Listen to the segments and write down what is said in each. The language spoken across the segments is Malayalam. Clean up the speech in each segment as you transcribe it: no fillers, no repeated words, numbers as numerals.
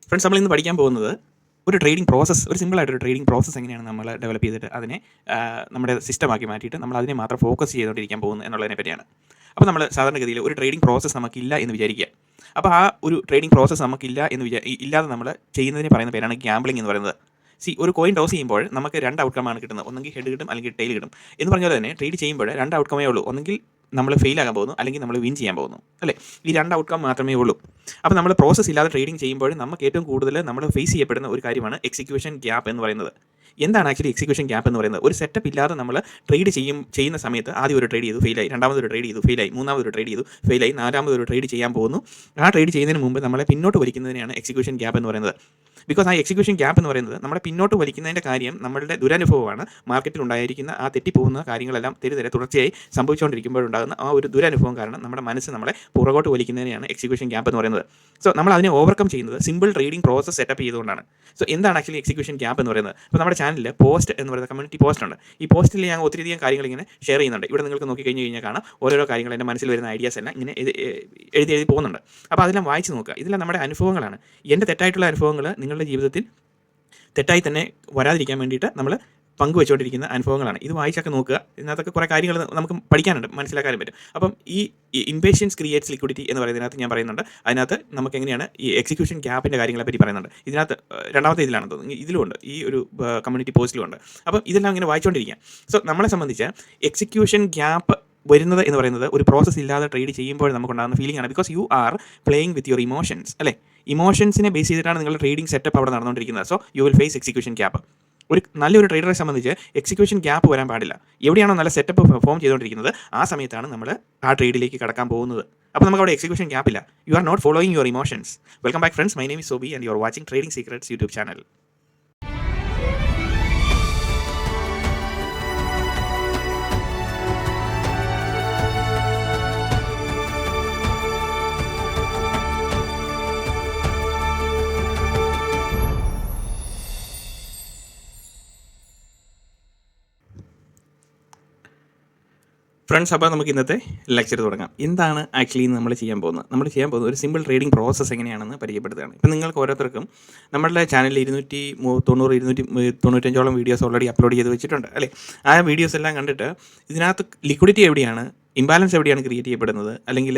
ഫ്രണ്ട്സ്, നമ്മൾ ഇന്ന് പഠിക്കാൻ പോകുന്നത് ഒരു ട്രേഡിംഗ് പ്രോസസ്സ്, ഒരു സിമ്പിളായിട്ടൊരു ട്രേഡിംഗ് പ്രോസസ്സ് എങ്ങനെയാണ് നമ്മൾ ഡെവലപ്പ് ചെയ്തിട്ട് അതിനെ നമ്മുടെ സിസ്റ്റമാക്കി മാറ്റിയിട്ട് നമ്മൾ അതിനെ മാത്രം ഫോക്കസ് ചെയ്തുകൊണ്ടിരിക്കാൻ പോകുന്നത് എന്നുള്ളതിനെ പറ്റിയാണ്. അപ്പോൾ നമ്മൾ സാധാരണഗതിയിൽ ഒരു ട്രേഡിംഗ് പ്രോസസ്സ് നമുക്കില്ല എന്ന് വിചാരിക്കുക. അപ്പോൾ ആ ഒരു ട്രേഡിംഗ് പ്രോസസ്സ് നമുക്കില്ല എന്ന് ഇല്ലാതെ നമ്മൾ ചെയ്യുന്നതിന് പറയുന്ന പേരാണ് ഗ്യാംബ്ലിംഗ് എന്ന് പറയുന്നത്. ഒരു കോയിൻ ടോസ് ചെയ്യുമ്പോൾ നമുക്ക് രണ്ട് ഔട്ട്കമാണ് കിട്ടുന്നത്. ഒന്നെങ്കിൽ ഹെഡ് കിട്ടും അല്ലെങ്കിൽ ടെയിൽ കിട്ടും. എന്ന് പറഞ്ഞാൽ തന്നെ ട്രേഡ് ചെയ്യുമ്പോൾ രണ്ട് ഔട്ട്കമേ ഉള്ളൂ. ഒന്നെങ്കിൽ നമ്മൾ ഫെയിൽ ആകാൻ പോകുന്നു, അല്ലെങ്കിൽ നമ്മൾ വിൻ ചെയ്യാൻ പോകുന്നു, അല്ലേ? ഈ രണ്ട് ഔട്ട്കം മാത്രമേ ഉള്ളൂ. അപ്പോൾ നമ്മൾ പ്രോസസ്സ് ഇല്ലാതെ ട്രേഡിംഗ് ചെയ്യുമ്പോൾ നമുക്ക് ഏറ്റവും കൂടുതൽ നമ്മൾ ഫേസ് ചെയ്യപ്പെടുന്ന ഒരു കാര്യമാണ് എക്സിക്യൂഷൻ ഗ്യാപ്പ് എന്ന് പറയുന്നത്. എന്താണ് ആക്ച്വലി എക്സിക്യൂഷൻ ഗ്യാപ്പ് എന്ന് പറയുന്നത്? ഒരു സെറ്റപ്പ് ഇല്ലാതെ നമ്മൾ ട്രേഡ് ചെയ്യുന്ന സമയത്ത് ആദ്യം ഒരു ട്രേഡ് ചെയ്തു ഫെയിലായി, രണ്ടാമതൊരു ട്രേഡ് ചെയ്തു ഫെയിലായി, മൂന്നാമതൊരു ട്രേഡ് ചെയ്തു ഫെയിലായി, നാലാമതൊരു ട്രേഡ് ചെയ്യാൻ പോകുന്നു. ആ ട്രേഡ് ചെയ്യുന്നതിന് മുമ്പ് നമ്മളെ പിന്നോട്ട് വലിക്കുന്നതിനെയാണ് എക്സിക്യൂഷൻ ഗ്യാപ്പ് എന്ന് പറയുന്നത്. ബിക്കോസ് ആ എക്സിക്യൂഷൻ ഗ്യാപ്പ് എന്ന് പറയുന്നത് നമ്മളെ പിന്നോട്ട് വലിക്കുന്നതിൻ്റെ കാര്യം നമ്മളുടെ ദുരനുഭവമാണ്. മാർക്കറ്റിൽ ഉണ്ടായിരിക്കുന്ന ആ തെറ്റിപ്പോകുന്ന കാര്യങ്ങളെല്ലാം തുടർച്ചയായി സംഭവിച്ചുകൊണ്ടിരിക്കുമ്പോഴുണ്ടാകുന്ന ആ ഒരു ദുരനുഭവം കാരണം നമ്മുടെ മനസ്സ് നമ്മളെ പുറകോട്ട് വലിക്കുന്നതിനെയാണ് എക്സിക്യൂഷൻ ഗ്യാപ്പ് എന്ന് പറയുന്നത്. സോ നമ്മൾ അതിനെ ഓവർകം ചെയ്യുന്നത് സിമ്പിൾ ട്രേഡിംഗ് പ്രോസസ്സ് സെറ്റപ്പ് ചെയ്തുകൊണ്ടാണ്. സോ എന്താണ് ആക്ച്വലി എക്സിക്യൂഷൻ ഗ്യാപ്പ് എന്ന് പറയുന്നത്? അപ്പോൾ നമ്മുടെ ചാനലിൽ പോസ്റ്റ് എന്ന് പറയുന്ന കമ്മ്യൂണിറ്റി പോസ്റ്റ് ഉണ്ട്. ഈ പോസ്റ്റിൽ ഞാൻ ഒത്തിരിയധികം കാര്യങ്ങൾ ഇങ്ങനെ ഷെയർ ചെയ്യുന്നുണ്ട്. ഇവിടെ നിങ്ങൾക്ക് നോക്കിക്കഴിഞ്ഞാൽ കാണാം ഓരോരോ കാര്യങ്ങൾ എൻ്റെ മനസ്സിൽ വരുന്ന ഐഡിയാസ് എല്ലാം ഇങ്ങനെ എഴുതി പോകുന്നുണ്ട്. അപ്പോൾ അതെല്ലാം വായിച്ച് നോക്കുക. ഇതെല്ലാം നമ്മുടെ അനുഭവങ്ങളാണ്. എൻ്റെ തെറ്റായിട്ടുള്ള അനുഭവങ്ങൾ നിങ്ങളുടെ ജീവിതത്തിൽ തെറ്റായി തന്നെ വരാതിരിക്കാൻ വേണ്ടിയിട്ട് നമ്മൾ പങ്കുവെച്ചുകൊണ്ടിരിക്കുന്ന അനുഭവങ്ങളാണ്. ഇത് വായിച്ചൊക്കെ നോക്കുക. ഇതിനകത്തൊക്കെ കുറേ കാര്യങ്ങൾ നമുക്ക് പഠിക്കാനുണ്ട്, മനസ്സിലാക്കാനും പറ്റും. അപ്പം ഈ ഇംപേഷ്യൻസ് ക്രിയേറ്റ്സ് ലിക്വിഡിറ്റി എന്ന് പറയുന്നതിനകത്ത് ഞാൻ പറയുന്നുണ്ട്. അതിനകത്ത് നമുക്ക് എങ്ങനെയാണ് ഈ എക്സിക്യൂഷൻ ഗ്യാപ്പിൻ്റെ കാര്യങ്ങളെ പറ്റി പറയുന്നുണ്ട്. ഇതിനകത്ത് രണ്ടാമത്തെ ഇതിലാണെന്ന് തോന്നുന്നു, ഇതിലുമുണ്ട്, ഈ ഒരു കമ്മ്യൂണിറ്റി പോസ്റ്റിലുമുണ്ട്. അപ്പം ഇതെല്ലാം ഇങ്ങനെ വായിച്ചുകൊണ്ടിരിക്കുക. സോ നമ്മളെ സംബന്ധിച്ച് എക്സിക്യൂഷൻ ഗ്യാപ്പ് വരുന്നത് എന്ന് പറയുന്നത് ഒരു പ്രോസസ്സ് ഇല്ലാതെ ട്രേഡ് ചെയ്യുമ്പോൾ നമുക്കുണ്ടാകുന്ന ഫീലിംഗ് ആണ്. Because you are playing with your emotions, അല്ലേ? ഇമോഷൻസിനെ ബേസ് ചെയ്തിട്ടാണ് നിങ്ങളുടെ ട്രേഡിംഗ് സെറ്റപ്പ് അവിടെ നടന്നുകൊണ്ടിരിക്കുന്നത്. So you will face execution gap. ഒരു നല്ലൊരു ട്രേഡറെ സംബന്ധിച്ച് എക്സിക്യൂഷൻ ഗ്യാപ്പ് വരാൻ പാടില്ല. എവിടെയാണോ നല്ല സെറ്റപ്പ് പെർഫോം ചെയ്തുകൊണ്ടിരിക്കുന്നത് ആ സമയത്താണ് നമ്മൾ ആ ട്രേഡിലേക്ക് കടക്കാൻ പോകുന്നത്. അപ്പോൾ നമുക്ക് അവിടെ എക്സിക്യൂഷൻ ഗ്യാപ്പില്ല. You are not following your emotions. Welcome back friends, my name is Soby and you are watching trading secrets YouTube channel. Friends, അപ്പോൾ നമുക്ക് ഇന്നത്തെ ലെക്ചർ തുടങ്ങാം. എന്താണ് ആക്ച്വലി നമ്മൾ ചെയ്യാൻ പോകുന്നത് ഒരു സിമ്പിൾ ട്രേഡിംഗ് പ്രോസസ്സ് എങ്ങനെയാണെന്ന് പരിചയപ്പെടുത്തുകയാണ്. ഇപ്പം നിങ്ങൾക്ക് ഓരോരുത്തർക്കും നമ്മളുടെ ചാനലിൽ 295 വീഡിയോസ് ഓൾറെഡി അപ്ലോഡ് ചെയ്ത് വെച്ചിട്ടുണ്ട്, അല്ലേ? ആ വീഡിയോസ് എല്ലാം കണ്ടിട്ട് ഇതിനകത്ത് ലിക്വിഡിറ്റി എവിടെയാണ്, ഇംബാലൻസ് എവിടെയാണ് ക്രിയേറ്റ് ചെയ്യപ്പെടുന്നത്, അല്ലെങ്കിൽ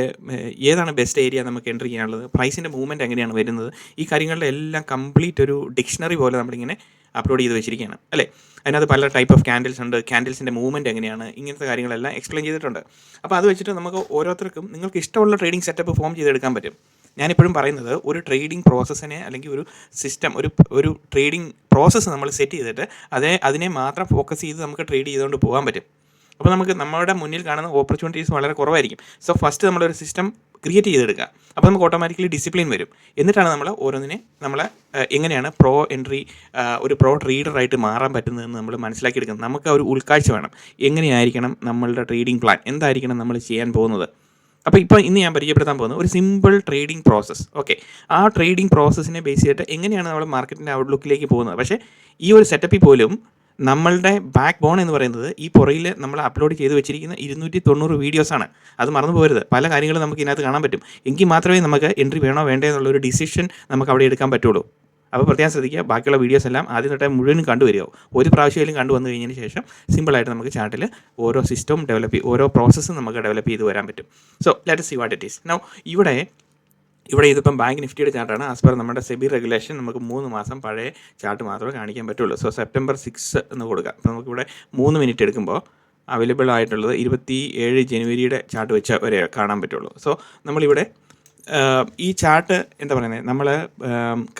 ഏതാണ് ബെസ്റ്റ് ഏരിയ നമുക്ക് എൻട്രി ചെയ്യാനുള്ളത്, പ്രൈസിൻ്റെ മൂവ്മെൻറ്റ് എങ്ങനെയാണ് വരുന്നത്, ഈ കാര്യങ്ങളുടെ എല്ലാം കംപ്ലീറ്റ് ഒരു ഡിക്ഷണറി പോലെ നമ്മളിങ്ങനെ അപ്ലോഡ് ചെയ്ത് വെച്ചിരിക്കുകയാണ്, അല്ലേ? അതിനകത്ത് പല ടൈപ്പ് ഓഫ് ക്യാൻഡിൽസ് ഉണ്ട്. ക്യാൻഡിൽസിൻ്റെ മൂവ്മെൻറ്റ് എങ്ങനെയാണ്, ഇങ്ങനത്തെ കാര്യങ്ങളെല്ലാം എക്സ്പ്ലെയിൻ ചെയ്തിട്ടുണ്ട്. അപ്പോൾ അത് വെച്ചിട്ട് നമുക്ക് ഓരോരുത്തർക്കും നിങ്ങൾക്ക് ഇഷ്ടമുള്ള ട്രേഡിംഗ് സെറ്റപ്പ് ഫോം ചെയ്തെടുക്കാൻ പറ്റും. ഞാനിപ്പോഴും പറയുന്നത് ഒരു ട്രേഡിംഗ് പ്രോസസ്സിനെ അല്ലെങ്കിൽ ഒരു സിസ്റ്റം, ഒരു ട്രേഡിംഗ് പ്രോസസ്സ് നമ്മൾ സെറ്റ് ചെയ്തിട്ട് അതിനെ മാത്രം ഫോക്കസ് ചെയ്ത് നമുക്ക് ട്രേഡ് ചെയ്തുകൊണ്ട് പോകാൻ പറ്റും. അപ്പോൾ നമുക്ക് നമ്മുടെ മുന്നിൽ കാണുന്ന ഓപ്പർച്യൂണിറ്റീസ് വളരെ കുറവായിരിക്കും. സോ ഫസ്റ്റ് നമ്മളൊരു സിസ്റ്റം ക്രിയേറ്റ് ചെയ്തെടുക്കുക. അപ്പോൾ നമുക്ക് ഓട്ടോമാറ്റിക്കലി ഡിസിപ്ലിൻ വരും. എന്നിട്ടാണ് നമ്മൾ ഓരോന്നിനെ എങ്ങനെയാണ് ഒരു പ്രോ ട്രേഡറായിട്ട് മാറാൻ പറ്റുന്നതെന്ന് നമ്മൾ മനസ്സിലാക്കിയെടുക്കുന്നത്. നമുക്ക് ഒരു ഉൾക്കാഴ്ച വേണം. എങ്ങനെയായിരിക്കണം നമ്മളുടെ ട്രേഡിംഗ് പ്ലാൻ, എന്തായിരിക്കണം നമ്മൾ ചെയ്യാൻ പോകുന്നത്. അപ്പോൾ ഇന്ന് ഞാൻ പരിചയപ്പെടുത്താൻ പോകുന്നത് ഒരു സിമ്പിൾ ട്രേഡിംഗ് പ്രോസസ്സ്. ഓക്കെ, ആ ട്രേഡിംഗ് പ്രോസസ്സിനെ ബേസ് ചെയ്തിട്ട് എങ്ങനെയാണ് നമ്മൾ മാർക്കറ്റിൻ്റെ ഔട്ട്ലുക്കിലേക്ക് പോകുന്നത്. പക്ഷേ ഈ ഒരു സെറ്റപ്പിൽ പോലും നമ്മളുടെ ബാക്ക് ബോൺ എന്ന് പറയുന്നത് ഈ പുറയിൽ നമ്മൾ അപ്ലോഡ് ചെയ്ത് വെച്ചിരിക്കുന്ന 290 വീഡിയോസാണ്. അത് മറന്നു പോകരുത്. പല കാര്യങ്ങളും നമുക്ക് ഇതിനകത്ത് കാണാൻ പറ്റും. എങ്കിൽ മാത്രമേ നമുക്ക് എൻട്രി വേണോ വേണ്ടേ എന്നുള്ളൊരു ഡിസിഷൻ നമുക്ക് അവിടെ എടുക്കാൻ പറ്റുള്ളൂ. അപ്പോൾ പ്രത്യേകം ശ്രദ്ധിക്കുക. ബാക്കിയുള്ള വീഡിയോസ് എല്ലാം ആദ്യം തൊട്ടേ മുഴുവനും കണ്ടുവരിക. ഒരു പ്രാവശ്യമെങ്കിലും കണ്ടുവന്നു കഴിഞ്ഞതിന് ശേഷം സിമ്പിളായിട്ട് നമുക്ക് ചാർട്ടിൽ ഓരോ സിസ്റ്റവും ഓരോ പ്രോസസ്സും നമുക്ക് ഡെവലപ്പ് ചെയ്ത് വരാൻ പറ്റും. So let see what it is. Now ഇവിടെ ഇതിപ്പം ബാങ്ക് നിഫ്റ്റിയുടെ ചാർട്ടാണ്. ആസ് പെർ നമ്മുടെ സെബി റെഗുലേഷൻ നമുക്ക് 3 മാസം പഴയ ചാർട്ട് മാത്രമേ കാണിക്കാൻ പറ്റുള്ളൂ. സോ സെപ്റ്റംബർ 6 എന്ന് കൊടുക്കാം. അപ്പോൾ നമുക്കിവിടെ 3 മിനിറ്റ് എടുക്കുമ്പോൾ അവൈലബിൾ ആയിട്ടുള്ളത് 27 ജനുവരിയുടെ ചാർട്ട് വെച്ച് വരെ കാണാൻ പറ്റുള്ളൂ. സോ നമ്മളിവിടെ ഈ ചാർട്ട് എന്താ പറയുന്നത്, നമ്മൾ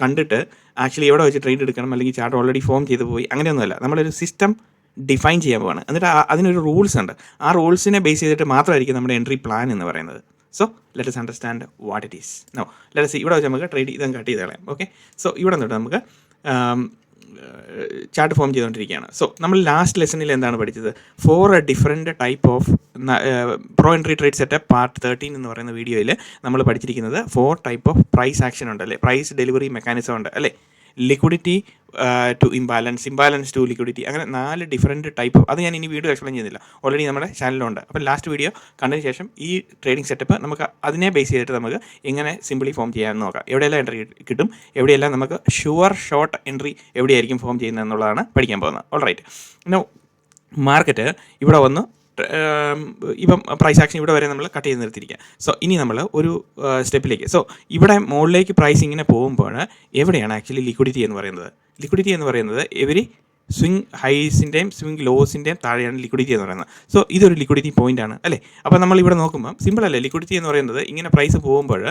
കണ്ടിട്ട് ആക്ച്വലി എവിടെ വെച്ച് ട്രേഡ് എടുക്കണം, അല്ലെങ്കിൽ ചാർട്ട് ഓൾറെഡി ഫോം ചെയ്ത് പോയി, അങ്ങനെയൊന്നുമല്ല. നമ്മളൊരു സിസ്റ്റം ഡിഫൈൻ ചെയ്യാൻ പോവാണ്. എന്നിട്ട് അതിനൊരു റൂൾസ് ഉണ്ട്. ആ റൂൾസിനെ ബേസ് ചെയ്തിട്ട് മാത്രമായിരിക്കും നമ്മുടെ എൻട്രി പ്ലാൻ എന്ന് പറയുന്നത്. So let us understand what it is. No let us see. ഇവിടെ വെച്ച് നമുക്ക് ട്രേഡ് ഇതും കട്ട് ചെയ്ത് കളയാം. ഓക്കെ, സോ ഇവിടെ നിന്നിട്ട് നമുക്ക് ചാർട്ട് ഫോം ചെയ്തുകൊണ്ടിരിക്കുകയാണ്. സോ നമ്മൾ ലാസ്റ്റ് ലെസണിൽ എന്താണ് പഠിച്ചത്? 4 different type of pro entry trade setup part 13 എന്ന് പറയുന്ന വീഡിയോയിൽ നമ്മൾ പഠിച്ചിരിക്കുന്നത് 4 ടൈപ്പ് ഓഫ് പ്രൈസ് ആക്ഷൻ ഉണ്ട്, അല്ലേ? പ്രൈസ് ഡെലിവറി മെക്കാനിസം ഉണ്ട്, അല്ലേ? Liquidity to imbalance, imbalance to liquidity, അങ്ങനെ 4 ഡിഫറൻറ്റ് ടൈപ്പ്. അത് ഞാൻ ഇനി വീഡിയോ എക്സ്പ്ലെയിൻ ചെയ്യുന്നില്ല, ഓൾറെഡി നമ്മുടെ ചാനലിലുണ്ട്. അപ്പോൾ ലാസ്റ്റ് വീഡിയോ കണ്ടതിന് ശേഷം ഈ ട്രേഡിംഗ് സെറ്റപ്പ് നമുക്ക് അതിനെ ബേസ് ചെയ്തിട്ട് നമുക്ക് എങ്ങനെ സിമ്പിളി ഫോം ചെയ്യാമെന്ന് നോക്കാം. എവിടെയെല്ലാം എൻട്രി കിട്ടും, എവിടെയെല്ലാം നമുക്ക് ഷുവർ ഷോർട്ട് എൻട്രി എവിടെയായിരിക്കും ഫോം ചെയ്യുന്നത് എന്നുള്ളതാണ് പഠിക്കാൻ പോകുന്നത്. ഓൾറൈറ്റ്, പിന്നെ മാർക്കറ്റ് ഇവിടെ വന്ന് ഇപ്പം പ്രൈസ് ആക്ഷൻ ഇവിടെ വരെ നമ്മൾ കട്ട് ചെയ്ത് നിർത്തിയിരിക്കുക. സോ ഇനി നമ്മൾ ഒരു സ്റ്റെപ്പിലേക്ക്, സോ ഇവിടെ മുകളിലേക്ക് പ്രൈസ് ഇങ്ങനെ പോകുമ്പോൾ എവിടെയാണ് ആക്ച്വലി ലിക്വിഡിറ്റി എന്ന് പറയുന്നത്? ലിക്വിഡിറ്റി എന്ന് പറയുന്നത് എവരി സ്വിംഗ് ഹൈസിൻ്റെയും സ്വിംഗ് ലോസിൻ്റെയും താഴെയാണ് ലിക്വിഡിറ്റി എന്ന് പറയുന്നത്. സോ ഇതൊരു ലിക്വിഡിറ്റി പോയിൻ്റ് ആണ് അല്ലേ. അപ്പോൾ നമ്മൾ ഇവിടെ നോക്കുമ്പോൾ സിമ്പിൾ അല്ലേ, ലിക്വിഡിറ്റി എന്ന് പറയുന്നത് ഇങ്ങനെ പ്രൈസ് പോകുമ്പോൾ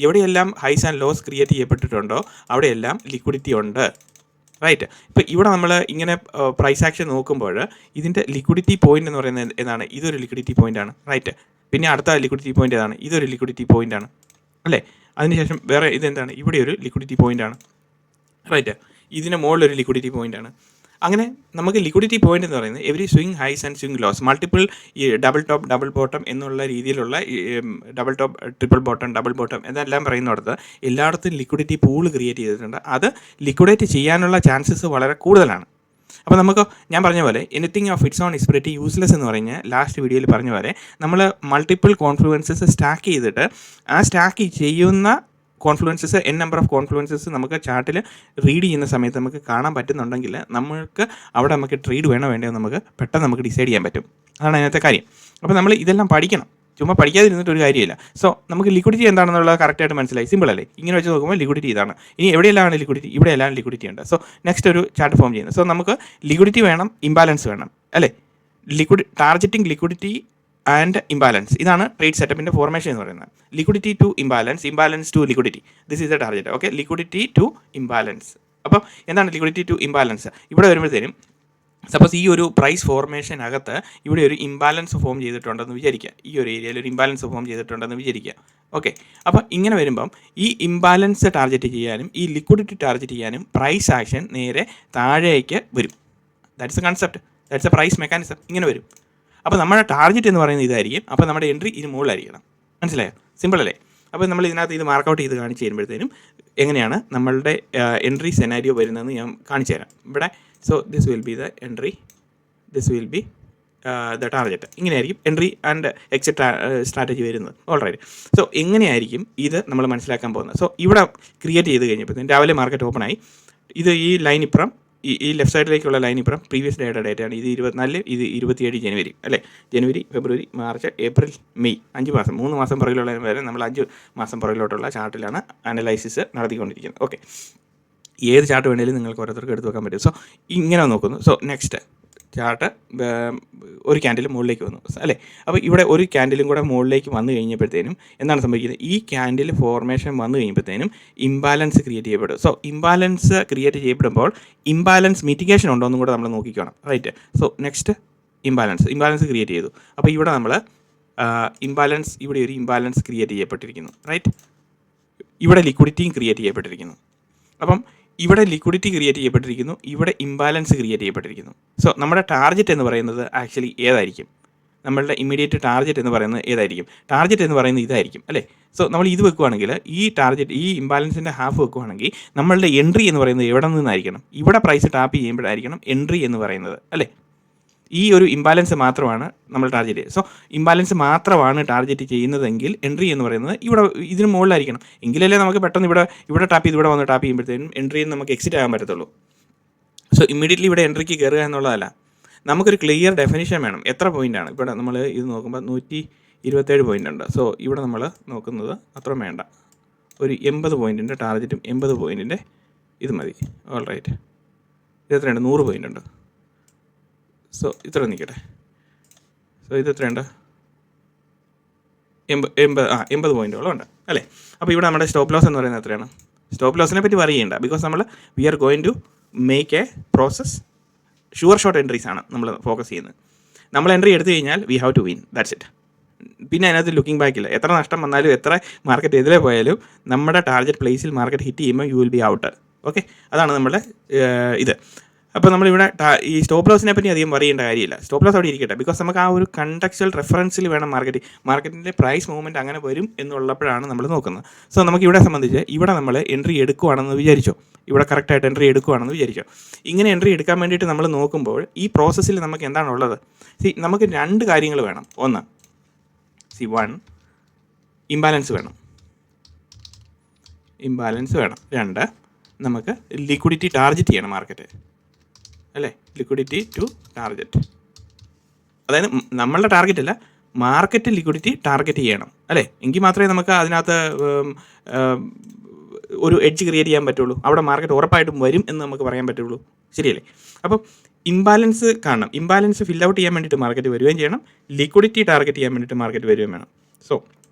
എവിടെയെല്ലാം ഹൈസ് ആൻഡ് ലോസ് ക്രിയേറ്റ് ചെയ്യപ്പെട്ടിട്ടുണ്ടോ അവിടെയെല്ലാം ലിക്വിഡിറ്റി ഉണ്ട്, റൈറ്റ്. ഇപ്പോൾ ഇവിടെ നമ്മൾ ഇങ്ങനെ പ്രൈസ് ആക്ഷൻ നോക്കുമ്പോൾ ഇതിൻ്റെ ലിക്വിഡിറ്റി പോയിന്റ് എന്ന് പറയുന്നത് എന്താണ്? ഇതൊരു ലിക്വിഡിറ്റി പോയിന്റ് ആണ്, റൈറ്റ്. പിന്നെ അടുത്ത ലിക്വിഡിറ്റി പോയിന്റ് ഏതാണ്? ഇതൊരു ലിക്വിഡിറ്റി പോയിന്റ് ആണ് അല്ലേ. അതിനുശേഷം വേറെ ഇതെന്താണ്? ഇവിടെ ഒരു ലിക്വിഡിറ്റി പോയിന്റ് ആണ്, റൈറ്റ്. ഇതിന് മുകളിലൊരു ലിക്വിഡിറ്റി പോയിന്റ് ആണ്. അങ്ങനെ നമുക്ക് ലിക്വിഡിറ്റി പോയിന്റ് എന്ന് പറയുന്നത് every swing highs and swing lows, multiple ഈ ഡബിൾ ടോപ്പ് ഡബിൾ ബോട്ടം എന്നുള്ള രീതിയിലുള്ള double top triple bottom double bottom എന്നെല്ലാം പറയുന്നിടത്ത് എല്ലായിടത്തും ലിക്വിഡിറ്റി പൂൾ ക്രിയേറ്റ് ചെയ്തിട്ടുണ്ട്. അത് ലിക്വിഡേറ്റ് ചെയ്യാനുള്ള ചാൻസസ് വളരെ കൂടുതലാണ്. അപ്പോൾ നമുക്ക് ഞാൻ പറഞ്ഞ പോലെ anything of its on is pretty useless എന്ന് പറഞ്ഞാൽ ലാസ്റ്റ് വീഡിയോയിൽ പറഞ്ഞ പോലെ നമ്മൾ മൾട്ടിപ്പിൾ കോൺഫ്ലുവൻസസ് സ്റ്റാക്ക് ചെയ്തിട്ട് ആ സ്റ്റാക്ക് ചെയ്യുന്ന കോൺഫ്ലുവൻസസ് നമ്പർ ഓഫ് കോൺഫ്ലുവൻസസ് നമുക്ക് ചാർട്ടിൽ റീഡ് ചെയ്യുന്ന സമയത്ത് നമുക്ക് കാണാൻ പറ്റുന്നുണ്ടെങ്കിൽ നമുക്ക് അവിടെ നമുക്ക് ട്രേഡ് വേണോ വേണ്ടയോ നമുക്ക് പെട്ടെന്ന് നമുക്ക് ഡിസൈഡ് ചെയ്യാൻ പറ്റും. അതാണ് അതിനകത്തെ കാര്യം. അപ്പോൾ നമ്മൾ ഇതെല്ലാം പഠിക്കണം, ചുമ്മാ പഠിക്കാതിരുന്നിട്ട് ഒരു കാര്യമില്ല. സോ നമുക്ക് ലിക്വിഡിറ്റി എന്താണെന്നുള്ളത് കറക്റ്റായിട്ട് മനസ്സിലായി, സിമ്പിൾ അല്ലേ. ഇങ്ങനെ വെച്ച് നോക്കുമ്പോൾ ലിക്വിഡിറ്റി ഇതാണ്. ഇനി എവിടെയെല്ലാം ലിക്വിഡിറ്റി? ഇവിടെ എല്ലാം ലിക്വിഡിറ്റി ഉണ്ട്. സോ നെക്സ്റ്റ് ഒരു ചാർട്ട് ഫോം ചെയ്യുന്നത്. സോ നമുക്ക് ലിക്വിഡിറ്റി വേണം, ഇംബാലൻസ് വേണം അല്ലേ. ടാർഗറ്റിംഗ് ലിക്വിഡിറ്റി ആൻഡ് ഇംബാലൻസ്, ഇതാണ് ട്രേഡ് സെറ്റപ്പിൻ്റെ ഫോർമേഷൻ എന്ന് പറയുന്നത്. Liquidity to imbalance, imbalance to liquidity, this is the target. Okay, liquidity to imbalance. അപ്പോൾ എന്താണ് ലിക്വിഡിറ്റി ടു ഇംബാലൻസ്? ഇവിടെ വരുമ്പോഴത്തേനും സപ്പോസ് ഈ ഒരു പ്രൈസ് ഫോർമേഷനകത്ത് ഇവിടെ ഒരു ഇംബാലൻസ് ഫോം ചെയ്തിട്ടുണ്ടെന്ന് വിചാരിക്കുക, ഈ ഒരു ഏരിയയിൽ ഒരു ഇംബാലൻസ് ഫോം ചെയ്തിട്ടുണ്ടെന്ന് വിചാരിക്കുക. ഓക്കെ, അപ്പോൾ ഇങ്ങനെ വരുമ്പം ഈ ഇംബാലൻസ് ടാർഗറ്റ് ചെയ്യാനും ഈ ലിക്വിഡിറ്റി ടാർഗറ്റ് ചെയ്യാനും പ്രൈസ് ആക്ഷൻ നേരെ താഴേക്ക് വരും. That's a concept, that's a price mechanism. ഇങ്ങനെ വരും. അപ്പോൾ നമ്മുടെ ടാർഗറ്റ് എന്ന് പറയുന്നത് ഇതായിരിക്കും. അപ്പോൾ നമ്മുടെ എൻട്രി ഇതിന് മുകളിലായിരിക്കണം. മനസ്സിലായോ? സിമ്പിൾ അല്ലേ. അപ്പോൾ നമ്മൾ ഇതിനകത്ത് ഇത് മാർക്കൗട്ട് ചെയ്ത് കാണിച്ച് തരുമ്പോഴത്തേനും എങ്ങനെയാണ് നമ്മളുടെ എൻട്രി സെനാരിയോ വരുന്നതെന്ന് ഞാൻ കാണിച്ചു തരാം ഇവിടെ. So this will be the entry, this will be the target. ഇങ്ങനെയായിരിക്കും എൻട്രി ആൻഡ് എക്സിറ്റ് സ്ട്രാറ്റജി വരുന്നത്. ഓൾറൈറ്റ്. സോ എങ്ങനെയായിരിക്കും ഇത് നമ്മൾ മനസ്സിലാക്കാൻ പോകുന്നത്? സോ ഇവിടെ ക്രിയേറ്റ് ചെയ്ത് കഴിഞ്ഞപ്പോഴത്തേനും രാവിലെ മാർക്കറ്റ് ഓപ്പൺ ആയി. ഇത് ഈ ലൈൻ ഇപ്പുറം ഈ ലെഫ്റ്റ് സൈഡിലേക്കുള്ള ലൈൻ ഇപ്പുറം പ്രീവിയസ് ഡേയുടെ ഡേറ്റാണ്. ഇത് 24, ഇത് 27 ജനുവരി അല്ലേ. ജനുവരി, ഫെബ്രുവരി, മാർച്ച്, ഏപ്രിൽ, മെയ്, 5 മാസം, 3 മാസം പുറകിലുള്ള വരെ നമ്മൾ 5 മാസം പുറകിലോട്ടുള്ള ചാർട്ടിലാണ് അനലൈസിസ് നടത്തിക്കൊണ്ടിരിക്കുന്നത്. ഓക്കെ, ഏത് ചാർട്ട് വേണമെങ്കിലും നിങ്ങൾക്ക് ഓരോരുത്തർക്ക് എടുത്ത് വെക്കാൻ പറ്റും. സോ ഇങ്ങനെ നോക്കുന്നു. സോ നെക്സ്റ്റ് ചാർട്ട് ഒരു ക്യാൻഡിൽ മുകളിലേക്ക് വന്നു അല്ലേ. അപ്പോൾ ഇവിടെ ഒരു ക്യാൻഡിലും കൂടെ മുകളിലേക്ക് വന്നു കഴിഞ്ഞപ്പോഴത്തേനും എന്താണ് സംഭവിക്കുന്നത്? ഈ ക്യാൻഡിൽ ഫോർമേഷൻ വന്നു കഴിയുമ്പോഴത്തേനും ഇംബാലൻസ് ക്രിയേറ്റ് ചെയ്യപ്പെടും. സോ ഇംബാലൻസ് ക്രിയേറ്റ് ചെയ്യപ്പെടുമ്പോൾ ഇംബാലൻസ് മിറ്റിഗേഷൻ ഉണ്ടോ എന്നും കൂടെ നമ്മൾ നോക്കിക്കണം, right. So next imbalance create ചെയ്തു. അപ്പോൾ ഇവിടെ നമ്മൾ ഇംബാലൻസ്, ഇവിടെ ഒരു ഇംബാലൻസ് ക്രിയേറ്റ് ചെയ്യപ്പെട്ടിരിക്കുന്നു, റൈറ്റ്. ഇവിടെ ലിക്വിഡിറ്റിയും ക്രിയേറ്റ് ചെയ്യപ്പെട്ടിരിക്കുന്നു. അപ്പം ഇവിടെ ലിക്വിഡിറ്റി ക്രിയേറ്റ് ചെയ്യപ്പെട്ടിരിക്കുന്നു, ഇവിടെ ഇംബാലൻസ് ക്രിയേറ്റ് ചെയ്യപ്പെട്ടിരിക്കുന്നു. സോ നമ്മുടെ ടാർഗറ്റ് എന്ന് പറയുന്നത് ആക്ച്വലി ഏതായിരിക്കും? നമ്മളുടെ ഇമ്മീഡിയറ്റ് ടാർഗറ്റ് എന്ന് പറയുന്നത് ഏതായിരിക്കും? ടാർഗറ്റ് എന്ന് പറയുന്നത് ഇതായിരിക്കും അല്ലേ. സോ നമ്മൾ ഇത് വെക്കുകയാണെങ്കിൽ ഈ ടാർഗറ്റ്, ഈ ഇംബാലൻസിൻ്റെ ഹാഫ് വെക്കുകയാണെങ്കിൽ നമ്മളുടെ എൻട്രി എന്ന് പറയുന്നത് എവിടെ നിന്നായിരിക്കണം? ഇവിടെ പ്രൈസ് ടാപ്പ് ചെയ്യുമ്പോഴായിരിക്കണം എൻട്രി എന്ന് പറയുന്നത് അല്ലേ. ഈ ഒരു ഇംബാലൻസ് മാത്രമാണ് നമ്മൾ ടാർഗറ്റ് ചെയ്യുക. സോ ഇംബാലൻസ് മാത്രമാണ് ടാർഗറ്റ് ചെയ്യുന്നതെങ്കിൽ എൻട്രി എന്ന് പറയുന്നത് ഇവിടെ ഇതിന് മുകളിലായിരിക്കണം. എങ്കിലല്ലേ നമുക്ക് പെട്ടെന്ന് ഇവിടെ ടാപ്പ് ചെയ്ത് ഇവിടെ വന്ന് ടാപ്പ് ചെയ്യുമ്പോഴത്തേനും എൻട്രിയിൽ നമുക്ക് എക്സിറ്റ് ആകാൻ പറ്റത്തുള്ളൂ. സോ ഇമ്മീഡിയറ്റ്ലി ഇവിടെ എൻട്രിക്ക് കയറുക എന്നുള്ളതല്ല, നമുക്കൊരു ക്ലിയർ ഡെഫിനിഷൻ വേണം. എത്ര പോയിൻ്റാണ് ഇവിടെ നമ്മൾ ഇത് നോക്കുമ്പോൾ 127 പോയിൻ്റ് ഉണ്ട്. സോ ഇവിടെ നമ്മൾ നോക്കുന്നത് അത്ര വേണ്ട, ഒരു 80 പോയിൻറ്റിൻ്റെ ടാർഗറ്റും 80 പോയിൻറ്റിൻ്റെ ഇത് മതി. ഓൾ റൈറ്റ്, ഇത് എത്രയുണ്ട്? 100 പോയിൻ്റ് ഉണ്ട്. സോ ഇത്ര നിൽക്കട്ടെ. സോ ഇത് എത്രയുണ്ട്? 80 പോയിൻറ്റോളം ഉണ്ട് അല്ലേ. അപ്പോൾ ഇവിടെ നമ്മുടെ സ്റ്റോപ്പ് ലോസ് എന്ന് പറയുന്നത് എത്രയാണ്? സ്റ്റോപ്പ് ലോസിനെ പറ്റി പറയേണ്ട, ബിക്കോസ് നമ്മൾ we are going to make a process. Sure short entries ആണ് നമ്മൾ ഫോക്കസ് ചെയ്യുന്നത്. നമ്മൾ എൻട്രി എടുത്തു കഴിഞ്ഞാൽ we have to win, that's it. പിന്നെ അതിനകത്ത് ലുക്കിംഗ് ബാക്കില്ല. എത്ര നഷ്ടം വന്നാലും എത്ര മാർക്കറ്റ് എതിരെ പോയാലും നമ്മുടെ ടാർഗറ്റ് പ്ലേസിൽ മാർക്കറ്റ് ഹിറ്റ് ചെയ്യുമ്പോൾ you will be out. Okay, അതാണ് നമ്മുടെ ഇത്. അപ്പോൾ നമ്മളിവിടെ ഈ സ്റ്റോപ്പ് ലോസിനെ പറ്റി അധികം പറയേണ്ട കാര്യമില്ല. സ്റ്റോപ്പ് ലോസ് അവിടെ ഇരിക്കട്ടെ, ബിക്കോസ് നമുക്ക് ആ ഒരു കണ്ടക്ച്വൽ റെഫറൻസിൽ വേണം മാർക്കറ്റിൻ്റെ പ്രൈസ് മൂവ്മെൻറ്റ് അങ്ങനെ വരും എന്നുള്ളപ്പോഴാണ് നമ്മൾ നോക്കുന്നത്. സോ നമുക്ക് ഇവിടെ സംബന്ധിച്ച് ഇവിടെ നമ്മൾ എൻട്രി എടുക്കുവാണെന്ന് വിചാരിച്ചോ. ഇവിടെ കറക്റ്റായിട്ട് എൻട്രി എടുക്കുകയാണെന്ന് വിചാരിക്കാം. ഇങ്ങനെ എൻട്രി എടുക്കാൻ വേണ്ടിയിട്ട് നമ്മൾ നോക്കുമ്പോൾ ഈ പ്രോസസ്സിൽ നമുക്ക് എന്താണുള്ളത്? നമുക്ക് 2 കാര്യങ്ങൾ വേണം. ഒന്ന് ഇംബാലൻസ് വേണം. 2 നമുക്ക് ലിക്വിഡിറ്റി ടാർഗറ്റ് ചെയ്യണം മാർക്കറ്റ്, അല്ലേ? ലിക്വിഡിറ്റി ടു ടാർഗറ്റ്, അതായത് നമ്മളുടെ ടാർഗറ്റ് അല്ല, മാർക്കറ്റ് ലിക്വിഡിറ്റി ടാർഗറ്റ് ചെയ്യണം, അല്ലേ? എങ്കിൽ മാത്രമേ നമുക്ക് അതിനകത്ത് ഒരു എഡ്ജ് ക്രിയേറ്റ് ചെയ്യാൻ പറ്റുള്ളൂ. അവിടെ മാർക്കറ്റ് ഉറപ്പായിട്ടും വരും എന്ന് നമുക്ക് പറയാൻ പറ്റുള്ളൂ, ശരിയല്ലേ? അപ്പം ഇംബാലൻസ് കാണണം. ഇംബാലൻസ് ഫിൽ ഔട്ട് ചെയ്യാൻ വേണ്ടിയിട്ട് മാർക്കറ്റ് വരികയും ചെയ്യണം, ലിക്വിഡിറ്റി ടാർഗറ്റ് ചെയ്യാൻ വേണ്ടിയിട്ട് മാർക്കറ്റ് വരികയും വേണം. സോ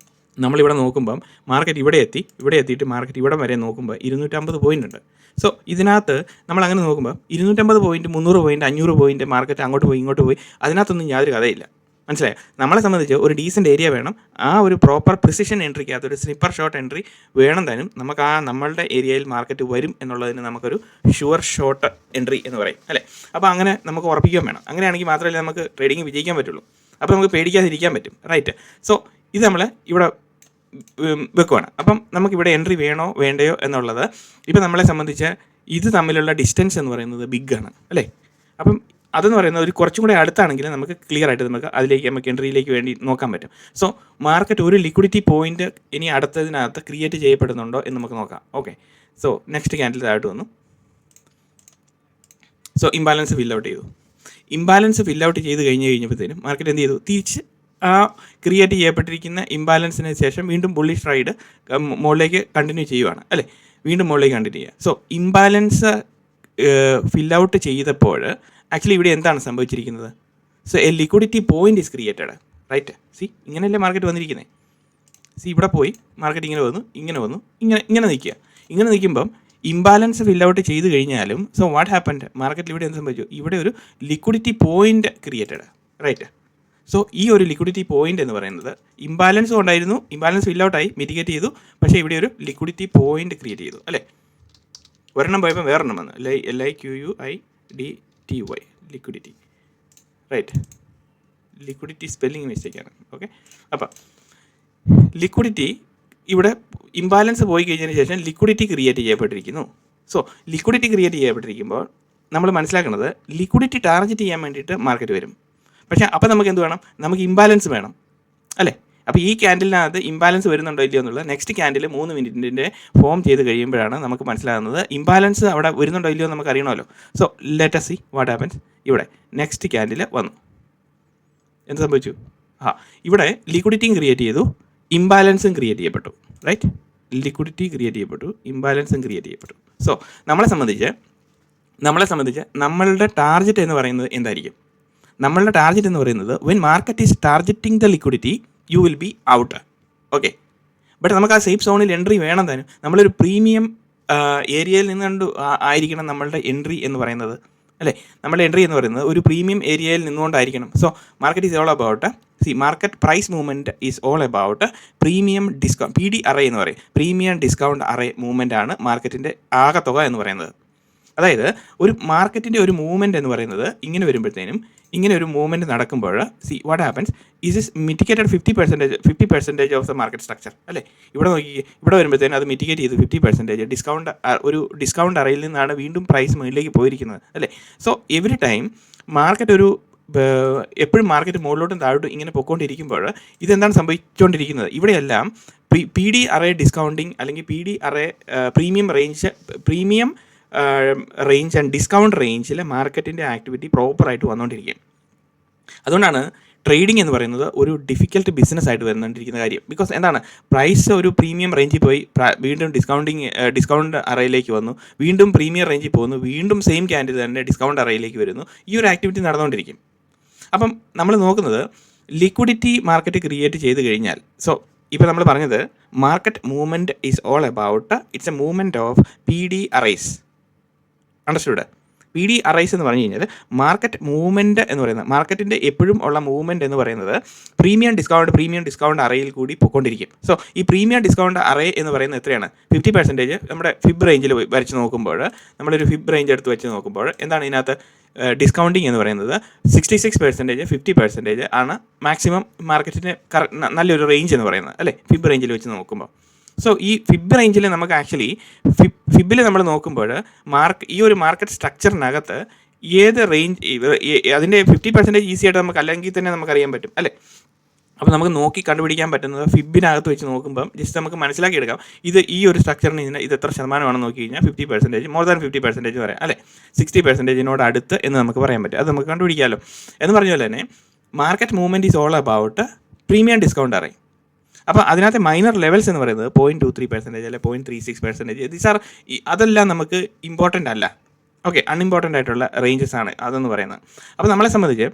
നമ്മളിവിടെ നോക്കുമ്പം മാർക്കറ്റ് ഇവിടെ എത്തിയിട്ട് മാർക്കറ്റ് ഇവിടെ വരെ നോക്കുമ്പോൾ 250 പോയിൻ്റ് ഉണ്ട്. സോ ഇതിനകത്ത് നമ്മളങ്ങനെ നോക്കുമ്പോൾ 250 പോയിൻറ്റ്, 300 പോയിൻറ്റ്, 500 പോയിൻറ്റ് മാർക്കറ്റ് അങ്ങോട്ട് പോയി ഇങ്ങോട്ട് പോയി, അതിനകത്തൊന്നും യാതൊരു കഥയില്ല. മനസ്സിലായോ? നമ്മളെ സംബന്ധിച്ച് ഒരു ഡീസൻറ്റ് ഏരിയ വേണം. ആ ഒരു പ്രോപ്പർ പ്രിസിഷൻ എൻട്രിക്കകത്ത് ഒരു സ്നിപ്പർ ഷോട്ട് എൻട്രി വേണം താനും. നമുക്ക് ആ നമ്മളുടെ ഏരിയയിൽ മാർക്കറ്റ് വരും എന്നുള്ളതിന് നമുക്കൊരു ഷുവർ ഷോട്ട് എൻട്രി എന്ന് പറയും, അല്ലേ? അപ്പോൾ അങ്ങനെ നമുക്ക് ഉറപ്പിക്കുകയും വേണം. അങ്ങനെയാണെങ്കിൽ മാത്രമല്ലേ നമുക്ക് ട്രേഡിംഗ് വിജയിക്കാൻ പറ്റുള്ളൂ. അപ്പോൾ നമുക്ക് പേടിക്കാതിരിക്കാൻ പറ്റും, റൈറ്റ്? സോ ഇത് നമ്മൾ ഇവിടെ വെക്കുവാണ്. അപ്പം നമുക്കിവിടെ എൻട്രി വേണോ വേണ്ടയോ എന്നുള്ളത് ഇപ്പം നമ്മളെ സംബന്ധിച്ച് ഇത് തമ്മിലുള്ള ഡിസ്റ്റൻസ് എന്ന് പറയുന്നത് ബിഗ് ആണ്, അല്ലേ? അപ്പം അതെന്ന് പറയുന്നത് ഒരു കുറച്ചും കൂടെ അടുത്താണെങ്കിൽ നമുക്ക് ക്ലിയർ ആയിട്ട് നമുക്ക് എൻട്രിയിലേക്ക് വേണ്ടി നോക്കാൻ പറ്റും. സോ മാർക്കറ്റ് ഒരു ലിക്വിഡിറ്റി പോയിന്റ് ഇനി അടുത്തതിനകത്ത് ക്രിയേറ്റ് ചെയ്യപ്പെടുന്നുണ്ടോ എന്ന് നമുക്ക് നോക്കാം. ഓക്കെ, സോ നെക്സ്റ്റ് ക്യാൻഡിൽ താഴോട്ട് വന്നു. സോ ഇംബാലൻസ് ഫിൽ ഔട്ട് ചെയ്ത് കഴിഞ്ഞപ്പോഴത്തേനും മാർക്കറ്റ് എന്ത് ചെയ്തു? തിരിച്ച് ആ ക്രിയേറ്റ് ചെയ്യപ്പെട്ടിരിക്കുന്ന ഇംബാലൻസിന് ശേഷം വീണ്ടും ബുള്ളിഷ് റൈഡ് മുകളിലേക്ക് കണ്ടിന്യൂ ചെയ്യുവാണ്, അല്ലേ? വീണ്ടും മുകളിലേക്ക് കണ്ടിന്യൂ ചെയ്യുക. സോ ഇംബാലൻസ് ഫിൽ ഔട്ട് ചെയ്തപ്പോൾ ആക്ച്വലി ഇവിടെ എന്താണ് സംഭവിച്ചിരിക്കുന്നത്? So a liquidity point is created, right? ഇങ്ങനെയല്ലേ മാർക്കറ്റ് വന്നിരിക്കുന്നത്? ഇവിടെ പോയി മാർക്കറ്റ് ഇങ്ങനെ വന്നു, ഇങ്ങനെ നിൽക്കുക. ഇങ്ങനെ നിൽക്കുമ്പം ഇംബാലൻസ് ഫിൽ ഔട്ട് ചെയ്ത് കഴിഞ്ഞാലും സോ വാട്ട് ഹാപ്പൻഡ്? മാർക്കറ്റിൽ ഇവിടെ എന്ത് സംഭവിച്ചു? ഇവിടെ ഒരു liquidity point created, right? So ഈ ഒരു ലിക്വിഡിറ്റി പോയിന്റ് എന്ന് പറയുന്നത് ഇംബാലൻസ് കൊണ്ടായിരുന്നു. ഇംബാലൻസ് ഫിൽ ഔട്ടായി, മിറ്റിഗേറ്റ് ചെയ്തു, പക്ഷേ ഇവിടെ ഒരു ലിക്വിഡിറ്റി പോയിന്റ് ക്രിയേറ്റ് ചെയ്തു, അല്ലേ? ഒരെണ്ണം പോയപ്പോൾ വേറെണ്ണം വന്നു, LIQUIDTY, liquidity, right? Liquidity spelling മിസ്റ്റേക്കാണ്. ഓക്കെ, അപ്പം ലിക്വിഡിറ്റി ഇവിടെ ഇംബാലൻസ് പോയി കഴിഞ്ഞതിന് ശേഷം ലിക്വിഡിറ്റി ക്രിയേറ്റ് ചെയ്യപ്പെട്ടിരിക്കുന്നു. സോ ലിക്വിഡിറ്റി ക്രിയേറ്റ് ചെയ്യപ്പെട്ടിരിക്കുമ്പോൾ നമ്മൾ മനസ്സിലാക്കുന്നത് ലിക്വിഡിറ്റി ടാർഗറ്റ് ചെയ്യാൻ വേണ്ടിയിട്ട് മാർക്കറ്റ് വരും. പക്ഷേ അപ്പോൾ നമുക്ക് എന്ത് വേണം? നമുക്ക് ഇംബാലൻസ് വേണം, അല്ലേ? അപ്പോൾ ഈ ക്യാൻഡിലിനകത്ത് ഇംബാലൻസ് വരുന്നുണ്ടോ ഇല്ലയോ എന്നുള്ളത് നെക്സ്റ്റ് ക്യാൻഡിൽ 3 മിനിറ്റിൻ്റെ ഫോം ചെയ്ത് കഴിയുമ്പോഴാണ് നമുക്ക് മനസ്സിലാകുന്നത്. ഇംബാലൻസ് അവിടെ വരുന്നുണ്ടോ ഇല്ലയോ നമുക്ക് അറിയണമല്ലോ. So let us see what happens. ഇവിടെ നെക്സ്റ്റ് ക്യാൻഡിൽ വന്നു, എന്ത് സംഭവിച്ചു? ഇവിടെ ലിക്വിഡിറ്റിയും ക്രിയേറ്റ് ചെയ്തു, ഇംബാലൻസും ക്രിയേറ്റ് ചെയ്യപ്പെട്ടു, റൈറ്റ്? ലിക്വിഡിറ്റി ക്രിയേറ്റ് ചെയ്യപ്പെട്ടു, ഇംബാലൻസും ക്രിയേറ്റ് ചെയ്യപ്പെട്ടു. സോ നമ്മളെ സംബന്ധിച്ച് നമ്മളുടെ ടാർഗറ്റ് എന്ന് പറയുന്നത് എന്തായിരിക്കും? നമ്മളുടെ ടാർഗറ്റ് എന്ന് പറയുന്നത് when market is targeting the liquidity you will be out, okay? But നമുക്ക് ആ സേഫ് സോണിൽ എൻട്രി വേണം താനും. നമ്മളൊരു പ്രീമിയം ഏരിയയിൽ നിന്നുകൊണ്ട് ആയിരിക്കണം നമ്മളുടെ എൻട്രി എന്ന് പറയുന്നത്, അല്ലേ? നമ്മുടെ എൻട്രി എന്ന് പറയുന്നത് ഒരു പ്രീമിയം ഏരിയയിൽ നിന്നുകൊണ്ടായിരിക്കണം. So market is all about market price movement is all about premium discount, PDRA എന്ന് പറയും. പ്രീമിയം ഡിസ്കൗണ്ട് അറേ മൂവ്മെൻ്റ് ആണ് മാർക്കറ്റിൻ്റെ ആകെത്തുക എന്ന് പറയുന്നത്. അതായത് ഒരു മാർക്കറ്റിൻ്റെ ഒരു മൂവ്മെൻറ്റ് എന്ന് പറയുന്നത് ഇങ്ങനെ വരുമ്പോഴത്തേനും, ഇങ്ങനെ ഒരു മൂവ്മെൻറ്റ് നടക്കുമ്പോൾ what happens is mitigated 50% of the market structure, അല്ലേ? ഇവിടെ നോക്കി, ഇവിടെ വരുമ്പോഴത്തേനും അത് മിറ്റിഗേറ്റ് ചെയ്ത് 50% ഡിസ്കൗണ്ട്, ഒരു ഡിസ്കൗണ്ട് അറയിൽ നിന്നാണ് വീണ്ടും പ്രൈസ് മുകളിലേക്ക് പോയിരിക്കുന്നത്, അല്ലേ? സോ എവറി ടൈം മാർക്കറ്റ് എപ്പോഴും മാർക്കറ്റ് മുകളിലോട്ടും താഴോട്ടും ഇങ്ങനെ പൊയ്ക്കൊണ്ടിരിക്കുമ്പോൾ ഇതെന്താണ് സംഭവിച്ചുകൊണ്ടിരിക്കുന്നത്? ഇവിടെയെല്ലാം PDRA ഡിസ്കൗണ്ടിങ് അല്ലെങ്കിൽ PDRA premium range and discount റേഞ്ചിൽ മാർക്കറ്റിൻ്റെ ആക്ടിവിറ്റി പ്രോപ്പറായിട്ട് വന്നുകൊണ്ടിരിക്കും. അതുകൊണ്ടാണ് ട്രേഡിംഗ് എന്ന് പറയുന്നത് ഒരു ഡിഫിക്കൽട്ട് ബിസിനസ് ആയിട്ട് വന്നുകൊണ്ടിരിക്കുന്ന കാര്യം. ബിക്കോസ് എന്താണ്? പ്രൈസ് ഒരു പ്രീമിയം റേഞ്ചിൽ പോയി, വീണ്ടും ഡിസ്കൗണ്ട് അറയിലേക്ക് വന്നു, വീണ്ടും പ്രീമിയം റേഞ്ചിൽ പോകുന്നു, വീണ്ടും സെയിം ക്യാൻഡിൽ തന്നെ ഡിസ്കൗണ്ട് അറയിലേക്ക് വരുന്നു. ഈ ഒരു ആക്ടിവിറ്റി നടന്നുകൊണ്ടിരിക്കും. അപ്പം നമ്മൾ നോക്കുന്നത് ലിക്വിഡിറ്റി മാർക്കറ്റ് ക്രിയേറ്റ് ചെയ്ത് കഴിഞ്ഞാൽ, സോ ഇപ്പോൾ നമ്മൾ പറഞ്ഞത് market movement is all about it's A movement of PDRAs. Understood? PDRAs എന്ന് പറഞ്ഞു കഴിഞ്ഞാൽ മാർക്കറ്റ് മൂവ്മെൻറ്റ് എന്ന് പറയുന്നത്, മാർക്കറ്റിൻ്റെ എപ്പോഴും ഉള്ള മൂവ്മെൻറ്റ് എന്ന് പറയുന്നത് പ്രീമിയം ഡിസ്കൗണ്ട് അറയിൽ കൂടി പോയിക്കൊണ്ടിരിക്കും. സോ ഈ പ്രീമിയം ഡിസ്കൗണ്ട് അറേ എന്ന് പറയുന്നത് എത്രയാണ്? 50%. നമ്മുടെ ഫിബ് റേഞ്ചിൽ വരച്ച് നോക്കുമ്പോൾ, നമ്മളൊരു ഫിബ് റേഞ്ച് എടുത്ത് വെച്ച് നോക്കുമ്പോൾ എന്താണ് ഇതിനകത്ത് ഡിസ്കൗണ്ടിങ് എന്ന് പറയുന്നത് 66%, 50% ആണ് മാക്സിമം മാർക്കറ്റിൻ്റെ നല്ലൊരു റേഞ്ച് എന്ന് പറയുന്നത്, അല്ലേ? ഫിബ് റേഞ്ചിൽ വെച്ച് നോക്കുമ്പോൾ. സോ ഈ ഫിബ് റേഞ്ചിൽ നമുക്ക് ആക്ച്വലി ഫിബിൽ നമ്മൾ നോക്കുമ്പോൾ ഈ ഒരു മാർക്കറ്റ് സ്ട്രക്ചറിനകത്ത് ഏത് റേഞ്ച് അതിൻ്റെ 50% ഈസി ആയിട്ട് നമുക്ക് അല്ലെങ്കിൽ തന്നെ നമുക്കറിയാൻ പറ്റും അല്ലേ. അപ്പോൾ നമുക്ക് നോക്കി കണ്ടുപിടിക്കാൻ പറ്റുന്നത് ഫിബിനകത്ത് വെച്ച് നോക്കുമ്പം ജസ്റ്റ് നമുക്ക് മനസ്സിലാക്കിയെടുക്കാം ഇത് ഈ ഒരു സ്ട്രക്ചറിന് ഇത് എത്ര ശതമാനമാണെന്ന് നോക്കി കഴിഞ്ഞാൽ 50%, മോർ ദാൻ 50% പറയാം അല്ലേ, 60%-നോട് അടുത്ത് എന്ന് നമുക്ക് പറയാൻ പറ്റും. അത് നമുക്ക് കണ്ടുപിടിക്കാമല്ലോ. എന്ന് പറഞ്ഞ പോലെ തന്നെ market movement is all about premium discount അറിയും. അപ്പോൾ അതിനകത്ത് മൈനർ ലെവൽസ് എന്ന് പറയുന്നത് 0.23% അല്ലെങ്കിൽ 0.36%. ദീസ് ആർ അതെല്ലാം നമുക്ക് ഇമ്പോർട്ടൻ്റ് അല്ല, ഓക്കെ, അൺഇമ്പോർട്ടൻ്റ് ആയിട്ടുള്ള റേഞ്ചസ് ആണ് അതെന്ന് പറയുന്നത്. അപ്പോൾ നമ്മളെ സംബന്ധിച്ച്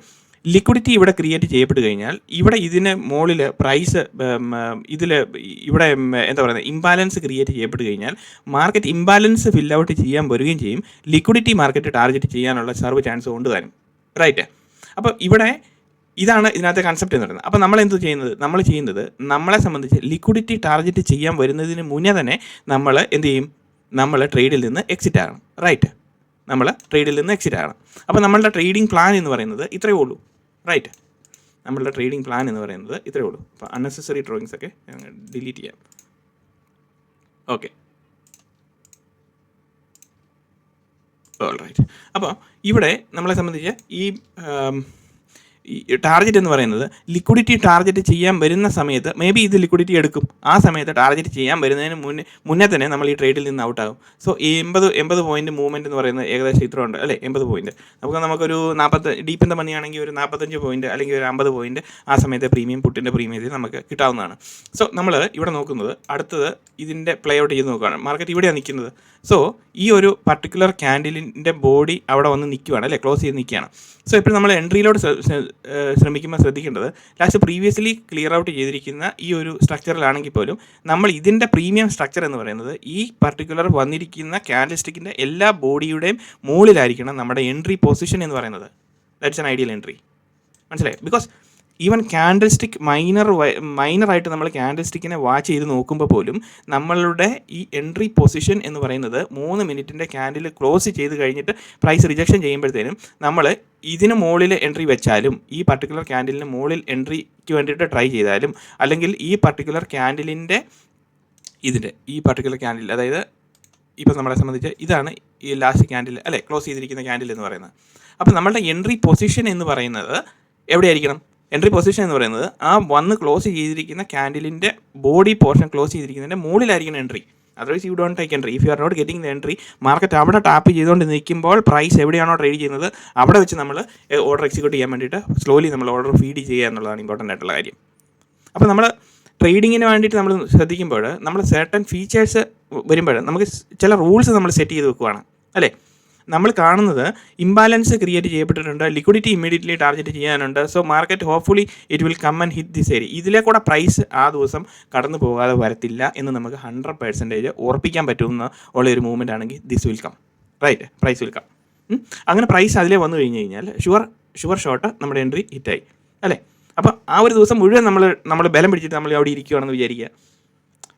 ലിക്വിഡിറ്റി ഇവിടെ ക്രിയേറ്റ് ചെയ്യപ്പെട്ട് കഴിഞ്ഞാൽ ഇവിടെ ഇതിന് മുകളിൽ പ്രൈസ് ഇവിടെ എന്താ പറയുന്നത് ഇംബാലൻസ് ക്രിയേറ്റ് ചെയ്യപ്പെട്ട് കഴിഞ്ഞാൽ മാർക്കറ്റ് ഇംബാലൻസ് ഫിൽ ഔട്ട് ചെയ്യാൻ വരികയും ചെയ്യും. ലിക്വിഡിറ്റി മാർക്കറ്റ് ടാർഗറ്റ് ചെയ്യാനുള്ള സർവ് ചാൻസ് കൊണ്ട് തരും, റൈറ്റ്. അപ്പോൾ ഇവിടെ ഇതാണ് ഇതിനകത്തെ കൺസെപ്റ്റ് എന്ന് പറയുന്നത്. അപ്പോൾ നമ്മൾ ചെയ്യുന്നത് നമ്മളെ സംബന്ധിച്ച് ലിക്വിഡിറ്റി ടാർഗറ്റ് ചെയ്യാൻ വരുന്നതിന് മുന്നേ തന്നെ നമ്മൾ എന്ത് ചെയ്യും, നമ്മൾ ട്രേഡിൽ നിന്ന് എക്സിറ്റ് ആകണം, റൈറ്റ്. നമ്മൾ ട്രേഡിൽ നിന്ന് എക്സിറ്റ് ആകണം. അപ്പോൾ നമ്മളുടെ ട്രേഡിംഗ് പ്ലാൻ എന്ന് പറയുന്നത് ഇത്രയേ ഉള്ളൂ, റൈറ്റ്. നമ്മളുടെ ട്രേഡിംഗ് പ്ലാൻ എന്ന് പറയുന്നത് ഇത്രയേ ഉള്ളൂ. അപ്പോൾ അൺനെസസറി ഡ്രോയിങ്സ് ഒക്കെ ഡിലീറ്റ് ചെയ്യാം. Okay, all right. അപ്പോൾ ഇവിടെ നമ്മളെ സംബന്ധിച്ച് ഈ ടാർഗറ്റ് എന്ന് പറയുന്നത് ലിക്വിഡിറ്റി ടാർഗറ്റ് ചെയ്യാൻ വരുന്ന സമയത്ത് മേ ബി ഇത് ലിക്വിഡിറ്റി എടുക്കും. ആ സമയത്ത് ടാർഗറ്റ് ചെയ്യാൻ വരുന്നതിന് മുന്നേ തന്നെ നമ്മൾ ഈ ട്രേഡിൽ നിന്ന് ഔട്ടാകും. സോ ഈ 80 പോയിന്റ് മൂവ്മെൻറ്റ് എന്ന് പറയുന്നത് ഏകദേശം ഇത്ര ഉണ്ട് അല്ലേ, 80 പോയിന്റ്. നമുക്കൊരു 40 ഡീപ്പിൻ്റെ മണിയാണെങ്കിൽ ഒരു 45 പോയിന്റ് അല്ലെങ്കിൽ ഒരു 50 പോയിന്റ് ആ സമയത്തെ പുട്ടിൻ്റെ പ്രീമിയത്തിൽ നമുക്ക് കിട്ടാവുന്നതാണ്. സോ നമ്മൾ ഇവിടെ നോക്കുന്നത് അടുത്തത് ഇതിൻ്റെ പ്ലേ ഔട്ട് ചെയ്ത് നോക്കുകയാണ്. മാർക്കറ്റ് ഇവിടെയാണ് നിൽക്കുന്നത്. സോ ഈ ഒരു പർട്ടിക്കുലർ ക്യാൻഡിലിൻ്റെ ബോഡി അവിടെ വന്ന് നിൽക്കുകയാണ് അല്ലേ, ക്ലോസ് ചെയ്ത് നിൽക്കുകയാണ്. സോ ഇപ്പോൾ നമ്മൾ എൻട്രിയിലോട്ട് ശ്രമിക്കുമ്പോൾ ശ്രദ്ധിക്കേണ്ടത് ലാസ്റ്റ് പ്രീവിയസ്ലി ക്ലിയർ ഔട്ട് ചെയ്തിരിക്കുന്ന ഈ ഒരു സ്ട്രക്ചറിലാണെങ്കിൽ പോലും നമ്മൾ ഇതിൻ്റെ പ്രീമിയം സ്ട്രക്ചർ എന്ന് പറയുന്നത് ഈ പർട്ടിക്കുലർ വന്നിരിക്കുന്ന ക്യാൻഡിൽസ്റ്റിക്കിൻ്റെ എല്ലാ ബോഡിയുടെയും മുകളിലായിരിക്കണം നമ്മുടെ എൻട്രി പൊസിഷൻ എന്ന് പറയുന്നത്. ദാറ്റ്സ് ആൻ ഐഡിയൽ എൻട്രി, മനസ്സിലായി? ബിക്കോസ് ഈവൻ ക്യാൻഡിൽസ്റ്റിക് മൈനറായിട്ട് നമ്മൾ ക്യാൻഡിൽസ്റ്റിക്കിനെ വാച്ച് ചെയ്ത് നോക്കുമ്പോൾ പോലും നമ്മളുടെ ഈ എൻട്രി പൊസിഷൻ എന്ന് പറയുന്നത് 3 മിനിറ്റിൻ്റെ ക്യാൻഡിൽ ക്ലോസ് ചെയ്ത് കഴിഞ്ഞിട്ട് പ്രൈസ് റിജക്ഷൻ ചെയ്യുമ്പോഴത്തേനും നമ്മൾ ഇതിന് മുകളിൽ എൻട്രി വെച്ചാലും ഈ പർട്ടിക്കുലർ ക്യാൻഡിലിന് മുകളിൽ എൻട്രിക്ക് വേണ്ടിയിട്ട് ട്രൈ ചെയ്താലും അല്ലെങ്കിൽ ഈ പർട്ടിക്കുലർ ക്യാൻഡിലിൻ്റെ ഈ പർട്ടിക്കുലർ ക്യാൻഡിൽ അതായത് ഇപ്പോൾ നമ്മളെ സംബന്ധിച്ച് ഇതാണ് ഈ ലാസ്റ്റ് ക്യാൻഡിൽ അല്ലേ, ക്ലോസ് ചെയ്തിരിക്കുന്ന ക്യാൻഡിൽ എന്ന് പറയുന്നത്. അപ്പോൾ നമ്മളുടെ എൻട്രി പൊസിഷൻ എന്ന് പറയുന്നത് എവിടെയായിരിക്കണം? എൻട്രി പൊസിഷൻ എന്ന് പറയുന്നത് ആ വന്ന് ക്ലോസ് ചെയ്തിരിക്കുന്ന ക്യാൻഡിലിൻ്റെ ബോഡി പോർഷൻ ക്ലോസ് ചെയ്തിരിക്കുന്നതിൻ്റെ മുകളിലായിരിക്കണം entry. Otherwise you don't take entry if you are not getting the entry. Market അവിടെ ടാപ്പ് ചെയ്തുകൊണ്ട് നിൽക്കുമ്പോൾ പ്രൈസ് എവിടെയാണോ ട്രേഡ് ചെയ്യുന്നത് അവിടെ വെച്ച് നമ്മൾ ഓർഡർ എക്സിക്യൂട്ട് ചെയ്യാൻ വേണ്ടിയിട്ട് സ്ലോലി നമ്മൾ ഓർഡർ ഫീഡ് ചെയ്യുക എന്നുള്ളതാണ് ഇമ്പോർട്ടൻ്റ് ആയിട്ടുള്ള കാര്യം. അപ്പോൾ നമ്മൾ ട്രേഡിങ്ങിന് വേണ്ടിയിട്ട് നമ്മൾ ശ്രദ്ധിക്കുമ്പോൾ നമ്മൾ സർട്ടൻ ഫീച്ചേഴ്സ് വരുമ്പോൾ നമുക്ക് ചില റൂൾസ് നമ്മൾ സെറ്റ് ചെയ്ത് വെക്കുകയാണ് അല്ലേ. നമ്മൾ കാണുന്നത് ഇംബാലൻസ് ക്രിയേറ്റ് ചെയ്യപ്പെട്ടിട്ടുണ്ട്, ലിക്വിഡിറ്റി ഇമ്മീഡിയറ്റ്ലി ടാർഗറ്റ് ചെയ്യാനുണ്ട്. So market hopefully it will come and hit this area. ഇതിലെ കൂടെ പ്രൈസ് ആ ദിവസം കടന്നു പോകാതെ വരത്തില്ല എന്ന് നമുക്ക് 100% ഉറപ്പിക്കാൻ പറ്റുന്ന ഉള്ള ഒരു മൂവ്മെൻ്റ് ആണെങ്കിൽ this will come, right, price will come. അങ്ങനെ പ്രൈസ് അതിലേ വന്നു കഴിഞ്ഞ് കഴിഞ്ഞാൽ ഷുവർ ഷോട്ട് നമ്മുടെ എൻട്രി ഹിറ്റായി അല്ലേ. അപ്പോൾ ആ ഒരു ദിവസം മുഴുവൻ നമ്മൾ ബലം പിടിച്ചിട്ട് നമ്മൾ അവിടെ ഇരിക്കുകയാണെന്ന് വിചാരിക്കുക.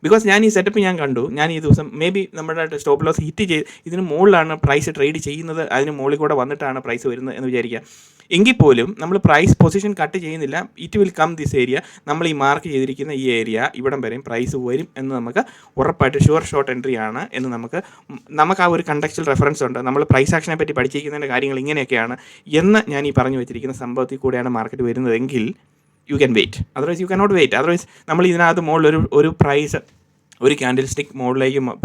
ബിക്കോസ് ഞാൻ ഈ സെറ്റപ്പ് കണ്ടു. ഞാൻ ഈ ദിവസം മേ ബി നമ്മുടെ സ്റ്റോപ്പ് ലോസ് ഹിറ്റ് ചെയ്ത് ഇതിന് മുകളിലാണ് പ്രൈസ് ട്രേഡ് ചെയ്യുന്നത്, അതിന് മുകളിൽ കൂടെ വന്നിട്ടാണ് പ്രൈസ് വരുന്നത് എന്ന് വിചാരിക്കുക. എങ്കിൽ പോലും നമ്മൾ പ്രൈസ് പൊസിഷൻ കട്ട് ചെയ്യുന്നില്ല. It will come this area. നമ്മൾ ഈ മാർക്ക് ചെയ്തിരിക്കുന്ന ഈ ഏരിയ ഇവിടം വരെയും പ്രൈസ് വരും എന്ന് നമുക്ക് ഉറപ്പായിട്ട് ഷുവർ ഷോർട്ട് എൻട്രി ആണ് എന്ന് നമുക്ക് ആ ഒരു കണ്ടക്ച്വൽ റെഫറൻസ് ഉണ്ട്. നമ്മൾ പ്രൈസ് ആക്ഷനെ പറ്റി പഠിച്ചിരിക്കുന്നതിൻ്റെ കാര്യങ്ങൾ ഇങ്ങനെയൊക്കെയാണ് എന്ന് ഞാൻ ഈ പറഞ്ഞു വെച്ചിരിക്കുന്ന സംഭവത്തിൽ കൂടെയാണ് മാർക്കറ്റ് വരുന്നതെങ്കിൽ you can wait. Otherwise you can not wait. Otherwise നമ്മൾ ഇതിനകത്ത് മുകളിൽ ഒരു പ്രൈസ് ഒരു ക്യാൻഡിൽ സ്റ്റിക്ക്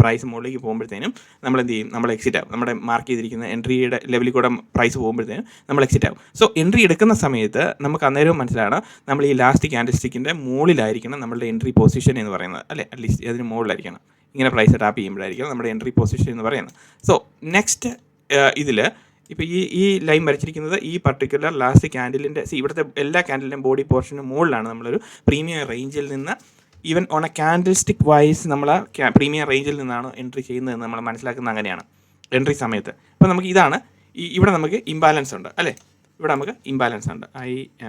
പ്രൈസ് മുകളിലേക്ക് പോകുമ്പോഴത്തേനും നമ്മൾ എന്ത് ചെയ്യും? നമ്മൾ എക്സിറ്റ് ആവും. നമ്മുടെ മാർക്ക് ചെയ്തിരിക്കുന്ന എൻട്രിയുടെ ലെവലിൽ കൂടെ പ്രൈസ് പോകുമ്പോഴത്തേനും നമ്മൾ എക്സിറ്റ് ആവും. സോ എൻട്രി എടുക്കുന്ന സമയത്ത് നമുക്ക് അന്നേരവും മനസ്സിലാണ് നമ്മൾ ഈ ലാസ്റ്റ് ക്യാൻഡിൽ സ്റ്റിക്കിൻ്റെ മുകളിലായിരിക്കണം നമ്മളുടെ എൻട്രി പൊസിഷൻ എന്ന് പറയുന്നത് അല്ലേ. അറ്റ്ലീസ്റ്റ് അതിന് മുകളിലായിരിക്കണം. ഇങ്ങനെ പ്രൈസ് ടാപ്പ് ചെയ്യുമ്പോഴായിരിക്കണം നമ്മുടെ എൻട്രി പൊസിഷൻ എന്ന് പറയുന്നത്. സോ നെക്സ്റ്റ് ഇതിൽ ഇപ്പോൾ ഈ ലൈൻ വരച്ചിരിക്കുന്നത് ഈ പർട്ടിക്കുലർ ലാസ്റ്റ് ക്യാൻഡിലിൻ്റെ ഇവിടുത്തെ എല്ലാ ക്യാൻഡിലിൻ്റെയും ബോഡി പോർഷന് മുകളിലാണ് നമ്മളൊരു പ്രീമിയം റേഞ്ചിൽ നിന്ന് even on a candlestick wise നമ്മൾ പ്രീമിയം റേഞ്ചിൽ നിന്നാണ് എൻട്രി ചെയ്യുന്നതെന്ന് നമ്മൾ മനസ്സിലാക്കുന്നത് അങ്ങനെയാണ് എൻട്രി സമയത്ത്. അപ്പോൾ നമുക്ക് ഇതാണ് ഇവിടെ നമുക്ക് ഇംബാലൻസ് ഉണ്ട് അല്ലേ. ഇവിടെ നമുക്ക് ഇംബാലൻസ് ഉണ്ട്,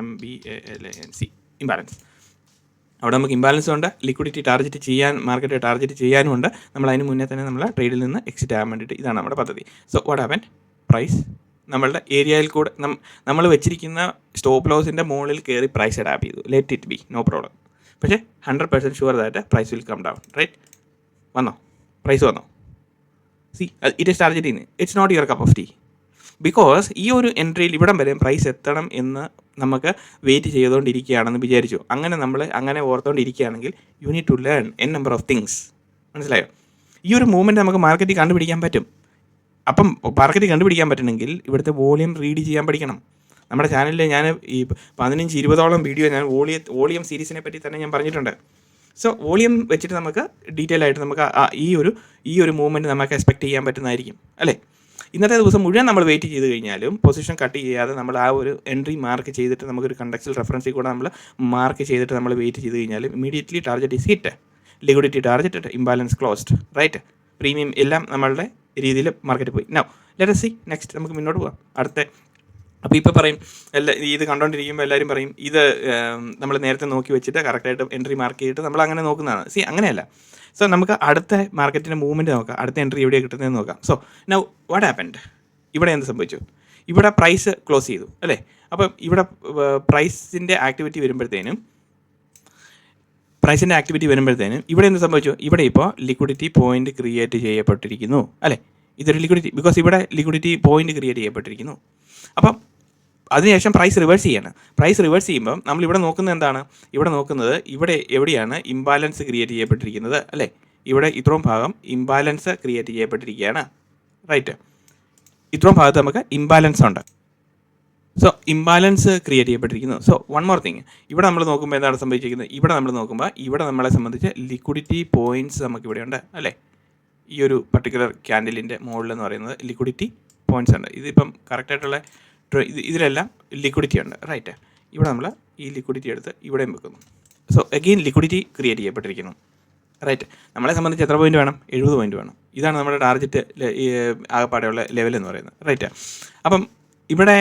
IMBALANC ഇംബാലൻസ്. അവിടെ നമുക്ക് ഇംബാലൻസ് ഉണ്ട്, ലിക്വിഡിറ്റി ടാർഗറ്റ് ചെയ്യാൻ മാർക്കറ്റ് ടാർഗറ്റ് ചെയ്യാനും ഉണ്ട്. നമ്മൾ അതിന് മുന്നേ തന്നെ നമ്മൾ ട്രേഡിൽ നിന്ന് എക്സിറ്റ് ആകാൻ വേണ്ടിയിട്ട് ഇതാണ് നമ്മുടെ പദ്ധതി. So what happen? പ്രൈസ് നമ്മളുടെ ഏരിയയിൽ കൂടെ നമ്മൾ വെച്ചിരിക്കുന്ന സ്റ്റോപ്പ് ലോസിൻ്റെ മുകളിൽ കയറി പ്രൈസ് അഡാപ്റ്റ് ചെയ്തു. Let it be, no problem. പക്ഷേ 100% sure that price will come down, right. വന്നോ? പ്രൈസ് വന്നോ? See it is targeting. It's not your cup of tea. Because ഈ ഒരു എൻട്രിയിൽ ഇവിടം വരെ പ്രൈസ് എത്തണം എന്ന് നമുക്ക് വെയിറ്റ് ചെയ്തുകൊണ്ടിരിക്കുകയാണെന്ന് വിചാരിച്ചു. അങ്ങനെ ഓർത്തുകൊണ്ടിരിക്കുകയാണെങ്കിൽ you need to learn n number of things. മനസ്സിലായോ? ഈ ഒരു മൂവ്മെൻറ്റ് നമുക്ക് മാർക്കറ്റിൽ കണ്ടുപിടിക്കാൻ പറ്റും. അപ്പം മാർക്കറ്റ് കണ്ടുപിടിക്കാൻ പറ്റണമെങ്കിൽ ഇവിടുത്തെ വോളിയം റീഡ് ചെയ്യാൻ പഠിക്കണം. നമ്മുടെ ചാനലിൽ ഞാൻ ഈ 15-20ഓളം വീഡിയോ ഞാൻ വോളിയം സീരീസിനെ പറ്റി തന്നെ ഞാൻ പറഞ്ഞിട്ടുണ്ട്. സോ വോളിയം വെച്ചിട്ട് നമുക്ക് ഡീറ്റെയിൽ ആയിട്ട് നമുക്ക് ഈ ഒരു മൂവ്മെൻറ്റ് നമുക്ക് എക്സ്പെക്റ്റ് ചെയ്യാൻ പറ്റുന്നതായിരിക്കും അല്ലേ. ഇന്നത്തെ ദിവസം മുഴുവൻ നമ്മൾ വെയിറ്റ് ചെയ്ത് കഴിഞ്ഞാലും പൊസിഷൻ കട്ട് ചെയ്യാതെ നമ്മൾ ആ ഒരു എൻട്രി മാർക്ക് ചെയ്തിട്ട് നമുക്കൊരു കണ്ടക്സ്റ്റൽ റെഫറൻസിൽ കൂടെ നമ്മൾ മാർക്ക് ചെയ്തിട്ട് നമ്മൾ വെയിറ്റ് ചെയ്ത് കഴിഞ്ഞാലും immediately target is hit, liquidity target, imbalance closed, right, premium എല്ലാം നമ്മളുടെ രീതിയിൽ മാർക്കറ്റ് പോയി. Now let us see next നമുക്ക് മുന്നോട്ട് പോകാം. അപ്പോൾ ഇപ്പോൾ പറയും ഇത് കണ്ടുകൊണ്ടിരിക്കുമ്പോൾ എല്ലാവരും പറയും ഇത് നമ്മൾ നേരത്തെ നോക്കി വെച്ചിട്ട് കറക്റ്റായിട്ട് എൻട്രി മാർക്ക് ചെയ്തിട്ട് നമ്മൾ അങ്ങനെ നോക്കുന്നതാണ്. അങ്ങനെയല്ല. സോ നമുക്ക് അടുത്ത മാർക്കറ്റിൻ്റെ മൂവ്മെൻറ്റ് നോക്കാം, അടുത്ത എൻട്രി എവിടെയാണ് കിട്ടുന്നതെന്ന് നോക്കാം. So now what happened? ഇവിടെ എന്ത് സംഭവിച്ചു? ഇവിടെ പ്രൈസ് ക്ലോസ് ചെയ്തു അല്ലേ. അപ്പം ഇവിടെ പ്രൈസിൻ്റെ ആക്ടിവിറ്റി വരുമ്പോഴത്തേനും ഇവിടെ എന്ത് സംഭവിച്ചു? ഇവിടെ ഇപ്പോൾ ലിക്വിഡിറ്റി പോയിന്റ് ക്രിയേറ്റ് ചെയ്യപ്പെട്ടിരിക്കുന്നു അല്ലേ. ഇതൊരു ലിക്വിഡിറ്റി, ബിക്കോസ് ഇവിടെ ലിക്വിഡിറ്റി പോയിന്റ് ക്രിയേറ്റ് ചെയ്യപ്പെട്ടിരിക്കുന്നു. അപ്പം അതിനുശേഷം പ്രൈസ് റിവേഴ്സ് ചെയ്യാണ്. പ്രൈസ് റിവേഴ്സ് ചെയ്യുമ്പം നമ്മൾ ഇവിടെ നോക്കുന്നത് എന്താണ്? ഇവിടെ എവിടെയാണ് ഇംബാലൻസ് ക്രിയേറ്റ് ചെയ്യപ്പെട്ടിരിക്കുന്നത് അല്ലേ. ഇവിടെ ഇത്രയും ഭാഗം ഇംബാലൻസ് ക്രിയേറ്റ് ചെയ്യപ്പെട്ടിരിക്കുകയാണ്, റൈറ്റ്. ഇത്രയും ഭാഗത്ത് നമുക്ക് ഇംബാലൻസ് ഉണ്ട്. സോ ഇംബാലൻസ് ക്രിയേറ്റ് ചെയ്യപ്പെട്ടിരിക്കുന്നു. സോ വൺ മോർ തിങ്, ഇവിടെ നമ്മൾ നോക്കുമ്പോൾ എന്താണ് സംഭവിച്ചിരിക്കുന്നത്? ഇവിടെ നമ്മളെ സംബന്ധിച്ച് ലിക്വിഡിറ്റി പോയിൻറ്റ്സ് നമുക്കിവിടെ ഉണ്ട് അല്ലേ. ഈ ഒരു പർട്ടിക്കുലർ ക്യാൻഡിലിൻ്റെ മുകളിലെന്ന് പറയുന്നത് ലിക്വിഡിറ്റി പോയിൻറ്റ്സ് ഉണ്ട്. ഇതിപ്പം കറക്റ്റായിട്ടുള്ള ഇതിലെല്ലാം ലിക്വിഡിറ്റി ഉണ്ട്, റൈറ്റ്. ഇവിടെ നമ്മൾ ഈ ലിക്വിഡിറ്റി എടുത്ത് ഇവിടെയും വെക്കുന്നു. സോ അഗെയിൻ ലിക്വിഡിറ്റി ക്രിയേറ്റ് ചെയ്യപ്പെട്ടിരിക്കുന്നു, റൈറ്റ്. നമ്മളെ സംബന്ധിച്ച് എത്ര പോയിൻറ്റ് വേണം? 70 പോയിൻറ്റ് വേണം. ഇതാണ് നമ്മുടെ ടാർഗറ്റ് ആകെപ്പാടെയുള്ള ലെവൽ എന്ന് പറയുന്നത്, റൈറ്റ്. അപ്പം ഇവിടെ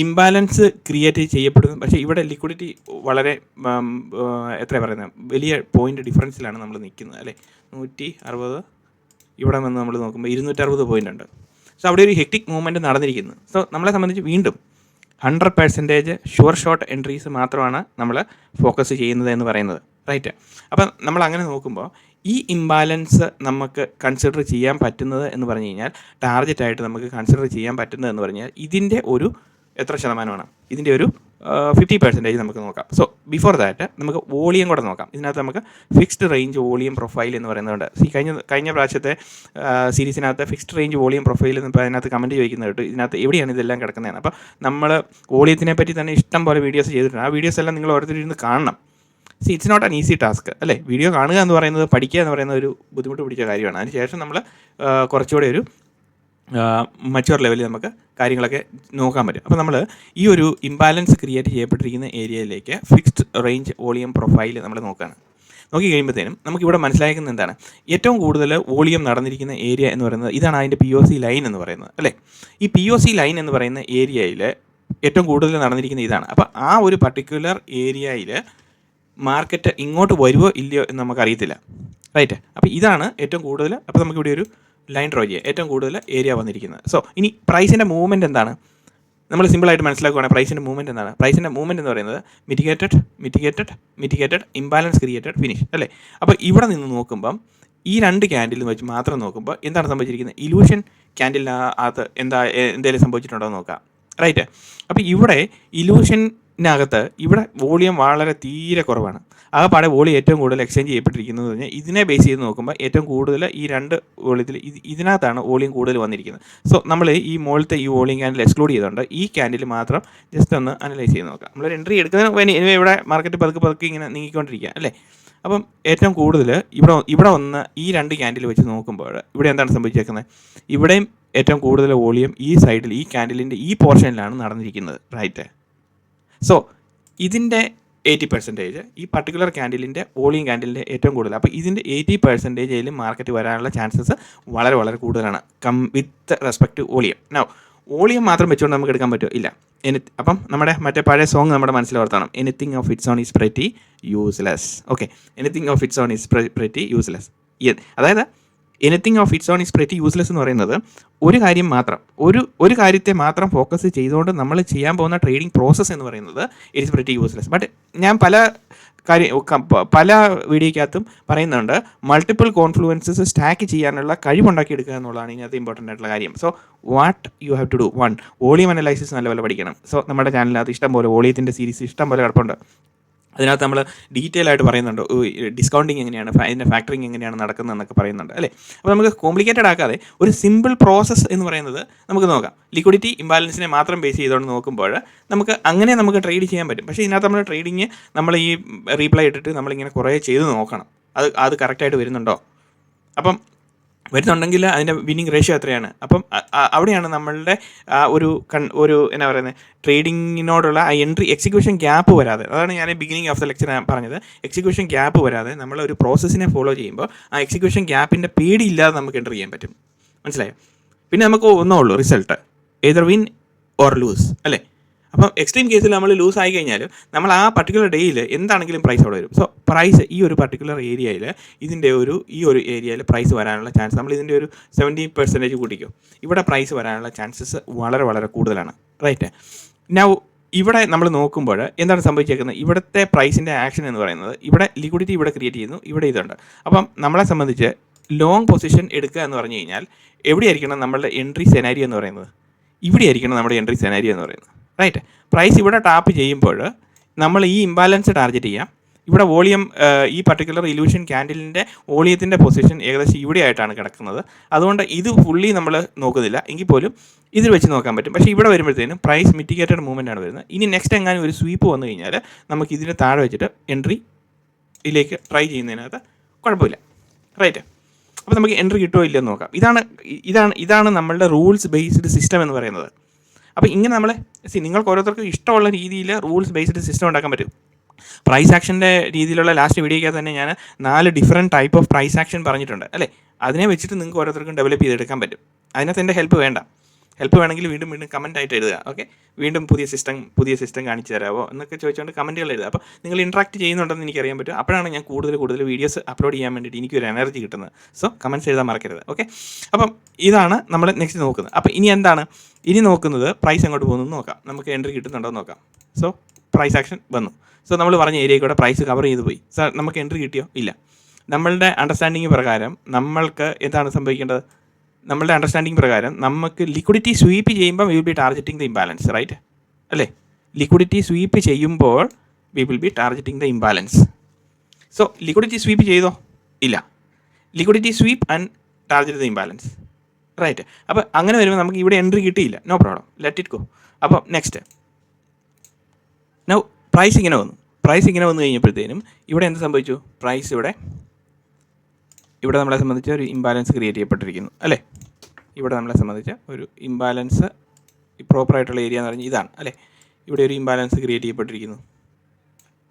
ഇംബാലൻസ് ക്രിയേറ്റ് ചെയ്യപ്പെടുന്നു. പക്ഷേ ഇവിടെ ലിക്വിഡിറ്റി വളരെ വലിയ പോയിൻ്റ് ഡിഫറൻസിലാണ് നമ്മൾ നിൽക്കുന്നത് അല്ലേ. 160, ഇവിടെ വന്ന് നമ്മൾ നോക്കുമ്പോൾ 260 പോയിൻ്റ് ഉണ്ട്. സോ അവിടെ ഒരു ഹെക്റ്റിക് മൂവ്മെൻറ്റ് നടന്നിരിക്കുന്നു. സോ നമ്മളെ സംബന്ധിച്ച് വീണ്ടും 100% ഷുവർ ഷോട്ട് എൻട്രീസ് മാത്രമാണ് നമ്മൾ ഫോക്കസ് ചെയ്യുന്നത് എന്ന് പറയുന്നത്, റൈറ്റ്. അപ്പം നമ്മൾ അങ്ങനെ നോക്കുമ്പോൾ ഈ ഇംബാലൻസ് നമുക്ക് കൺസിഡർ ചെയ്യാൻ പറ്റുന്നത് എന്ന് പറഞ്ഞു കഴിഞ്ഞാൽ, ടാർഗറ്റായിട്ട് നമുക്ക് കൺസിഡർ ചെയ്യാൻ പറ്റുന്നത് എന്ന് പറഞ്ഞാൽ ഇതിൻ്റെ ഒരു എത്ര ശതമാനമാണ്? ഇതിൻ്റെ ഒരു 50% നമുക്ക് നോക്കാം. സോ ബിഫോർ ദാറ്റ് നമുക്ക് വോളിയം കൂടെ നോക്കാം. ഇതിനകത്ത് നമുക്ക് ഫിക്സ്ഡ് റേഞ്ച് വോളിയം പ്രൊഫൈൽ എന്ന് പറയുന്നുണ്ട്. കഴിഞ്ഞ പ്രാവശ്യത്തെ സീരീസിനകത്ത് ഫിക്സ്ഡ് റേഞ്ച് വോളിയം പ്രൊഫൈൽ എന്ന് അതിനകത്ത് കമൻറ്റ് ചോദിക്കുന്നത് കേട്ടോ. ഇതിനകത്ത് എവിടെയാണ് ഇതെല്ലാം കിടക്കുന്നതെന്ന്. അപ്പോൾ നമ്മൾ വോളിയത്തിനെ പറ്റി തന്നെ ഇഷ്ടം പോലെ വീഡിയോസ് ചെയ്തിട്ടുണ്ട്. ആ വീഡിയോസ് എല്ലാം നിങ്ങൾ ഓരോരുത്തരിന്ന് കാണണം. It's not an easy task അല്ലേ. വീഡിയോ കാണുക എന്ന് പറയുന്നത്, പഠിക്കുക എന്ന് പറയുന്നത് ഒരു ബുദ്ധിമുട്ട് പിടിച്ച കാര്യമാണ്. അതിനുശേഷം നമ്മൾ കുറച്ചുകൂടെ ഒരു മച്ചുവർ ലെവലിൽ നമുക്ക് കാര്യങ്ങളൊക്കെ നോക്കാൻ പറ്റും. അപ്പോൾ നമ്മൾ ഈ ഒരു ഇംബാലൻസ് ക്രിയേറ്റ് ചെയ്യപ്പെട്ടിരിക്കുന്ന ഏരിയയിലേക്ക് ഫിക്സ്ഡ് റേഞ്ച് വോളിയം പ്രൊഫൈൽ നമ്മൾ നോക്കുകയാണ്. നോക്കി കഴിയുമ്പോഴത്തേനും നമുക്കിവിടെ മനസ്സിലാക്കുന്നത് എന്താണ്? ഏറ്റവും കൂടുതൽ വോളിയം നടന്നിരിക്കുന്ന ഏരിയ എന്ന് പറയുന്നത് ഇതാണ്, അതിൻ്റെ POC ലൈൻ എന്ന് പറയുന്നത് അല്ലേ. ഈ POC ലൈൻ എന്ന് പറയുന്ന ഏരിയയിൽ ഏറ്റവും കൂടുതൽ നടന്നിരിക്കുന്ന ഇതാണ്. അപ്പോൾ ആ ഒരു പർട്ടിക്കുലർ ഏരിയയിൽ മാർക്കറ്റ് ഇങ്ങോട്ട് വരുമോ ഇല്ലയോ എന്ന് നമുക്കറിയത്തില്ല, റൈറ്റ്. അപ്പോൾ ഇതാണ് ഏറ്റവും കൂടുതൽ. അപ്പോൾ നമുക്കിവിടെ ഒരു ലൈൻ ഡ്രോ ചെയ്യുക, ഏറ്റവും കൂടുതൽ ഏരിയ വന്നിരിക്കുന്നത്. സോ ഇനി പ്രൈസിൻ്റെ മൂവ്മെൻറ്റ് എന്താണ്? നമ്മൾ സിമ്പിളായിട്ട് മനസ്സിലാക്കുകയാണെങ്കിൽ പ്രൈസിൻ്റെ മൂവ്മെൻറ്റ് എന്താണ്? പ്രൈസിൻ്റെ മൂവ്മെൻറ്റ് എന്ന് പറയുന്നത് മിറ്റിഗേറ്റഡ് ഇംബാലൻസ് ക്രിയേറ്റഡ് ഫിനിഷ് അല്ലേ. അപ്പോൾ ഇവിടെ നിന്ന് നോക്കുമ്പം ഈ 2 ക്യാൻഡിൽ വെച്ച് മാത്രം നോക്കുമ്പോൾ എന്താണ് സംഭവിച്ചിരിക്കുന്നത്? ഇലൂഷൻ ക്യാൻഡിലിനകത്ത് എന്തെങ്കിലും സംഭവിച്ചിട്ടുണ്ടോ എന്ന് നോക്കാം, റൈറ്റ്. അപ്പോൾ ഇവിടെ ഇലൂഷനകത്ത് ഇവിടെ വോളിയം വളരെ തീരെ കുറവാണ്. ആകെപ്പാടെ വോളിയം ഏറ്റവും കൂടുതൽ എക്സ്ചേഞ്ച് ചെയ്യപ്പെട്ടിരിക്കുന്നത് പറഞ്ഞാൽ ഇതിനെ ബേസ് ചെയ്ത് നോക്കുമ്പോൾ ഏറ്റവും കൂടുതൽ ഈ 2 വോളിയത്തിൽ ഇതിനകത്താണ് വോളിയം കൂടുതൽ വന്നിരിക്കുന്നത്. സോ നമ്മൾ ഈ മുകളിലത്തെ ഈ വോളിയം ക്യാൻഡിൽ എക്സ്ക്ലൂഡ് ചെയ്തുകൊണ്ട് ഈ ക്യാൻഡിൽ മാത്രം ജസ്റ്റ് ഒന്ന് അനലൈസ് ചെയ്ത് നോക്കാം. നമ്മളൊരു എൻട്രി എടുക്കുന്നതിന് ഇവിടെ മാർക്കറ്റ് പതുക്കെ ഇങ്ങനെ നീങ്ങിക്കൊണ്ടിരിക്കുക അല്ലേ. അപ്പം ഏറ്റവും കൂടുതൽ ഇവിടെ വന്ന് ഈ 2 ക്യാൻഡിൽ വെച്ച് നോക്കുമ്പോൾ ഇവിടെ എന്താണ് സംഭവിച്ചേക്കുന്നത്? ഇവിടെയും ഏറ്റവും കൂടുതൽ വോളിയം ഈ സൈഡിൽ ഈ ക്യാൻഡിലിൻ്റെ ഈ പോർഷനിലാണ് നടന്നിരിക്കുന്നത്, റൈറ്റ്. സോ ഇതിൻ്റെ 80% ഈ പർട്ടിക്കുലർ ക്യാൻഡിലിൻ്റെ വോളിയം ക്യാൻഡിലിൻ്റെ ഏറ്റവും കൂടുതൽ. അപ്പോൾ ഇതിൻ്റെ 80% മാർക്കറ്റ് വരാനുള്ള ചാൻസസ് വളരെ വളരെ കൂടുതലാണ് with respect to volume. Now volume മാത്രം വെച്ചുകൊണ്ട് നമുക്ക് എടുക്കാൻ പറ്റുമോ? ഇല്ല. അപ്പം നമ്മുടെ മറ്റേ പഴയ സോങ് നമ്മുടെ മനസ്സിലോർത്തണം, anything of its own is pretty useless. Okay, anything of its own is pretty useless. അതായത് anything of its own is pretty useless എന്ന് പറയുന്നത് ഒരു കാര്യം മാത്രം, ഒരു കാര്യത്തെ മാത്രം ഫോക്കസ് ചെയ്തുകൊണ്ട് നമ്മൾ ചെയ്യാൻ പോകുന്ന ട്രേഡിംഗ് പ്രോസസ്സ് എന്ന് പറയുന്നത് it is pretty useless. But ഞാൻ പല പല വീഡിയോയ്ക്കകത്തും പറയുന്നുണ്ട് മൾട്ടിപ്പിൾ കോൺഫ്ലുവൻസസ് സ്റ്റാക്ക് ചെയ്യാനുള്ള കഴിവുണ്ടാക്കിയെടുക്കുക എന്നുള്ളതാണ് ഇതിനകത്ത് ഇമ്പോർട്ടൻ്റ് ആയിട്ടുള്ള കാര്യം. So what you have to do, one, volume analysis നല്ലപോലെ പഠിക്കണം. സോ നമ്മുടെ ചാനലിനകത്ത് ഇഷ്ടം പോലെ വോളിയത്തിൻ്റെ സീരീസ് ഇഷ്ടം പോലെ കിടപ്പുണ്ട്. അതിനകത്ത് നമ്മൾ ഡീറ്റെയിൽ ആയിട്ട് പറയുന്നുണ്ട് ഡിസ്കൗണ്ടിങ് എങ്ങനെയാണ്, അതിൻ്റെ ഫാക്ടറിങ് എങ്ങനെയാണ് നടക്കുന്നതെന്നൊക്കെ പറയുന്നുണ്ട് അല്ലേ. അപ്പോൾ നമുക്ക് കോംപ്ലിക്കേറ്റഡ് ആക്കാതെ ഒരു സിമ്പിൾ പ്രോസസ്സ് എന്ന് പറയുന്നത് നമുക്ക് നോക്കാം. ലിക്വിഡിറ്റി ഇംബാലൻസിനെ മാത്രം ബേസ് ചെയ്തുകൊണ്ട് നോക്കുമ്പോൾ നമുക്ക് ട്രേഡ് ചെയ്യാൻ പറ്റും. പക്ഷേ ഇതിനകത്ത് നമ്മൾ ട്രേഡിങ് നമ്മൾ ഈ റീപ്ലൈ ഇട്ടിട്ട് നമ്മളിങ്ങനെ കുറേ ചെയ്ത് നോക്കണം, അത് കറക്റ്റായിട്ട് വരുന്നുണ്ടോ. അപ്പം വരുന്നുണ്ടെങ്കിൽ അതിൻ്റെ വിന്നിങ് റേഷ്യോ എത്രയാണ്. അപ്പം അവിടെയാണ് നമ്മളുടെ ഒരു എന്നാ പറയുന്നത്, ട്രേഡിങ്ങിനോടുള്ള ആ എക്സിക്യൂഷൻ ഗ്യാപ്പ് വരാതെ, അതാണ് ഞാൻ ബിഗിനിങ് ഓഫ് ദ ലെക്ചർ പറഞ്ഞത്. എക്സിക്യൂഷൻ ഗ്യാപ്പ് വരാതെ നമ്മൾ ഒരു പ്രോസസ്സിനെ ഫോളോ ചെയ്യുമ്പോൾ ആ എക്സിക്യൂഷൻ ഗ്യാപ്പിൻ്റെ പേടിയില്ലാതെ നമുക്ക് എൻ്റർ ചെയ്യാൻ പറ്റും. മനസ്സിലായോ? പിന്നെ നമുക്ക് ഒന്നേ ഉള്ളൂ result, either win or lose അല്ലേ. അപ്പം എക്സ്ട്രീം കേസിൽ നമ്മൾ ലൂസ് ആയി കഴിഞ്ഞാൽ നമ്മൾ ആ പർട്ടിക്കുലർ ഡേയിൽ എന്താണെങ്കിലും പ്രൈസ് അവിടെ വരും. സോ പ്രൈസ് ഈ ഒരു പർട്ടിക്കുലർ ഏരിയയിൽ ഈ ഒരു ഏരിയയിൽ പ്രൈസ് വരാനുള്ള ചാൻസ്, നമ്മൾ ഇതിൻ്റെ ഒരു 70% കൂട്ടിക്കും, ഇവിടെ പ്രൈസ് വരാനുള്ള ചാൻസസ് വളരെ വളരെ കൂടുതലാണ്. റൈറ്റ്. നൗ ഇവിടെ നമ്മൾ നോക്കുമ്പോൾ എന്താണ് സംഭവിച്ചേക്കുന്നത്, ഇവിടുത്തെ പ്രൈസിൻ്റെ ആക്ഷൻ എന്ന് പറയുന്നത്, ഇവിടെ ലിക്വിഡിറ്റി ഇവിടെ ക്രിയേറ്റ് ചെയ്യുന്നു, ഇവിടെ ഇതുണ്ട്. അപ്പം നമ്മളെ സംബന്ധിച്ച് ലോങ് പൊസിഷൻ എടുക്കുക എന്ന് പറഞ്ഞു കഴിഞ്ഞാൽ എവിടെയായിരിക്കണം നമ്മളുടെ എൻട്രി സെനാരിയോ എന്ന് പറയുന്നത്, ഇവിടെയായിരിക്കണം നമ്മുടെ എൻട്രി സെനാരിയോ എന്ന് പറയുന്നത്. റൈറ്റ്. പ്രൈസ് ഇവിടെ ടാപ്പ് ചെയ്യുമ്പോൾ നമ്മൾ ഈ ഇംബാലൻസ് ടാർഗറ്റ് ചെയ്യാം. ഇവിടെ വോളിയം, ഈ പർട്ടിക്കുലർ ഇലൂഷൻ ക്യാൻഡിലിൻ്റെ വോളിയത്തിൻ്റെ പൊസിഷൻ ഏകദേശം ഇവിടെ ആയിട്ടാണ് കിടക്കുന്നത്. അതുകൊണ്ട് ഇത് ഫുള്ളി നമ്മൾ നോക്കുന്നില്ല എങ്കിൽ പോലും ഇതിൽ വെച്ച് നോക്കാൻ പറ്റും. പക്ഷേ ഇവിടെ വരുമ്പോഴത്തേനും പ്രൈസ് മിറ്റിഗേറ്റഡ് മൂവ്മെൻ്റ് ആണ് വരുന്നത്. ഇനി നെക്സ്റ്റ് എങ്ങാനും ഒരു സ്വീപ്പ് വന്നു കഴിഞ്ഞാൽ നമുക്ക് ഇതിന് താഴെ വെച്ചിട്ട് എൻട്രിയിലേക്ക് ട്രൈ ചെയ്യുന്നതിനകത്ത് കുഴപ്പമില്ല. റൈറ്റ്. അപ്പോൾ നമുക്ക് എൻട്രി കിട്ടുമോ ഇല്ലെന്ന് നോക്കാം. ഇതാണ് നമ്മളുടെ റൂൾസ് ബേസ്ഡ് സിസ്റ്റം എന്ന് പറയുന്നത്. അപ്പോൾ ഇങ്ങനെ നിങ്ങൾക്ക് ഓരോരുത്തർക്കും ഇഷ്ടമുള്ള രീതിയിൽ റൂൾസ് ബേസ്ഡ് സിസ്റ്റം ഉണ്ടാക്കാൻ പറ്റും. പ്രൈസ് ആക്ഷൻ്റെ രീതിയിലുള്ള ലാസ്റ്റ് വീഡിയോയ്ക്കകത്ത് തന്നെ ഞാൻ 4 different type of price action പറഞ്ഞിട്ടുണ്ട് അല്ലേ. അതിനെ വെച്ചിട്ട് നിങ്ങൾക്ക് ഓരോരുത്തർക്കും ഡെവലപ്പ് ചെയ്തെടുക്കാൻ പറ്റും. അതിനകത്ത് എൻ്റെ ഹെൽപ്പ് വേണമെങ്കിൽ വീണ്ടും കമൻ്റ് ആയിട്ട് എഴുതുക. ഓക്കെ, വീണ്ടും പുതിയ സിസ്റ്റം കാണിച്ചു തരാമോ എന്നൊക്കെ ചോദിച്ചുകൊണ്ട് കമൻറ്റുകൾ എഴുതുക. അപ്പോൾ നിങ്ങൾ ഇൻട്രാക്ട് ചെയ്യുന്നുണ്ടെന്ന് എനിക്കറിയാൻ പറ്റും. അപ്പോഴാണ് ഞാൻ കൂടുതൽ വീഡിയോസ് അപ്ലോഡ് ചെയ്യാൻ വേണ്ടിയിട്ട് എനിക്കൊരു എനർജി കിട്ടുന്നത്. സോ കമൻറ്റ്സ് എഴുതാൻ മറക്കരുത്. ഓക്കെ, അപ്പം ഇതാണ് നമ്മൾ നെക്സ്റ്റ് നോക്കുന്നത്. അപ്പോൾ ഇനി നോക്കുന്നത് പ്രൈസ് എങ്ങോട്ട് പോകുന്നു നോക്കാം, നമുക്ക് എൻട്രി കിട്ടുന്നുണ്ടോ എന്ന് നോക്കാം. സോ പ്രൈസ് ആക്ഷൻ വന്നു. സോ നമ്മൾ പറഞ്ഞ ഏരിയയിൽ കൂടെ പ്രൈസ് കവർ ചെയ്ത് പോയി. സോ നമുക്ക് എൻട്രി കിട്ടിയോ? ഇല്ല. നമ്മളുടെ അണ്ടർസ്റ്റാൻഡിങ് പ്രകാരം നമ്മൾക്ക് എന്താണ് സംഭവിക്കേണ്ടത്? നമ്മളുടെ അണ്ടർസ്റ്റാൻഡിങ് പ്രകാരം നമുക്ക് ലിക്വിഡിറ്റി സ്വീപ്പ് ചെയ്യുമ്പോൾ we will be targeting the imbalance. Right അല്ലേ? ലിക്വിഡിറ്റി സ്വീപ്പ് ചെയ്യുമ്പോൾ we will be targeting the imbalance. So liquidity sweep ചെയ്തോ? ഇല്ല. Liquidity sweep and target the imbalance. Right. അപ്പോൾ അങ്ങനെ വരുമ്പോൾ നമുക്ക് ഇവിടെ എൻട്രി കിട്ടിയില്ല. No problem, let it go. അപ്പോൾ നെക്സ്റ്റ് നൗ പ്രൈസ് ഇങ്ങനെ വന്നു കഴിഞ്ഞപ്പോഴത്തേനും ഇവിടെ എന്ത് സംഭവിച്ചു? പ്രൈസ് ഇവിടെ നമ്മളെ സംബന്ധിച്ച് ഒരു ഇംബാലൻസ് ക്രിയേറ്റ് ചെയ്യപ്പെട്ടിരിക്കുന്നു അല്ലേ. ഇവിടെ നമ്മളെ സംബന്ധിച്ച് ഒരു ഇംബാലൻസ്, പ്രോപ്പറായിട്ടുള്ള ഏരിയ എന്ന് പറഞ്ഞാൽ ഇതാണ് അല്ലേ. ഇവിടെ ഒരു ഇംബാലൻസ് ക്രിയേറ്റ് ചെയ്യപ്പെട്ടിരിക്കുന്നു.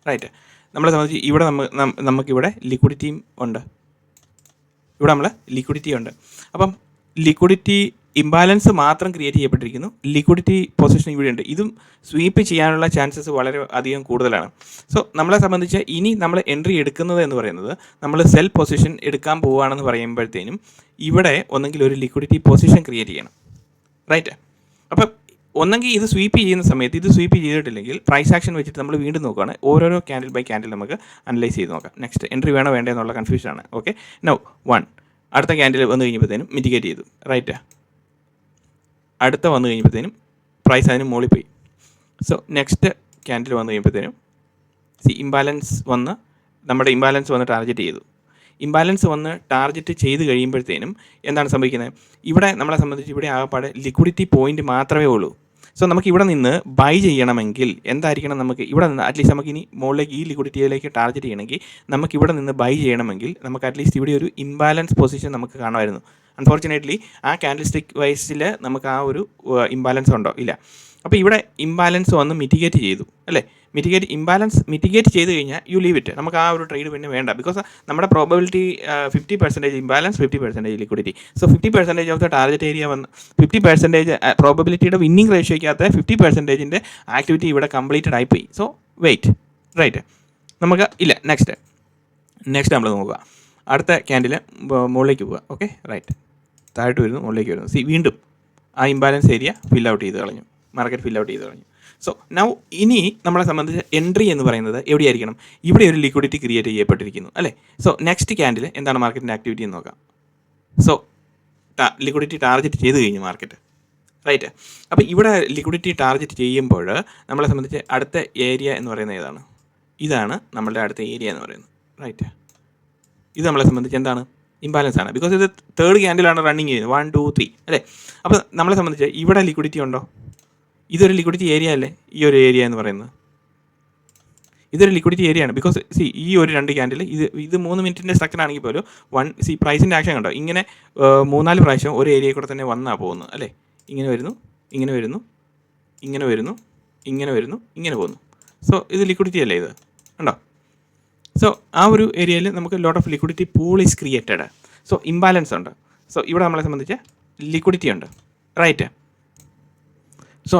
റൈറ്റ്. നമ്മളെ സംബന്ധിച്ച് ഇവിടെ നമുക്കിവിടെ ലിക്വിഡിറ്റിയും ഉണ്ട്. അപ്പം ലിക്വിഡിറ്റി ഇംബാലൻസ് മാത്രം ക്രിയേറ്റ് ചെയ്യപ്പെട്ടിരിക്കുന്നു. ലിക്വിഡിറ്റി പൊസിഷൻ ഇവിടെയുണ്ട്. ഇതും സ്വീപ്പ് ചെയ്യാനുള്ള ചാൻസസ് വളരെ അധികം കൂടുതലാണ്. സോ നമ്മളെ സംബന്ധിച്ച് ഇനി നമ്മൾ എൻട്രി എടുക്കുന്നത് എന്ന് പറയുന്നത്, നമ്മൾ സെൽ പൊസിഷൻ എടുക്കാൻ പോവുകയാണെന്ന് പറയുമ്പോഴത്തേനും ഇവിടെ ഒന്നെങ്കിൽ ഒരു ലിക്വിഡിറ്റി പൊസിഷൻ ക്രിയേറ്റ് ചെയ്യണം. റൈറ്റ്. അപ്പം ഒന്നെങ്കിൽ ഇത് സ്വീപ്പ് ചെയ്യുന്ന സമയത്ത് ഇത് സ്വീപ്പ് ചെയ്തിട്ടില്ലെങ്കിൽ പ്രൈസ് ആക്ഷൻ വെച്ചിട്ട് നമ്മൾ വീണ്ടും നോക്കുകയാണ്. ഓരോരോ ക്യാൻഡിൽ ബൈ ക്യാൻഡിൽ നമുക്ക് അനലൈസ് ചെയ്ത് നോക്കാം. നെക്സ്റ്റ് എൻട്രി വേണോ വേണ്ടേ എന്നുള്ള കൺഫ്യൂഷനാണ്. ഓക്കെ, നൗ 1 അടുത്ത ക്യാൻഡിൽ വന്നു കഴിഞ്ഞപ്പോഴത്തേനും മിറ്റിഗേറ്റ് ചെയ്തു. റൈറ്റ്. അടുത്ത വന്നു കഴിഞ്ഞപ്പോഴത്തേനും പ്രൈസ് അതിന് മുകളിൽ പോയി. സോ നെക്സ്റ്റ് ക്യാൻഡിൽ വന്നു കഴിയുമ്പോഴത്തേനും നമ്മുടെ ഇംബാലൻസ് വന്ന് ടാർഗറ്റ് ചെയ്തു. ഇംബാലൻസ് വന്ന് ടാർഗറ്റ് ചെയ്ത് കഴിയുമ്പോഴത്തേനും എന്താണ് സംഭവിക്കുന്നത്? ഇവിടെ നമ്മളെ സംബന്ധിച്ച് ഇവിടെ ആകപ്പാടെ ലിക്വിഡിറ്റി പോയിന്റ് മാത്രമേ ഉള്ളൂ. സോ നമുക്ക് ഇവിടെ നിന്ന് ബൈ ചെയ്യണമെങ്കിൽ എന്തായിരിക്കണം? നമുക്ക് ഇവിടെ നിന്ന് അറ്റ്ലീസ്റ്റ് നമുക്ക് ഇനി മുകളിലേക്ക് ഈ ലിക്വിഡിറ്റിയിലേക്ക് ടാർഗറ്റ് ചെയ്യണമെങ്കിൽ നമുക്ക് ഇവിടെ നിന്ന് ബൈ ചെയ്യണമെങ്കിൽ നമുക്ക് അറ്റ്ലീസ്റ്റ് ഇവിടെ ഒരു ഇംബാലൻസ് പൊസിഷൻ നമുക്ക് കാണുമായിരുന്നു. അൺഫോർച്ചുനേറ്റ്ലി ആ ക്യാൻഡിൽ സ്റ്റിക്ക് വൈസിൽ നമുക്ക് ആ ഒരു ഇംബാലൻസ് ഉണ്ടോ? ഇല്ല. അപ്പോൾ ഇവിടെ ഇംബാലൻസ് വന്ന് മിറ്റിഗേറ്റ് ചെയ്തു അല്ലേ. മിറ്റിഗേറ്റ് ചെയ്ത് കഴിഞ്ഞാൽ യു ലീവ് ഇറ്റ്. നമുക്ക് ആ ഒരു ട്രേഡ് പിന്നെ വേണ്ട. ബിക്കോസ് നമ്മുടെ probability 50% imbalance, 50% liquidity. So 50% of the target area വന്ന് 50% പ്രോബബിലിറ്റിയുടെ വിന്നിംഗ് റേഷ്യോയ്ക്കകത്ത് 50%ൻ്റെ ആക്ടിവിറ്റി ഇവിടെ കംപ്ലീറ്റഡ് ആയിപ്പോയി. So wait. റൈറ്റ്. നമുക്ക് ഇല്ല. നെക്സ്റ്റ് നമ്മൾ നോക്കുക. അടുത്ത ക്യാൻഡിൽ മുകളിലേക്ക് പോവുക. Okay, right. താഴോട്ട് വരുന്നു, മുകളിലേക്ക് വരുന്നു. വീണ്ടും ആ ഇംബാലൻസ് ഏരിയ ഫിൽ ഔട്ട് ചെയ്ത് കളഞ്ഞു. മാർക്കറ്റ് ഫിൽ ഔട്ട് ചെയ്ത് കളഞ്ഞു. സോ നൗ ഇനി നമ്മളെ സംബന്ധിച്ച് എൻട്രി എന്ന് പറയുന്നത് എവിടെയായിരിക്കണം? ഇവിടെ ഒരു ലിക്വിഡിറ്റി ക്രിയേറ്റ് ചെയ്യപ്പെട്ടിരിക്കുന്നു അല്ലേ? സോ നെക്സ്റ്റ് ക്യാൻഡിൽ എന്താണ് മാർക്കറ്റിൻ്റെ ആക്ടിവിറ്റി എന്ന് നോക്കാം. സോ ലിക്വിഡിറ്റി ടാർഗറ്റ് ചെയ്ത് കഴിഞ്ഞു മാർക്കറ്റ്, റൈറ്റ്. അപ്പോൾ ഇവിടെ ലിക്വിഡിറ്റി ടാർഗറ്റ് ചെയ്യുമ്പോൾ നമ്മളെ സംബന്ധിച്ച് അടുത്ത ഏരിയ എന്ന് പറയുന്നത് ഏതാണ്? ഇതാണ് നമ്മളുടെ അടുത്ത ഏരിയ എന്ന് പറയുന്നത്, റൈറ്റ്. ഇത് നമ്മളെ സംബന്ധിച്ച് എന്താണ്? ഇംബാലൻസ് ആണ്. ബിക്കോസ് ഇത് തേർഡ് ക്യാൻഡിലാണ് റണ്ണിങ് ചെയ്യുന്നത്, 1 2 3 അല്ലേ? അപ്പോൾ നമ്മളെ സംബന്ധിച്ച് ഇവിടെ ലിക്വിഡിറ്റി ഉണ്ടോ? ഇതൊരു ലിക്വിഡിറ്റി ഏരിയ അല്ലേ ഈ ഒരു ഏരിയ എന്ന് പറയുന്നത്? ഇതൊരു ലിക്വിഡിറ്റി ഏരിയ ആണ്. ബിക്കോസ് ഈ ഒരു 2 ക്യാൻഡിൽ ഇത് 3 മിനിറ്റിൻ്റെ സ്ട്രക്ചർ ആണെങ്കിൽ പോലും പ്രൈസിൻ്റെ ആക്ഷൻ കണ്ടോ? ഇങ്ങനെ 3-4 പ്രാവശ്യം ഒരു ഏരിയയിൽ കൂടെ തന്നെ വന്നാണ് പോകുന്നത് അല്ലേ? ഇങ്ങനെ വരുന്നു, ഇങ്ങനെ വരുന്നു, ഇങ്ങനെ വരുന്നു, ഇങ്ങനെ വരുന്നു, ഇങ്ങനെ പോകുന്നു. സോ ഇത് ലിക്വിഡിറ്റി അല്ലേ ഇത്, ഉണ്ടോ? സോ ആ ഒരു ഏരിയയിൽ നമുക്ക് lot of liquidity pool is created. So imbalance ഉണ്ട്. സോ ഇവിടെ നമ്മളെ സംബന്ധിച്ച് ലിക്വിഡിറ്റി ഉണ്ട്, റൈറ്റ്. സോ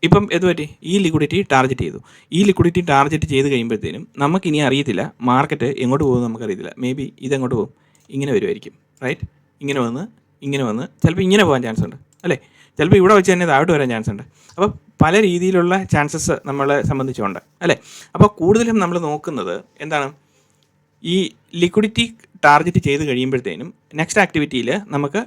ഇപ്പം എന്ത് പറ്റി? ഈ ലിക്വിഡിറ്റി ടാർഗറ്റ് ചെയ്തു. ഈ ലിക്വിഡിറ്റി ടാർഗറ്റ് ചെയ്ത് കഴിയുമ്പോഴത്തേനും നമുക്കിനി അറിയത്തില്ല മാർക്കറ്റ് എങ്ങോട്ട് പോകുമെന്ന് നമുക്കറിയത്തില്ല. മേ ബി ഇതെങ്ങോട്ട് പോകും? ഇങ്ങനെ വരുമായിരിക്കും, റൈറ്റ്. ഇങ്ങനെ വന്ന് ചിലപ്പോൾ ഇങ്ങനെ പോകാൻ ചാൻസ് ഉണ്ട് അല്ലേ? ചിലപ്പോൾ ഇവിടെ വെച്ച് തന്നെ താഴോട്ട് വരാൻ ചാൻസ് ഉണ്ട്. അപ്പോൾ പല രീതിയിലുള്ള ചാൻസസ് നമ്മളെ സംബന്ധിച്ചുണ്ട് അല്ലേ? അപ്പോൾ കൂടുതലും നമ്മൾ നോക്കുന്നത് എന്താണ്? ഈ ലിക്വിഡിറ്റി ടാർഗറ്റ് ചെയ്ത് കഴിയുമ്പോഴത്തേനും നെക്സ്റ്റ് ആക്ടിവിറ്റിയിൽ നമുക്ക്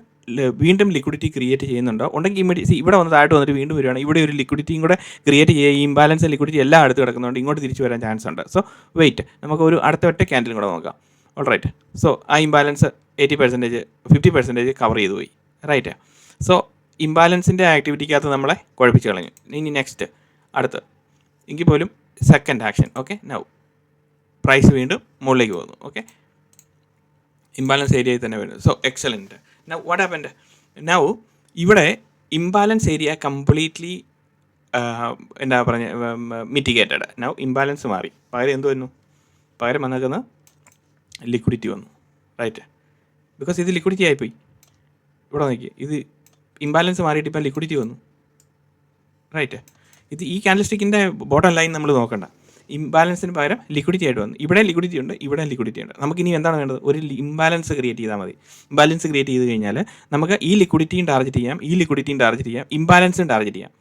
വീണ്ടും ലിക്വിഡിറ്റി ക്രിയേറ്റ് ചെയ്യുന്നുണ്ടോ ഉണ്ടെങ്കിൽ ഇവിടെ വന്ന് താഴോട്ട് വന്നിട്ട് വീണ്ടും വരുവാണ്, ഇവിടെ ഒരു ലിക്വിഡിറ്റിയും കൂടെ ക്രിയേറ്റ് ചെയ്യുക. ഈ ഇംബാലൻസ് ലിക്വിഡിറ്റി എല്ലാം അടുത്ത് കിടക്കുന്നുണ്ട്, ഇങ്ങോട്ട് തിരിച്ചു വരാൻ ചാൻസ് ഉണ്ട്. സോ വെയിറ്റ്, നമുക്ക് ഒരു അടുത്ത ഒറ്റ ക്യാൻഡിലും കൂടെ നോക്കാം. All right. സോ ആ ഇംബാലൻസ് 80% 50% കവർ ചെയ്തു പോയി, റൈറ്റ്. സോ ഇംബാലൻസിൻ്റെ ആക്ടിവിറ്റിക്കകത്ത് നമ്മളെ കുഴപ്പിച്ച് കളഞ്ഞു. ഇനി നെക്സ്റ്റ് അടുത്ത് എങ്കിൽ പോലും second action. Okay, now price വീണ്ടും മുകളിലേക്ക് പോകുന്നു. ഓക്കെ, ഇംബാലൻസ് ഏരിയയിൽ തന്നെ വരുന്നു. So excellent. Now what happened? Now ഇവിടെ ഇംബാലൻസ് ഏരിയ കംപ്ലീറ്റ്ലി എന്താ പറഞ്ഞ മിറ്റിഗേറ്റഡ്. നൗ ഇംബാലൻസ് മാറി, പകരം എന്ത് വന്നു? പകരം വന്നേക്കുന്ന ലിക്വിഡിറ്റി വന്നു, റൈറ്റ്. ബിക്കോസ് ഇത് ലിക്വിഡിറ്റി ആയിപ്പോയി. ഇവിടെ നോക്കി, ഇത് ഇംബാലൻസ് മാറിയിട്ട് ഇപ്പം ലിക്വിഡിറ്റി വന്നു, റൈറ്റ്. ഈ ക്യാൻഡിൽ സ്റ്റിക്കിൻ്റെ ബോട്ടം ലൈൻ നമ്മൾ നോക്കണ്ട. ഇംബാലൻസിന് പകരം ലിക്വിഡിറ്റി ആയിട്ട് വന്നു. ഇവിടെ ലിക്വിഡിറ്റി ഉണ്ട്, ഇവിടെ ലിക്വിഡിറ്റി ഉണ്ട്. നമുക്കിനി എന്താണ് വേണ്ടത്? ഒരു ഇംബാലൻസ് ക്രിയേറ്റ് ചെയ്താൽ മതി. ഇംബാലൻസ് ക്രിയേറ്റ് ചെയ്ത് കഴിഞ്ഞാൽ നമുക്ക് ഈ ലിക്വിഡിറ്റിയും ടാർഗറ്റ് ചെയ്യാം, ഈ ലിക്വിഡിറ്റിയും ടാർഗറ്റ് ചെയ്യാം, ഇംബാലൻസും ടാർഗറ്റ് ചെയ്യാം.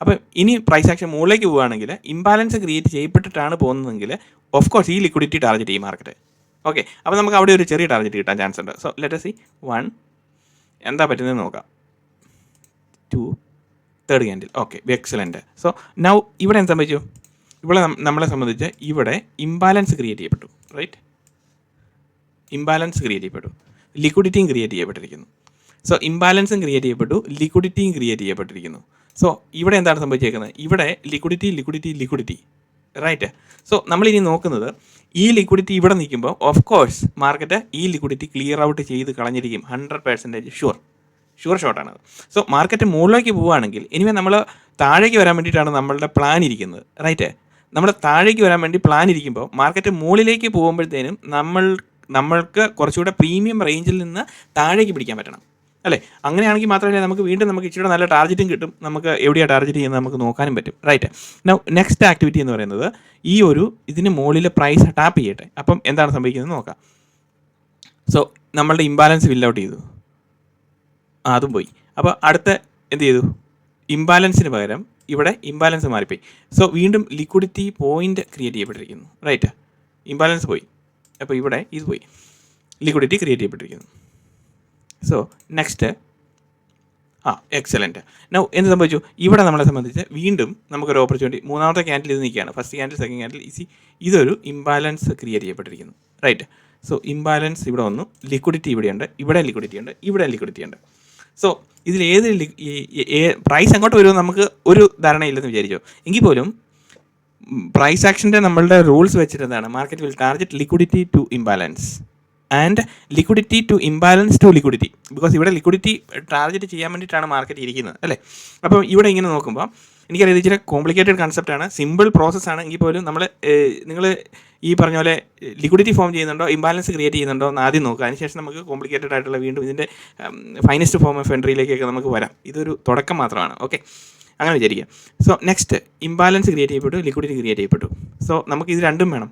അപ്പോൾ ഇനി പ്രൈസ് ആക്ഷൻ മുകളിലേക്ക് പോവുകയാണെങ്കിൽ ഇംബാലൻസ് ക്രിയേറ്റ് ചെയ്യപ്പെട്ടിട്ടാണ് പോകുന്നതെങ്കിൽ ഓഫ് കോഴ്സ് ഈ ലിക്വിഡിറ്റി ടാർഗറ്റ് ചെയ്യും മാർക്കറ്റ്. ഓക്കെ, അപ്പോൾ നമുക്ക് അവിടെ ഒരു ചെറിയ ടാർഗറ്റ് കിട്ടാൻ ചാൻസ് ഉണ്ട്. സോ ലെറ്റ് us see 1 എന്താ പറ്റുന്നതെന്ന് നോക്കാം. 2 third candle. Okay, excellent. So now ഇവിടെ എന്ത് സംഭവിച്ചു? ഇവിടെ നമ്മളെ സംബന്ധിച്ച് ഇവിടെ ഇംബാലൻസ് ക്രിയേറ്റ് ചെയ്യപ്പെട്ടു, റൈറ്റ്. ഇംബാലൻസ് ക്രിയേറ്റ് ചെയ്യപ്പെട്ടു, ലിക്വിഡിറ്റിയും ക്രിയേറ്റ് ചെയ്യപ്പെട്ടിരിക്കുന്നു. സോ ഇംബാലൻസും ക്രിയേറ്റ് ചെയ്യപ്പെട്ടു, ലിക്വിഡിറ്റിയും ക്രിയേറ്റ് ചെയ്യപ്പെട്ടിരിക്കുന്നു. സോ ഇവിടെ എന്താണ് സംഭവിച്ചേക്കുന്നത്? ഇവിടെ ലിക്വിഡിറ്റി, റൈറ്റ്. സോ നമ്മളിനി നോക്കുന്നത് ഈ ലിക്വിഡിറ്റി ഇവിടെ നിൽക്കുമ്പോൾ ഓഫ് കോഴ്സ് മാർക്കറ്റ് ഈ ലിക്വിഡിറ്റി ക്ലിയർ ഔട്ട് ചെയ്ത് കളഞ്ഞിരിക്കും, 100% ഷുവർ ഷോട്ടാണത്. സോ മാർക്കറ്റ് മുകളിലേക്ക് പോവുകയാണെങ്കിൽ ഇനിമേ നമ്മൾ താഴേക്ക് വരാൻ വേണ്ടിയിട്ടാണ് നമ്മളുടെ പ്ലാൻ ഇരിക്കുന്നത്, റൈറ്റ്. നമ്മൾ താഴേക്ക് വരാൻ വേണ്ടി പ്ലാൻ ഇരിക്കുമ്പോൾ മാർക്കറ്റ് മുകളിലേക്ക് പോകുമ്പോഴത്തേനും നമ്മൾക്ക് കുറച്ചുകൂടെ പ്രീമിയം റേഞ്ചിൽ നിന്ന് താഴേക്ക് പിടിക്കാൻ പറ്റണം അല്ലേ? അങ്ങനെയാണെങ്കിൽ മാത്രമല്ല നമുക്ക് ഇച്ചിരി നല്ല ടാർഗറ്റും കിട്ടും, നമുക്ക് എവിടെയാണ് ടാർഗറ്റ് ചെയ്യുന്നത് നമുക്ക് നോക്കാനും പറ്റും, റൈറ്റ്. നെക്സ്റ്റ് ആക്ടിവിറ്റി എന്ന് പറയുന്നത് ഇതിന് മുകളിൽ പ്രൈസ് ടാപ്പ് ചെയ്യട്ടെ. അപ്പം എന്താണ് സംഭവിക്കുന്നത് നോക്കാം. സോ നമ്മളുടെ ഇംബാലൻസ് ഫിൽ ഔട്ട് ചെയ്തു, അതും പോയി. അപ്പോൾ അടുത്ത എന്ത് ചെയ്തു? ഇംബാലൻസിന് പകരം ഇവിടെ ഇംബാലൻസ് മാറിപ്പോയി. സോ വീണ്ടും ലിക്വിഡിറ്റി പോയിന്റ് ക്രിയേറ്റ് ചെയ്യപ്പെട്ടിരിക്കുന്നു, റൈറ്റ്. ഇംബാലൻസ് പോയി, അപ്പോൾ ഇവിടെ ഇത് പോയി, ലിക്വിഡിറ്റി ക്രിയേറ്റ് ചെയ്യപ്പെട്ടിരിക്കുന്നു. So next excellent. നൗ എന്ത് സംഭവിച്ചു? ഇവിടെ നമ്മളെ സംബന്ധിച്ച് വീണ്ടും നമുക്കൊരു ഓപ്പർച്യൂണിറ്റി. മൂന്നാമത്തെ ക്യാൻഡിൽ ഇത് നിൽക്കുകയാണ്, ഫസ്റ്റ് ക്യാൻഡിൽ സെക്കൻഡ് ക്യാൻഡിൽ ഇതൊരു ഇംബാലൻസ് ക്രിയേറ്റ് ചെയ്യപ്പെട്ടിരിക്കുന്നു, റൈറ്റ്. സോ ഇംബാലൻസ് ഇവിടെ വന്നു, ലിക്വിഡിറ്റി ഇവിടെയുണ്ട്, ഇവിടെ ലിക്വിഡിറ്റി ഉണ്ട്, ഇവിടെ ലിക്വിഡിറ്റി ഉണ്ട്. സോ ഇതിൽ പ്രൈസ് എങ്ങോട്ട് വരുമെന്ന് നമുക്ക് ഒരു ധാരണയില്ലെന്ന് വിചാരിച്ചോ. എങ്കിൽ പോലും പ്രൈസ് ആക്ഷൻ്റെ നമ്മളുടെ റൂൾസ് വെച്ചിട്ട് എന്താണ്? Market will target liquidity to imbalance and liquidity to imbalance to liquidity. Because ഇവിടെ ലിക്വിഡിറ്റി ടാർഗറ്റ് ചെയ്യാൻ വേണ്ടിയിട്ടാണ് മാർക്കറ്റ് ഇരിക്കുന്നത് അല്ലേ? അപ്പം ഇവിടെ ഇങ്ങനെ നോക്കുമ്പോൾ എനിക്കറിയാം ഇച്ചിരി കോംപ്ലിക്കേറ്റഡ് കൺസെപ്റ്റാണ്, സിമ്പിൾ പ്രോസസ്സാണ്. എങ്കിൽ പോലും നിങ്ങൾ ഈ പറഞ്ഞ പോലെ ലിക്വിഡിറ്റി ഫോം ചെയ്യുന്നുണ്ടോ, ഇംബാലൻസ് ക്രിയേറ്റ് ചെയ്യുന്നുണ്ടോ എന്ന് ആദ്യം നോക്കുക. അതിനുശേഷം നമുക്ക് കോംപ്ലിക്കേറ്റഡ് ആയിട്ടുള്ള വീണ്ടും ഇതിൻ്റെ ഫൈനസ്റ്റ് ഫോം ഓഫ് എൻട്രിയിലേക്കൊക്കെ നമുക്ക് വരാം. ഇതൊരു തുടക്കം മാത്രമാണ്. ഓക്കെ, അങ്ങനെ വിചാരിക്കുക. സോ നെക്സ്റ്റ് ഇംബാലൻസ് ക്രിയേറ്റ് ചെയ്യപ്പെട്ടു, ലിക്വിഡിറ്റി ക്രിയേറ്റ് ചെയ്യപ്പെട്ടു. സോ നമുക്ക് ഇത് രണ്ടും വേണം.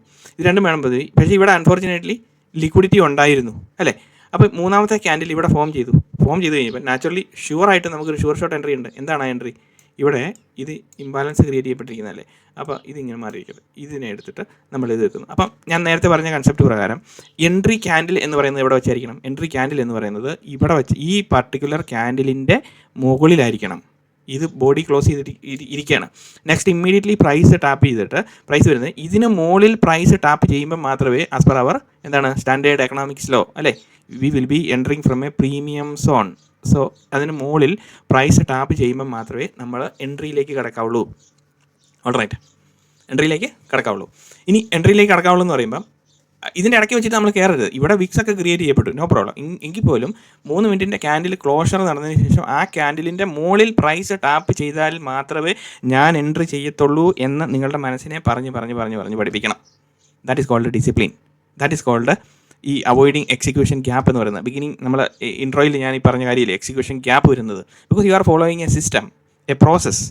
പക്ഷേ ഇവിടെ അൺഫോർച്ചുനേറ്റ്ലി ലിക്വിഡിറ്റി ഉണ്ടായിരുന്നു അല്ലേ? അപ്പോൾ മൂന്നാമത്തെ ക്യാൻഡിൽ ഇവിടെ ഫോം ചെയ്തു കഴിഞ്ഞപ്പോൾ നാച്ചുറലി ഷുവറായിട്ട് നമുക്കൊരു ഷുവർ ഷോട്ട് എൻട്രി ഉണ്ട്. എന്താണ് ആ എൻട്രി? ഇവിടെ ഇത് ഇംബാലൻസ് ക്രിയേറ്റ് ചെയ്യപ്പെട്ടിരിക്കുന്നതല്ലേ, അപ്പോൾ ഇതിങ്ങനെ മാറിയിരിക്കുന്നത്, ഇതിനെ എടുത്തിട്ട് നമ്മൾ ഇത് വെക്കുന്നു. അപ്പം ഞാൻ നേരത്തെ പറഞ്ഞ കൺസെപ്റ്റ് പ്രകാരം എൻട്രി ക്യാൻഡിൽ എന്ന് പറയുന്നത് ഇവിടെ വെച്ചായിരിക്കണം. എൻട്രി ക്യാൻഡിൽ എന്ന് പറയുന്നത് ഇവിടെ വെച്ച് ഈ പർട്ടിക്കുലർ ക്യാൻഡിലിൻ്റെ മുകളിലായിരിക്കണം. ഇത് ബോഡി ക്ലോസ് ചെയ്തിട്ട് ഇരിക്കുകയാണ്. നെക്സ്റ്റ് ഇമ്മീഡിയറ്റ്ലി പ്രൈസ് ടാപ്പ് ചെയ്തിട്ട് പ്രൈസ് വരുന്നത് ഇതിന് മുകളിൽ പ്രൈസ് ടാപ്പ് ചെയ്യുമ്പോൾ മാത്രമേ ആസ് പെർ അവർ എന്താണ് സ്റ്റാൻഡേർഡ് എക്കണോമിക്സ് ലോ അല്ലേ, V will be entering from a premium zone. So അതിന് മുകളിൽ പ്രൈസ് ടാപ്പ് ചെയ്യുമ്പോൾ മാത്രമേ നമ്മൾ എൻട്രിയിലേക്ക് കിടക്കാവുള്ളൂ. ഓൾറൈറ്റ്, എൻട്രിയിലേക്ക് കിടക്കാവുള്ളൂ. ഇനി എൻട്രിയിലേക്ക് കിടക്കാവുള്ളൂ എന്ന് പറയുമ്പം ഇതിൻ്റെ ഇടയ്ക്ക് വെച്ചിട്ട് നമ്മൾ കയറരുത്. ഇവിടെ വിക്സ് ഒക്കെ ക്രിയേറ്റ് ചെയ്യപ്പെട്ടു, നോ പ്രോബ്ലം. എങ്കിൽ പോലും 3 മിനിറ്റിൻ്റെ ക്യാൻഡിൽ ക്ലോഷർ നടന്നതിന് ശേഷം ആ ക്യാൻഡിലിൻ്റെ മുകളിൽ പ്രൈസ് ടാപ്പ് ചെയ്താൽ മാത്രമേ ഞാൻ എൻട്രി ചെയ്യത്തുള്ളൂ എന്ന് നിങ്ങളുടെ മനസ്സിനെ പറഞ്ഞ് പഠിപ്പിക്കണം. That is called discipline. That is called ഈ അവോയ്ഡിങ് എക്സിക്യൂഷൻ ഗ്യാപ്പ് എന്ന് പറയുന്നത്. ബിഗിനിങ് നമ്മൾ ഇൻട്രോയിൽ ഞാൻ ഈ പറഞ്ഞ കാര്യമില്ല, എക്സിക്യൂഷൻ ഗ്യാപ്പ് വരുന്നത് because you are following a system, a process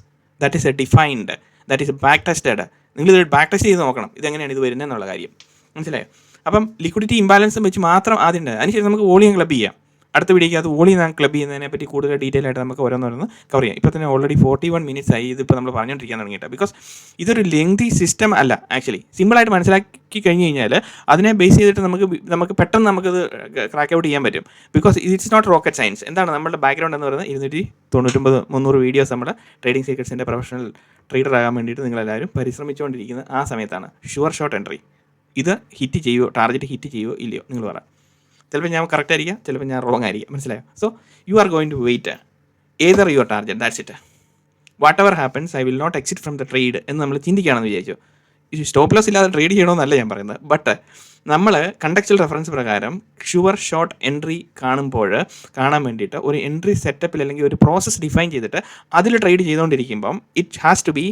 that is a defined, that is back tested. നിങ്ങളിത് ബാക്ക് ടെസ്റ്റ് ചെയ്ത് നോക്കണം ഇതെങ്ങനെയാണ് ഇത് വരുന്നത് എന്നുള്ള കാര്യം, മനസ്സിലായോ? അപ്പം ലിക്വിഡിറ്റി ഇംബാലൻസും വെച്ച് മാത്രം ആദ്യം ഉണ്ട്. അതിനുശേഷം നമുക്ക് വോളിയം ക്ലബ് ചെയ്യാം. അടുത്ത വീഡിയോയ്ക്ക് അത് വോളിയം ക്ലബ് ചെയ്യുന്നതിനെ പറ്റി കൂടുതൽ ഡീറ്റെയിൽ ആയിട്ട് നമുക്ക് ഓരോന്നോരോന്ന് കവർ ചെയ്യാം. ഇപ്പോൾ തന്നെ ഓൾറെഡി 41 മിനിറ്റ്സ് ആയി ഇതിപ്പോൾ നമ്മൾ പറഞ്ഞുകൊണ്ടിരിക്കാൻ തുടങ്ങിയിട്ട്. ബിക്കോസ് ഇതൊരു ലെങ്തി സിസ്റ്റം അല്ല, ആക്ച്വലി സിമ്പിളായിട്ട് മനസ്സിലാക്കി കഴിഞ്ഞ് കഴിഞ്ഞാൽ അതിനെ ബേസ് ചെയ്തിട്ട് നമുക്ക് പെട്ടെന്ന് നമുക്കത് ക്രാക്ക് ഔട്ട് ചെയ്യാൻ പറ്റും. Because it's not rocket science. എന്താണ് നമ്മുടെ ബാക്ക്ഗ്രൗണ്ട് എന്ന് പറയുന്നത് 299-300 വീഡിയോസ് നമ്മുടെ ട്രേഡിംഗ് സീക്രട്സിൻ്റെ പ്രൊഫഷണൽ ട്രേഡർ ആകാൻ വേണ്ടിയിട്ട് നിങ്ങളെല്ലാവരും പരിശ്രമിച്ചുകൊണ്ടിരിക്കുന്ന ആ സമയത്താണ് ഷുവർ ഷോട്ട് എൻട്രി. ഇത് ഹിറ്റ് ചെയ്യുമോ, ടാർഗറ്റ് ഹിറ്റ് ചെയ്യുമോ ഇല്ലയോ നിങ്ങൾ പറ. ചിലപ്പോൾ ഞാൻ കറക്റ്റ് ആയിരിക്കാം, ചിലപ്പോൾ ഞാൻ റോങ് ആയിരിക്കാം, മനസ്സിലായോ? So you are going to wait either your target, that's it. Whatever happens I will not exit from the trade എന്ന് നമ്മൾ ചിന്തിക്കുകയാണെന്ന് വിചാരിച്ചു. ഇത് സ്റ്റോപ്പ് ലോസ് ഇല്ലാതെ ട്രേഡ് ചെയ്യണമെന്നല്ല ഞാൻ പറയുന്നത്. ബട്ട് നമ്മൾ കണ്ടക്ച്വൽ റെഫറൻസ് പ്രകാരം ഷുവർ ഷോട്ട് എൻട്രി കാണാൻ വേണ്ടിയിട്ട് ഒരു എൻട്രി സെറ്റപ്പിൽ അല്ലെങ്കിൽ ഒരു പ്രോസസ്സ് ഡിഫൈൻ ചെയ്തിട്ട് അതിൽ ട്രേഡ് ചെയ്തുകൊണ്ടിരിക്കുമ്പം ഇറ്റ് ഹാസ് ടു ബി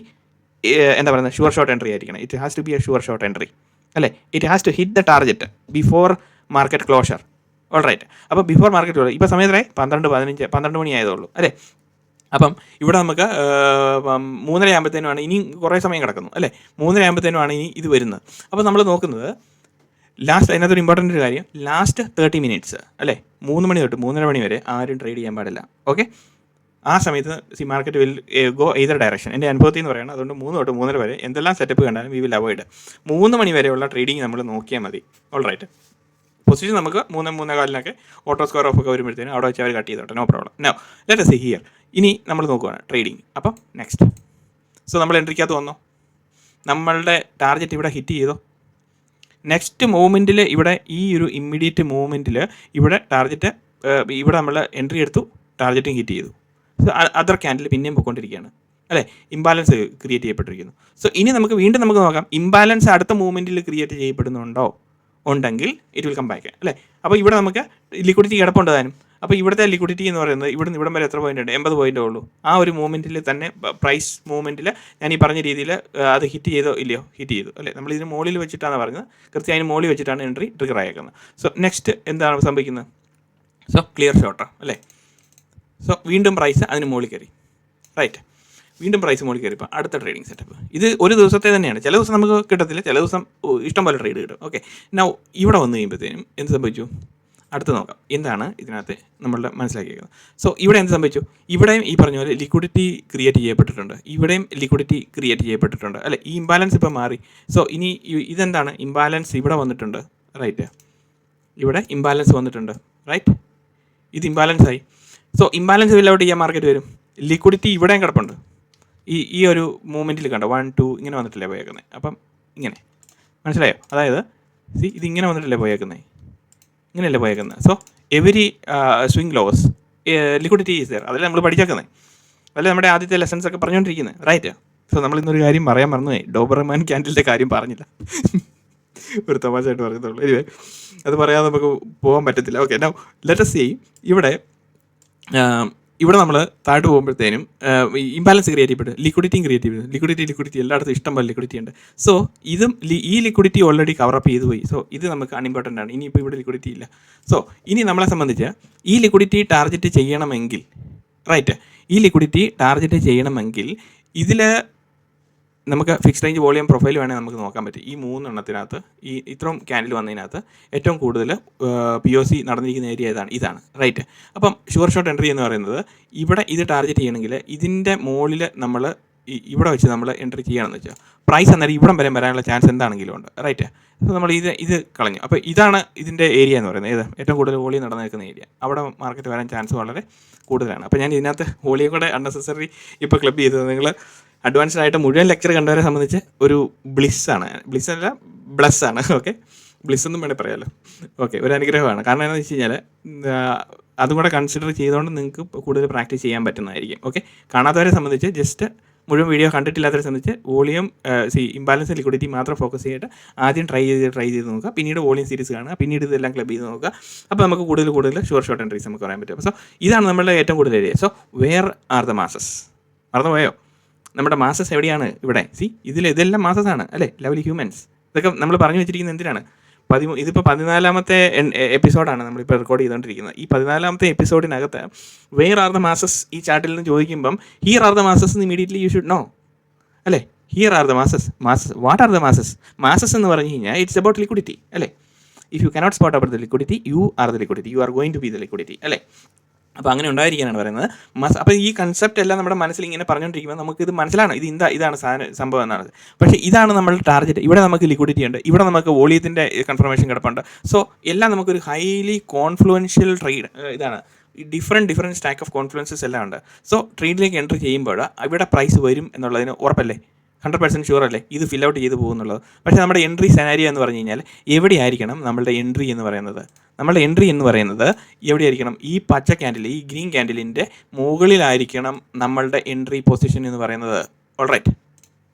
എന്താ പറയുന്നത്, ഷുവർ ഷോട്ട് എൻട്രി ആയിരിക്കണം. It has to be a sure shot entry അല്ലേ. It has to hit the target before market closure. All right. അപ്പോൾ ബിഫോർ മാർക്കറ്റ് ക്ലോഷർ ഇപ്പോൾ സമയത്തേ 12 മണി ആയതുള്ളൂ അല്ലേ. അപ്പം ഇവിടെ നമുക്ക് 3:30 ആകുമ്പോഴത്തേനുമാണ്, ഇനി കുറേ സമയം കിടക്കുന്നു അല്ലേ, 3:30 ആകുമ്പോഴത്തേനുമാണ് ഇനി ഇത് വരുന്നത്. അപ്പോൾ നമ്മൾ നോക്കുന്നത് ലാസ്റ്റ്, അതിനകത്തൊരു ഇമ്പോർട്ടൻ്റ് കാര്യം, ലാസ്റ്റ് 30 മിനിറ്റ്സ് അല്ലേ, 3 മണി തൊട്ട് 3:30 മണി വരെ ആരും ട്രേഡ് ചെയ്യാൻ പാടില്ല. ഓക്കെ, ആ സമയത്ത് market will go either direction. എൻ്റെ അനുഭവത്തിൽ എന്ന് പറയുന്നത് അതുകൊണ്ട് 3 തൊട്ട് 3:30 വരെ എന്തെല്ലാം സെറ്റപ്പ് കണ്ടാലും വി വിൽ അവോയ്ഡ്. 3 മണി വരെയുള്ള ട്രേഡിങ് നമ്മൾ നോക്കിയാൽ മതി. All right. പൊസിഷൻ നമുക്ക് 3-3:15 ഓട്ടോ സ്ക്വയർ ഓഫ് ഒക്കെ വരുമ്പോഴത്തേനും അവിടെ വെച്ച് അവർ കട്ട് ചെയ്തോട്ടെ, no problem. No let us see here. ഇനി നമ്മൾ നോക്കുകയാണ് ട്രേഡിങ്. അപ്പം നെക്സ്റ്റ്, സോ നമ്മൾ എൻട്രിക്കകത്ത് വന്നോ, നമ്മളുടെ ടാർഗറ്റ് ഇവിടെ ഹിറ്റ് ചെയ്തോ. നെക്സ്റ്റ് മൂവ്മെൻറ്റിൽ ഇവിടെ ഈ ഒരു ഇമ്മീഡിയറ്റ് മൂവ്മെൻറ്റിൽ ഇവിടെ ടാർഗറ്റ് ഇവിടെ നമ്മൾ എൻട്രി എടുത്തു, ടാർഗറ്റും ഹിറ്റ് ചെയ്തു. സോ അതർ ക്യാൻഡിൽ പിന്നെയും പോയിക്കൊണ്ടിരിക്കുകയാണ് അല്ലേ, ഇംബാലൻസ് ക്രിയേറ്റ് ചെയ്യപ്പെട്ടിരിക്കുന്നു. സോ ഇനി നമുക്ക് വീണ്ടും നോക്കാം, ഇംബാലൻസ് അടുത്ത മൂവ്മെൻറ്റിൽ ക്രിയേറ്റ് ചെയ്യപ്പെടുന്നുണ്ടോ, ഉണ്ടെങ്കിൽ ഇറ്റ് വിൽ കം ബാക്ക് അല്ലേ. അപ്പോൾ ഇവിടെ നമുക്ക് ലിക്വിഡിറ്റി കിടപ്പുണ്ട് താനും. അപ്പോൾ ഇവിടുത്തെ ലിക്വിഡിറ്റി എന്ന് പറയുന്നത് ഇവിടം വരെ എത്ര പോയിൻ്റ് ഉണ്ട്, 80 പോയിൻ്റേ ഉള്ളൂ. ആ ഒരു മൂവ്മെൻറ്റിൽ തന്നെ പ്രൈസ് മൂവ്മെൻറ്റിൽ ഞാൻ ഈ പറഞ്ഞ രീതിയിൽ അത് ഹിറ്റ് ചെയ്തോ ഇല്ലയോ, ഹിറ്റ് ചെയ്തു അല്ലേ. നമ്മൾ ഇതിന് മുകളിൽ വെച്ചിട്ടാണ് പറഞ്ഞത്, കൃത്യം അതിന് മുകളിൽ വെച്ചിട്ടാണ് എൻട്രി ട്രിഗർ ആയേക്കുന്നത്. സോ നെക്സ്റ്റ് എന്താണ് സംഭവിക്കുന്നത്, സോ ക്ലിയർ ഷോർട്ടർ അല്ലേ. സോ വീണ്ടും പ്രൈസ് അതിന് മുകളിൽ കയറി, റൈറ്റ്, വീണ്ടും പ്രൈസ് മുകളിൽ കയറി. ഇപ്പോൾ അടുത്ത ട്രേഡിംഗ് സെറ്റപ്പ് ഇത് ഒരു ദിവസത്തെ തന്നെയാണ്. ചില ദിവസം നമുക്ക് കിട്ടത്തില്ല, ചില ദിവസം ഇഷ്ടംപോലെ ട്രേഡ് കിട്ടും. ഓക്കെ, നൗ ഇവിടെ വന്നു കഴിയുമ്പോഴത്തേനും എന്ത് സംഭവിച്ചു, അടുത്ത് നോക്കാം എന്താണ് ഇതിനകത്ത് നമ്മളുടെ മനസ്സിലാക്കിയത്. സോ ഇവിടെ എന്ത് സംഭവിച്ചു, ഇവിടെയും ഈ പറഞ്ഞ പോലെ ലിക്വിഡിറ്റി ക്രിയേറ്റ് ചെയ്യപ്പെട്ടിട്ടുണ്ട്, ഇവിടെയും ലിക്വിഡിറ്റി ക്രിയേറ്റ് ചെയ്യപ്പെട്ടിട്ടുണ്ട് അല്ലേ. ഈ ഇംബാലൻസ് ഇപ്പോൾ മാറി. സോ ഇനി ഇതെന്താണ്, ഇംബാലൻസ് ഇവിടെ വന്നിട്ടുണ്ട്, റൈറ്റ്, ഇവിടെ ഇംബാലൻസ് വന്നിട്ടുണ്ട്, റൈറ്റ്, ഇത് ഇംബാലൻസ് ആയി. സോ ഇംബാലൻസ് വില്ലൗട്ട് ചെയ്യാൻ മാർക്കറ്റ് വരും. ലിക്വിഡിറ്റി ഇവിടെയും കിടപ്പുണ്ട്, ഈ ഒരു മൂവ്മെൻറ്റിൽ കണ്ടോ, 1 2 ഇങ്ങനെ വന്നിട്ടില്ലേ പോയേക്കുന്നത്. അപ്പം ഇങ്ങനെ മനസ്സിലായോ, അതായത് ഇതിങ്ങനെ വന്നിട്ടില്ലേ പോയേക്കുന്നത്, ഇങ്ങനെയല്ലേ പോയേക്കുന്നത്. So every swing lows liquidity is there. അതല്ലേ നമ്മൾ പഠിച്ചേക്കുന്നത്, അതല്ലേ നമ്മുടെ ആദ്യത്തെ ലെസൺസ് ഒക്കെ പറഞ്ഞുകൊണ്ടിരിക്കുന്നത്, റൈറ്റ്. സോ നമ്മൾ ഇന്നൊരു കാര്യം പറയാൻ മറന്നുപോയി, ഡോബർമാൻ ക്യാൻഡിലിൻ്റെ കാര്യം പറഞ്ഞില്ല, ഒരു തമാശയായിട്ട് പറഞ്ഞതുള്ളൂ. എനിവേ അത് പറയാതെ നമുക്ക് പോകാൻ പറ്റത്തില്ല. Okay, now let us see ഇവിടെ നമ്മൾ താഴോട്ട് പോകുമ്പോഴത്തേനും ഇംബാലൻസ് ക്രിയേറ്റ് ചെയ്യപ്പെട്ടു, ലിക്വിഡിറ്റിയും ക്രിയേറ്റ് ചെയ്തു. ലിക്വിഡിറ്റി എല്ലായിടത്തും ഇഷ്ടംപോലെ ലിക്വിഡിറ്റി ഉണ്ട്. സോ ഇതും ഈ ലിക്വിഡിറ്റി ഓൾറെഡി കവറപ്പ് ചെയ്തു പോയി. സോ ഇത് നമുക്ക് അൺഇമ്പോർട്ടൻ്റ് ആണ്. ഇനിയിപ്പോൾ ഇവിടെ ലിക്വിഡിറ്റി ഇല്ല. സോ ഇനി നമ്മളെ സംബന്ധിച്ച് ഈ ലിക്വിഡിറ്റി ടാർഗറ്റ് ചെയ്യണമെങ്കിൽ, റൈറ്റ്, ഈ ലിക്വിഡിറ്റി ടാർഗറ്റ് ചെയ്യണമെങ്കിൽ ഇതിൽ നമുക്ക് ഫിക്സ്ഡ് റേഞ്ച് വോളിയം പ്രൊഫൈൽ വേണമെങ്കിൽ നമുക്ക് നോക്കാൻ പറ്റും. ഈ 3 എണ്ണത്തിനകത്ത് ഇത്രയും ക്യാൻഡിൽ വന്നതിനകത്ത് ഏറ്റവും കൂടുതൽ POC നടന്നിരിക്കുന്ന ഏരിയ ഇതാണ് റൈറ്റ്. അപ്പം ഷുവർ ഷോട്ട് എൻട്രി എന്ന് പറയുന്നത് ഇവിടെ ഇത് ടാർഗറ്റ് ചെയ്യണമെങ്കിൽ ഇതിൻ്റെ മുകളിൽ നമ്മൾ ഇവിടെ വെച്ച് നമ്മൾ എൻട്രി ചെയ്യണമെന്ന് വെച്ചാൽ പ്രൈസ് അന്നേരം ഇവിടം വരെ വരാനുള്ള ചാൻസ് എന്താണെങ്കിലും ഉണ്ട് റൈറ്റ്. അപ്പോൾ നമ്മൾ ഇത് കളഞ്ഞു. അപ്പോൾ ഇതാണ് ഇതിൻ്റെ ഏരിയ എന്ന് പറയുന്നത്. ഏറ്റവും കൂടുതൽ വോളിയം നടന്നു നിൽക്കുന്ന ഏരിയ. അവിടെ മാർക്കറ്റ് വരാൻ ചാൻസ് വളരെ കൂടുതലാണ്. അപ്പോൾ ഞാൻ ഇതിനകത്ത് വോളിയം കൂടെ അൺനെസസറി ഇപ്പോൾ ക്ലബ് ചെയ്തത് നിങ്ങൾ അഡ്വാൻസ്ഡ് ആയിട്ട് മുഴുവൻ ലെക്ചർ കണ്ടവരെ സംബന്ധിച്ച് ഒരു ബ്ലിസ്സാണ്. ബ്ലിസ്സല്ല ബ്ലസ്സാണ്. ഓക്കെ, ബ്ലിസ് എന്നും വേണേൽ പറയാമല്ലോ. ഓക്കെ, ഒരു അനുഗ്രഹമാണ്. കാരണം എന്താണെന്ന് വെച്ച് കഴിഞ്ഞാൽ അതും കൂടെ കൺസിഡർ ചെയ്തുകൊണ്ട് നിങ്ങൾക്ക് കൂടുതൽ പ്രാക്ടീസ് ചെയ്യാൻ പറ്റുന്നതായിരിക്കും. ഓക്കെ, കാണാത്തവരെ സംബന്ധിച്ച് ജസ്റ്റ് മുഴുവൻ വീഡിയോ കണ്ടിട്ടില്ലാത്തവരെ സംബന്ധിച്ച് വോളിയം ഇംബാലൻസ് ലിക്വിഡിറ്റി മാത്രം ഫോക്കസ് ചെയ്തിട്ട് ആദ്യം ട്രൈ ചെയ്ത് നോക്കുക. പിന്നീട് വോളിയം സീരീസ് കാണുക. പിന്നീട് ഇതെല്ലാം ക്ലബ് ചെയ്ത് നോക്കുക. അപ്പോൾ നമുക്ക് കൂടുതൽ ഷുവർ ഷോട്ട് എൻട്രീസ് നമുക്ക് പറയാൻ പറ്റും. സോ ഇതാണ് നമ്മളുടെ ഏറ്റവും കൂടുതൽ area. So where are the masses? മറന്നുപോയോ? നമ്മുടെ മാസസ് എവിടെയാണ്? ഇവിടെ. ഇതെല്ലാം മാസസ് ആണ് അല്ലേ? Level humans. ഇതൊക്കെ നമ്മൾ പറഞ്ഞു വെച്ചിരിക്കുന്നത് എന്തിനാണ്? ഇതിപ്പോൾ 14ാമത്തെ എപ്പിസോഡാണ് നമ്മളിപ്പോൾ റെക്കോർഡ് ചെയ്തുകൊണ്ടിരിക്കുന്നത്. ഈ 14ാമത്തെ എപ്പിസോഡിനകത്ത് വെയർ ആർ ദ മാസസ് ഈ ചാർട്ടിൽ നിന്ന് ചോദിക്കുമ്പം ഹിയർ ആർ ദ മാസസ് എന്ന് ഇമീഡിയറ്റ്ലി യു ഷുഡ് നോ അല്ലേ? Here are the masses. What are the masses? Masses എന്ന് പറഞ്ഞു കഴിഞ്ഞാൽ ഇറ്റ്സ് അബൌട്ട് ലിക്വിഡിറ്റി അല്ലേ? If you cannot spot about the liquidity, you are the liquidity. You are going to be the liquidity അല്ലേ? അപ്പോൾ അങ്ങനെ ഉണ്ടായിരിക്കാനാണ് പറയുന്നത്. അപ്പോൾ ഈ കൺസെപ്റ്റ് എല്ലാം നമ്മുടെ മനസ്സിൽ ഇങ്ങനെ പറഞ്ഞുകൊണ്ടിരിക്കുമ്പോൾ നമുക്കിത് മനസ്സിലാണ് ഇതാണ് സംഭവം എന്നാണ്. പക്ഷേ ഇതാണ് നമ്മളുടെ ടാർഗറ്റ്. ഇവിടെ നമുക്ക് ലിക്വിഡിറ്റി ഉണ്ട്, ഇവിടെ നമുക്ക് വോളിയത്തിൻ്റെ കൺഫർമേഷൻ കിടപ്പുണ്ട്. സോ എല്ലാം നമുക്കൊരു ഹൈലി കോൺഫ്ലുവൻഷ്യൽ ട്രേഡ് ഇതാണ്. ഡിഫറെൻറ്റ് സ്റ്റാക്ക് ഓഫ് കോൺഫ്ലുവൻസസ് എല്ലാം ഉണ്ട്. സോ ട്രേഡിലേക്ക് എൻട്രി ചെയ്യുമ്പോൾ ഇവിടെ പ്രൈസ് വരും എന്നുള്ളതിന് ഉറപ്പല്ലേ? 100% ഷുവർ അല്ലേ ഇത് ഫിൽ ഔട്ട് ചെയ്ത് പോകുന്നുള്ളത്? പക്ഷേ നമ്മുടെ എൻട്രി സെനാരിയോ എന്ന് പറഞ്ഞു കഴിഞ്ഞാൽ എവിടെയായിരിക്കണം നമ്മളുടെ എൻട്രി എന്ന് പറയുന്നത്? നമ്മളുടെ എൻട്രി എന്ന് പറയുന്നത് എവിടെയായിരിക്കണം? ഈ പച്ച ക്യാൻഡിൽ, ഈ ഗ്രീൻ ക്യാൻഡിലിൻ്റെ മുകളിലായിരിക്കണം നമ്മളുടെ എൻട്രി പൊസിഷൻ എന്ന് പറയുന്നത്. Alright.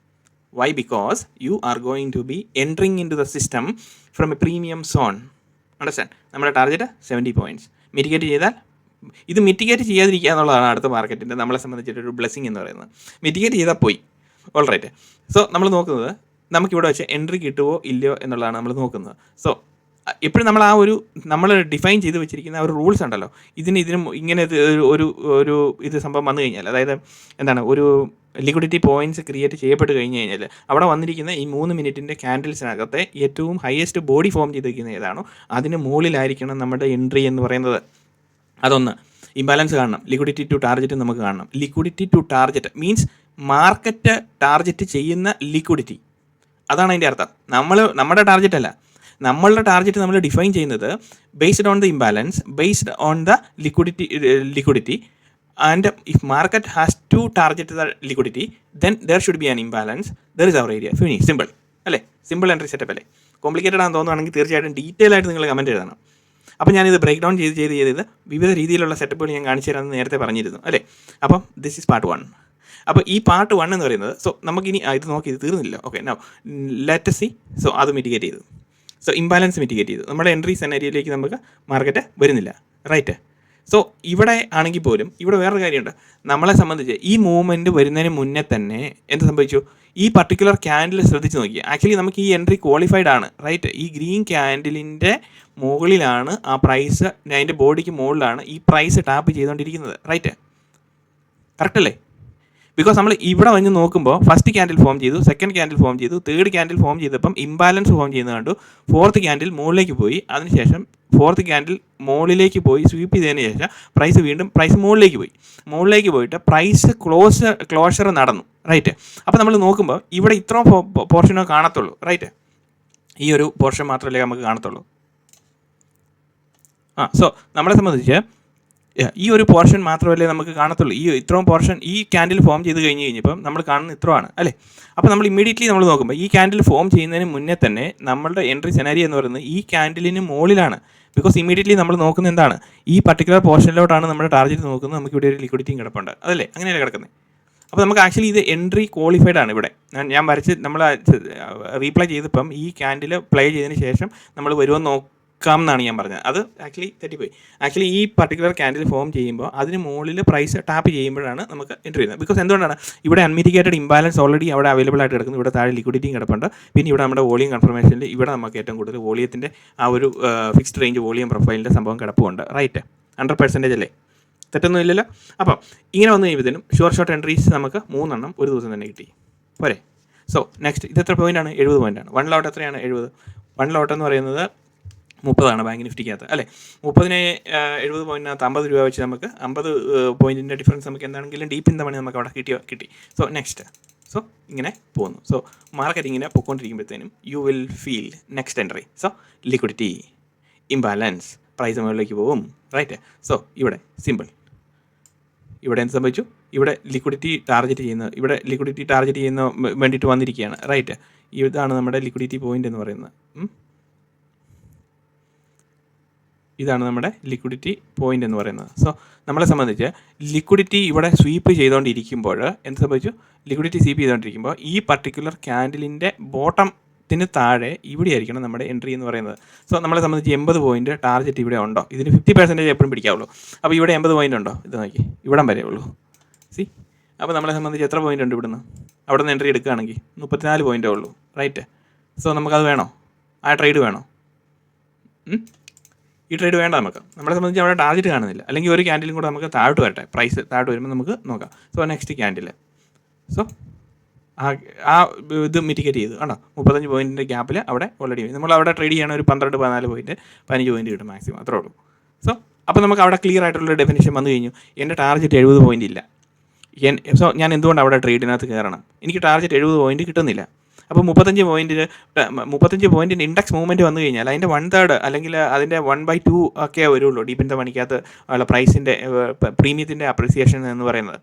Why? Because you are going to be entering in to the system from a premium zone. Understand? നമ്മുടെ ടാർഗറ്റ് 70 പോയിൻറ്റ്സ്. മിറ്റിഗേറ്റ് ചെയ്താൽ ഇത് മിറ്റിഗേറ്റ് ചെയ്യാതിരിക്കുക എന്നുള്ളതാണ് അടുത്ത മാർക്കറ്റിൻ്റെ നമ്മളെ സംബന്ധിച്ചിട്ടൊരു ബ്ലെസ്സിങ് എന്ന് പറയുന്നത്. മിറ്റിഗേറ്റ് ചെയ്താൽ പോയി. ഓൾറൈറ്റ്. സോ നമ്മൾ നോക്കുന്നത് നമുക്കിവിടെ വെച്ച് എൻട്രി കിട്ടുമോ ഇല്ലയോ എന്നുള്ളതാണ് നമ്മൾ നോക്കുന്നത്. സോ എപ്പോഴും നമ്മൾ ഡിഫൈൻ ചെയ്ത് വെച്ചിരിക്കുന്ന ഒരു റൂൾസ് ഉണ്ടല്ലോ, ഇതിനും ഇങ്ങനെ ഒരു ഇത് സംഭവം വന്നു കഴിഞ്ഞാൽ, അതായത് എന്താണ്, ഒരു ലിക്വിഡിറ്റി പോയിൻറ്റ്സ് ക്രിയേറ്റ് ചെയ്യപ്പെട്ട് കഴിഞ്ഞ് കഴിഞ്ഞാൽ അവിടെ വന്നിരിക്കുന്ന ഈ 3 മിനിറ്റിൻ്റെ ക്യാൻഡിൽസിനകത്തെ ഏറ്റവും ഹയസ്റ്റ് ബോഡി ഫോം ചെയ്തിരിക്കുന്ന ഏതാണോ അതിന് മുകളിലായിരിക്കണം നമ്മുടെ എൻട്രി എന്ന് പറയുന്നത്. അതൊന്ന്. ഇംബാലൻസ് കാണണം. ലിക്വിഡിറ്റി ടു ടാർഗറ്റ് നമുക്ക് കാണണം. Liquidity to target means market target ചെയ്യുന്ന ലിക്വിഡിറ്റി. അതാണ് അതിൻ്റെ അർത്ഥം. നമ്മുടെ ടാർഗറ്റ് അല്ല. നമ്മളുടെ ടാർഗറ്റ് നമ്മൾ ഡിഫൈൻ ചെയ്യുന്നത് based on the imbalance, based on the liquidity and if market has to target the liquidity then there should be an imbalance. There is our area. Finish. Simple അല്ലേ? സിമ്പിൾ എൻട്രി സെറ്റപ്പ് അല്ലേ? കോംപ്ലിക്കേറ്റഡ് ആണെന്ന് തോന്നുകയാണെങ്കിൽ തീർച്ചയായിട്ടും ഡീറ്റെയിൽ ആയിട്ട് നിങ്ങൾ കമൻറ്റ് എഴുതണം. അപ്പോൾ ഞാനിത് ബ്രേക്ക് ഡൗൺ ചെയ്ത് വിവിധ രീതിയിലുള്ള സെറ്റപ്പുകൾ ഞാൻ കാണിച്ചു തരാമെന്ന് നേരത്തെ പറഞ്ഞിരുന്നു അല്ലേ? അപ്പം ദിസ് ഈസ് പാർട്ട് 1. അപ്പോൾ ഈ പാർട്ട് 1 എന്ന് പറയുന്നത്, സോ നമുക്കിനി ഇത് നോക്കി ഇത് തീർന്നില്ല. Okay, now let see. So അത് മിറ്റിഗേറ്റ് ചെയ്തു. സോ ഇംബാലൻസ് മിറ്റിഗേറ്റ് ചെയ്തു. നമ്മുടെ എൻട്രി സെനാരിയിലേക്ക് നമുക്ക് മാർക്കറ്റ് വരുന്നില്ല. റൈറ്റ്. സോ ഇവിടെ ആണെങ്കിൽ പോലും ഇവിടെ വേറൊരു കാര്യമുണ്ട്. നമ്മളെ സംബന്ധിച്ച് ഈ മൂവ്മെൻറ്റ് വരുന്നതിന് മുന്നേ തന്നെ എന്ത് സംഭവിച്ചു? ഈ പർട്ടിക്കുലർ ക്യാൻഡിൽ ശ്രദ്ധിച്ച് നോക്കി. ആക്ച്വലി നമുക്ക് ഈ എൻട്രി ക്വാളിഫൈഡ് ആണ്. റൈറ്റ്. ഈ ഗ്രീൻ ക്യാൻഡിലിൻ്റെ മുകളിലാണ് ആ പ്രൈസ്, അതിൻ്റെ ബോഡിക്ക് മുകളിലാണ് ഈ പ്രൈസ് ടാപ്പ് ചെയ്തുകൊണ്ടിരിക്കുന്നത്. റൈറ്റ്. കറക്റ്റ് അല്ലേ? ബിക്കോസ് നമ്മൾ ഇവിടെ വന്ന് നോക്കുമ്പോൾ ഫസ്റ്റ് ക്യാൻഡിൽ ഫോം ചെയ്തു, സെക്കൻഡ് ക്യാൻഡിൽ ഫോം ചെയ്തു, തേർഡ് ക്യാൻഡിൽ ഫോം ചെയ്തപ്പം ഇംബാലൻസ് ഫോം ചെയ്യുന്നത് കണ്ടു. ഫോർത്ത് ക്യാൻഡിൽ മുകളിലേക്ക് പോയി. അതിനുശേഷം ഫോർത്ത് ക്യാൻഡിൽ മുകളിലേക്ക് പോയി സ്വീപ്പ് ചെയ്തതിന് ശേഷം പ്രൈസ് മുകളിലേക്ക് പോയിട്ട് പ്രൈസ് ക്ലോഷർ നടന്നു. റൈറ്റ്. അപ്പോൾ നമ്മൾ നോക്കുമ്പോൾ ഇവിടെ ഇത്രയും പോർഷനോ കാണത്തുള്ളൂ. റൈറ്റ്. ഈ ഒരു പോർഷൻ മാത്രമല്ലേ നമുക്ക് കാണത്തുള്ളൂ. സോ നമ്മളെ സംബന്ധിച്ച് ഈ ഒരു പോർഷൻ മാത്രമല്ലേ നമുക്ക് കാണത്തുള്ളൂ. ഈ ഇത്രയും പോർഷൻ ഈ ക്യാൻഡിൽ ഫോം ചെയ്ത് കഴിഞ്ഞപ്പം നമ്മൾ കാണുന്ന ഇത്രയാണ് അല്ലേ? അപ്പോൾ നമ്മൾ ഇമ്മീഡിയറ്റ്ലി നമ്മൾ നോക്കുമ്പോൾ ഈ ക്യാൻഡിൽ ഫോം ചെയ്യുന്നതിന് മുന്നേ തന്നെ നമ്മളുടെ എൻട്രി സെനാരി എന്ന് പറയുന്നത് ഈ ക്യാൻഡിലിന് മുകളിലാണ്. ബിക്കോസ് ഇമ്മീഡിയറ്റ്ലി നമ്മൾ നോക്കുന്നത് എന്താണ്? ഈ പർട്ടിക്കുലർ പോർഷനിലോട്ടാണ് നമ്മുടെ ടാർഗറ്റ് നോക്കുന്നത്. നമുക്ക് ഇവിടെ ഒരു ലിക്വിഡിറ്റിയും കിടപ്പുണ്ട് അതല്ലേ? അങ്ങനെയല്ലേ കിടക്കുന്നത്? അപ്പോൾ നമുക്ക് ആക്ച്വലി ഇത് എൻട്രി ക്വാളിഫൈഡ് ആണ്. ഇവിടെ ഞാൻ വരച്ച് നമ്മൾ റീപ്ലൈ ചെയ്തപ്പം ഈ ക്യാൻഡിൽ പ്ലേ ചെയ്തതിന് ശേഷം നമ്മൾ വരുമെന്ന് നോക്കാം എന്നാണ് ഞാൻ പറഞ്ഞത്. അത് ആക്ച്വലി തെറ്റിപ്പോയി. ആക്ച്വലി ഈ പർട്ടിക്കുലർ ക്യാൻഡിൽ ഫോം ചെയ്യുമ്പോൾ അതിന് മുകളിൽ പ്രൈസ് ടാപ്പ് ചെയ്യുമ്പോഴാണ് നമുക്ക് എൻട്രി ചെയ്യുന്നത്. ബിക്കോസ് എന്തുകൊണ്ടാണ്? ഇവിടെ അൺമിറ്റിഗേറ്റഡ് ഇംബാലൻസ് ഓൾറെഡി അവിടെ അവൈലബിൾ ആയിട്ട് കിടക്കുന്നു. ഇവിടെ താഴെ ലിക്വിഡിറ്റിയും കിടപ്പുണ്ട്. പിന്നെ ഇവിടെ നമ്മുടെ വോളിയം കൺഫർമേഷനിൽ ഇവിടെ നമുക്ക് ഏറ്റവും കൂടുതൽ വോളിയത്തിൻ്റെ ആ ഒരു ഫിക്സ്ഡ് റേഞ്ച് വോളിയം പ്രൊഫൈലിൻ്റെ സംഭവം കിടപ്പുണ്ട്. റൈറ്റ്. 100% അല്ലേ? തെറ്റൊന്നും ഇല്ലല്ലോ. അപ്പം ഇങ്ങനെ വന്നു കഴിയുമ്പോഴത്തേനും ഷുവർ ഷോട്ട് എൻട്രീസ് നമുക്ക് 3 എണ്ണം ഒരു ദിവസം തന്നെ കിട്ടി. പോരെ? സോ നെക്സ്റ്റ് ഇത് എത്ര പോയിൻ്റാണ്? 70 പോയിൻ്റാണ്. 1 ലോട്ട് എത്രയാണ്? 70. 1 ലോട്ട് എന്ന് പറയുന്നത് 30 ബാങ്ക് നിഫ്റ്റിക്കകത്ത് അല്ലേ. 30നെ 70 പോയിൻറ്റിനകത്ത് 50 രൂപ വെച്ച് നമുക്ക് 50 പോയിൻറ്റിൻ്റെ ഡിഫറൻസ് നമുക്ക് എന്താണെങ്കിലും ഡീപ്പ് ഇൻ ദ മണി നമുക്ക് അവിടെ കിട്ടി. സോ നെക്സ്റ്റ് സോ ഇങ്ങനെ പോകുന്നു. സോ മാർക്കറ്റ് ഇങ്ങനെ പൊയ്ക്കൊണ്ടിരിക്കുമ്പോഴത്തേനും you will feel next entry. So liquidity imbalance, price മുകളിലേക്ക് പോകും, റൈറ്റ്. സോ ഇവിടെ സിമ്പിൾ, ഇവിടെ എന്ത് സംഭവിച്ചു? ഇവിടെ ലിക്വിഡിറ്റി ടാർഗറ്റ് ചെയ്യുന്ന വേണ്ടിയിട്ട് വന്നിരിക്കുകയാണ്, റൈറ്റ്. ഇതാണ് നമ്മുടെ ലിക്വിഡിറ്റി പോയിൻ്റ് എന്ന് പറയുന്നത്. ഇതാണ് നമ്മുടെ ലിക്വിഡിറ്റി പോയിൻ്റ് എന്ന് പറയുന്നത്. സോ നമ്മളെ സംബന്ധിച്ച് ലിക്വിഡിറ്റി ഇവിടെ സ്വീപ്പ് ചെയ്തുകൊണ്ടിരിക്കുമ്പോൾ എന്ത് സംഭവിച്ചു? ലിക്വിഡിറ്റി സ്വീപ്പ് ചെയ്തുകൊണ്ടിരിക്കുമ്പോൾ ഈ പർട്ടിക്കുലർ ക്യാൻഡിലിൻ്റെ ബോട്ടത്തിന് താഴെ ഇവിടെയായിരിക്കണം നമ്മുടെ എൻട്രി എന്ന് പറയുന്നത്. സോ നമ്മളെ സംബന്ധിച്ച് 80 പോയിൻറ്റ് ടാർഗറ്റ് ഇവിടെ ഉണ്ടോ? ഇതിന് 50% എപ്പോഴും പിടിക്കാവുള്ളൂ. അപ്പോൾ ഇവിടെ 80 പോയിൻ്റ് ഉണ്ടോ? ഇത് നോക്കി, ഇവിടം വരെ ഉള്ളൂ. സി, അപ്പോൾ നമ്മളെ സംബന്ധിച്ച് എത്ര പോയിൻ്റ് ഉണ്ട് ഇവിടുന്ന്? അവിടെ നിന്ന് എൻട്രി എടുക്കുകയാണെങ്കിൽ 34 പോയിൻ്റേ ഉള്ളൂ, റൈറ്റ്. സോ നമുക്കത് വേണോ? ആ ട്രേഡ് വേണോ? ഈ ട്രേഡ് വേണ്ട നമുക്ക്. നമ്മളെ സംബന്ധിച്ച് അവിടെ ടാർഗറ്റ് കാണുന്നില്ല. അല്ലെങ്കിൽ ഒരു ക്യാൻഡിലും കൂടെ നമുക്ക് താഴോട്ട് വരട്ടെ, പ്രൈസ് താഴോട്ട് വരുമ്പോൾ നമുക്ക് നോക്കാം. സോ നെക്സ്റ്റ് ക്യാൻഡിൽ, സോ ആ ഇത് മിറ്റിഗേറ്റ് ചെയ്തു ആണോ? 35 പോയിൻറ്റിൻ്റെ ഗ്യാപ്പിൽ അവിടെ ഓൾറെഡി നമ്മൾ അവിടെ ട്രേഡ് ചെയ്യണം. ഒരു 12, 14 പോയിൻറ്റ്, 15 പോയിൻറ്റ് കിട്ടും മാക്സിമം, അത്രേ ഉള്ളൂ. സോ അപ്പോൾ നമുക്ക് അവിടെ ക്ലിയർ ആയിട്ടുള്ള ഡെഫിനിഷൻ വന്നു കഴിഞ്ഞു. എൻ്റെ ടാർഗറ്റ് 70 പോയിൻ്റ് ഇല്ല. സോ ഞാൻ എന്തുകൊണ്ട് അവിടെ ട്രേഡിനകത്ത് കയറണം? എനിക്ക് ടാർഗറ്റ് 70 പോയിൻറ്റ് കിട്ടുന്നില്ല. അപ്പോൾ 35 പോയിൻറ്റിൻ്റെ ഇൻഡെക്സ് മൂവ്മെൻറ്റ് വന്നു കഴിഞ്ഞാൽ അതിൻ്റെ 1/3 അല്ലെങ്കിൽ അതിൻ്റെ 1/2 ഒക്കെ വരുള്ളൂ ഡീപ്പിൻ്റെ മണിക്കകത്ത് ഉള്ള പ്രൈസിൻ്റെ പ്രീമിയത്തിൻ്റെ അപ്രിസിയേഷൻ എന്ന് പറയുന്നത്.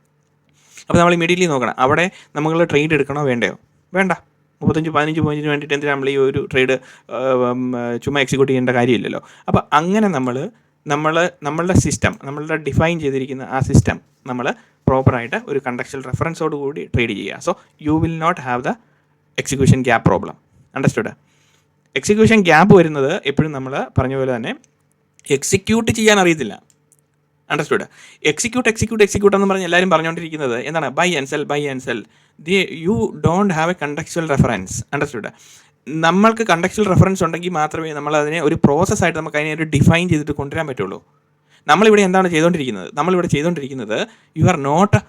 അപ്പോൾ നമ്മൾ ഇമീഡിയറ്റ്ലി നോക്കണം, അവിടെ നമ്മൾ ട്രേഡ് എടുക്കണോ വേണ്ടയോ? വേണ്ട. 15 പോയിൻറ്റിന് വേണ്ടിയിട്ട് എന്തിനാണ് നമ്മൾ ഈ ഒരു ട്രേഡ് ചുമ്മാ എക്സിക്യൂട്ട് ചെയ്യേണ്ട കാര്യമില്ലല്ലോ. അപ്പോൾ അങ്ങനെ നമ്മളുടെ സിസ്റ്റം, നമ്മളുടെ ഡിഫൈൻ ചെയ്തിരിക്കുന്ന ആ സിസ്റ്റം നമ്മൾ പ്രോപ്പറായിട്ട് ഒരു കണ്ടക്ച്വൽ റെഫറൻസോട് കൂടി ട്രേഡ് ചെയ്യുക. So you will not have the execution gap problem. Understood? Execution gap വരുന്നത് എപ്പോഴും നമ്മൾ പറഞ്ഞ പോലെ തന്നെ എക്സിക്യൂട്ട് ചെയ്യാൻ അറിയത്തില്ല. അണ്ടർസ്റ്റുഡ്? എക്സിക്യൂട്ട് എന്ന് പറഞ്ഞ് എല്ലാവരും പറഞ്ഞുകൊണ്ടിരിക്കുന്നത് എന്താണ്? Buy and sell. You don't have a contextual reference. Understood? നമ്മൾക്ക് കണ്ടക്ച്വൽ റെഫറൻസ് ഉണ്ടെങ്കിൽ മാത്രമേ നമ്മൾ അതിനെ ഒരു പ്രോസസ്സായിട്ട് നമുക്ക് അതിനെ ഒരു ഡിഫൈൻ ചെയ്തിട്ട് കൊണ്ടുവരാൻ പറ്റുള്ളൂ. നമ്മളിവിടെ എന്താണ് ചെയ്തുകൊണ്ടിരിക്കുന്നത്? You are not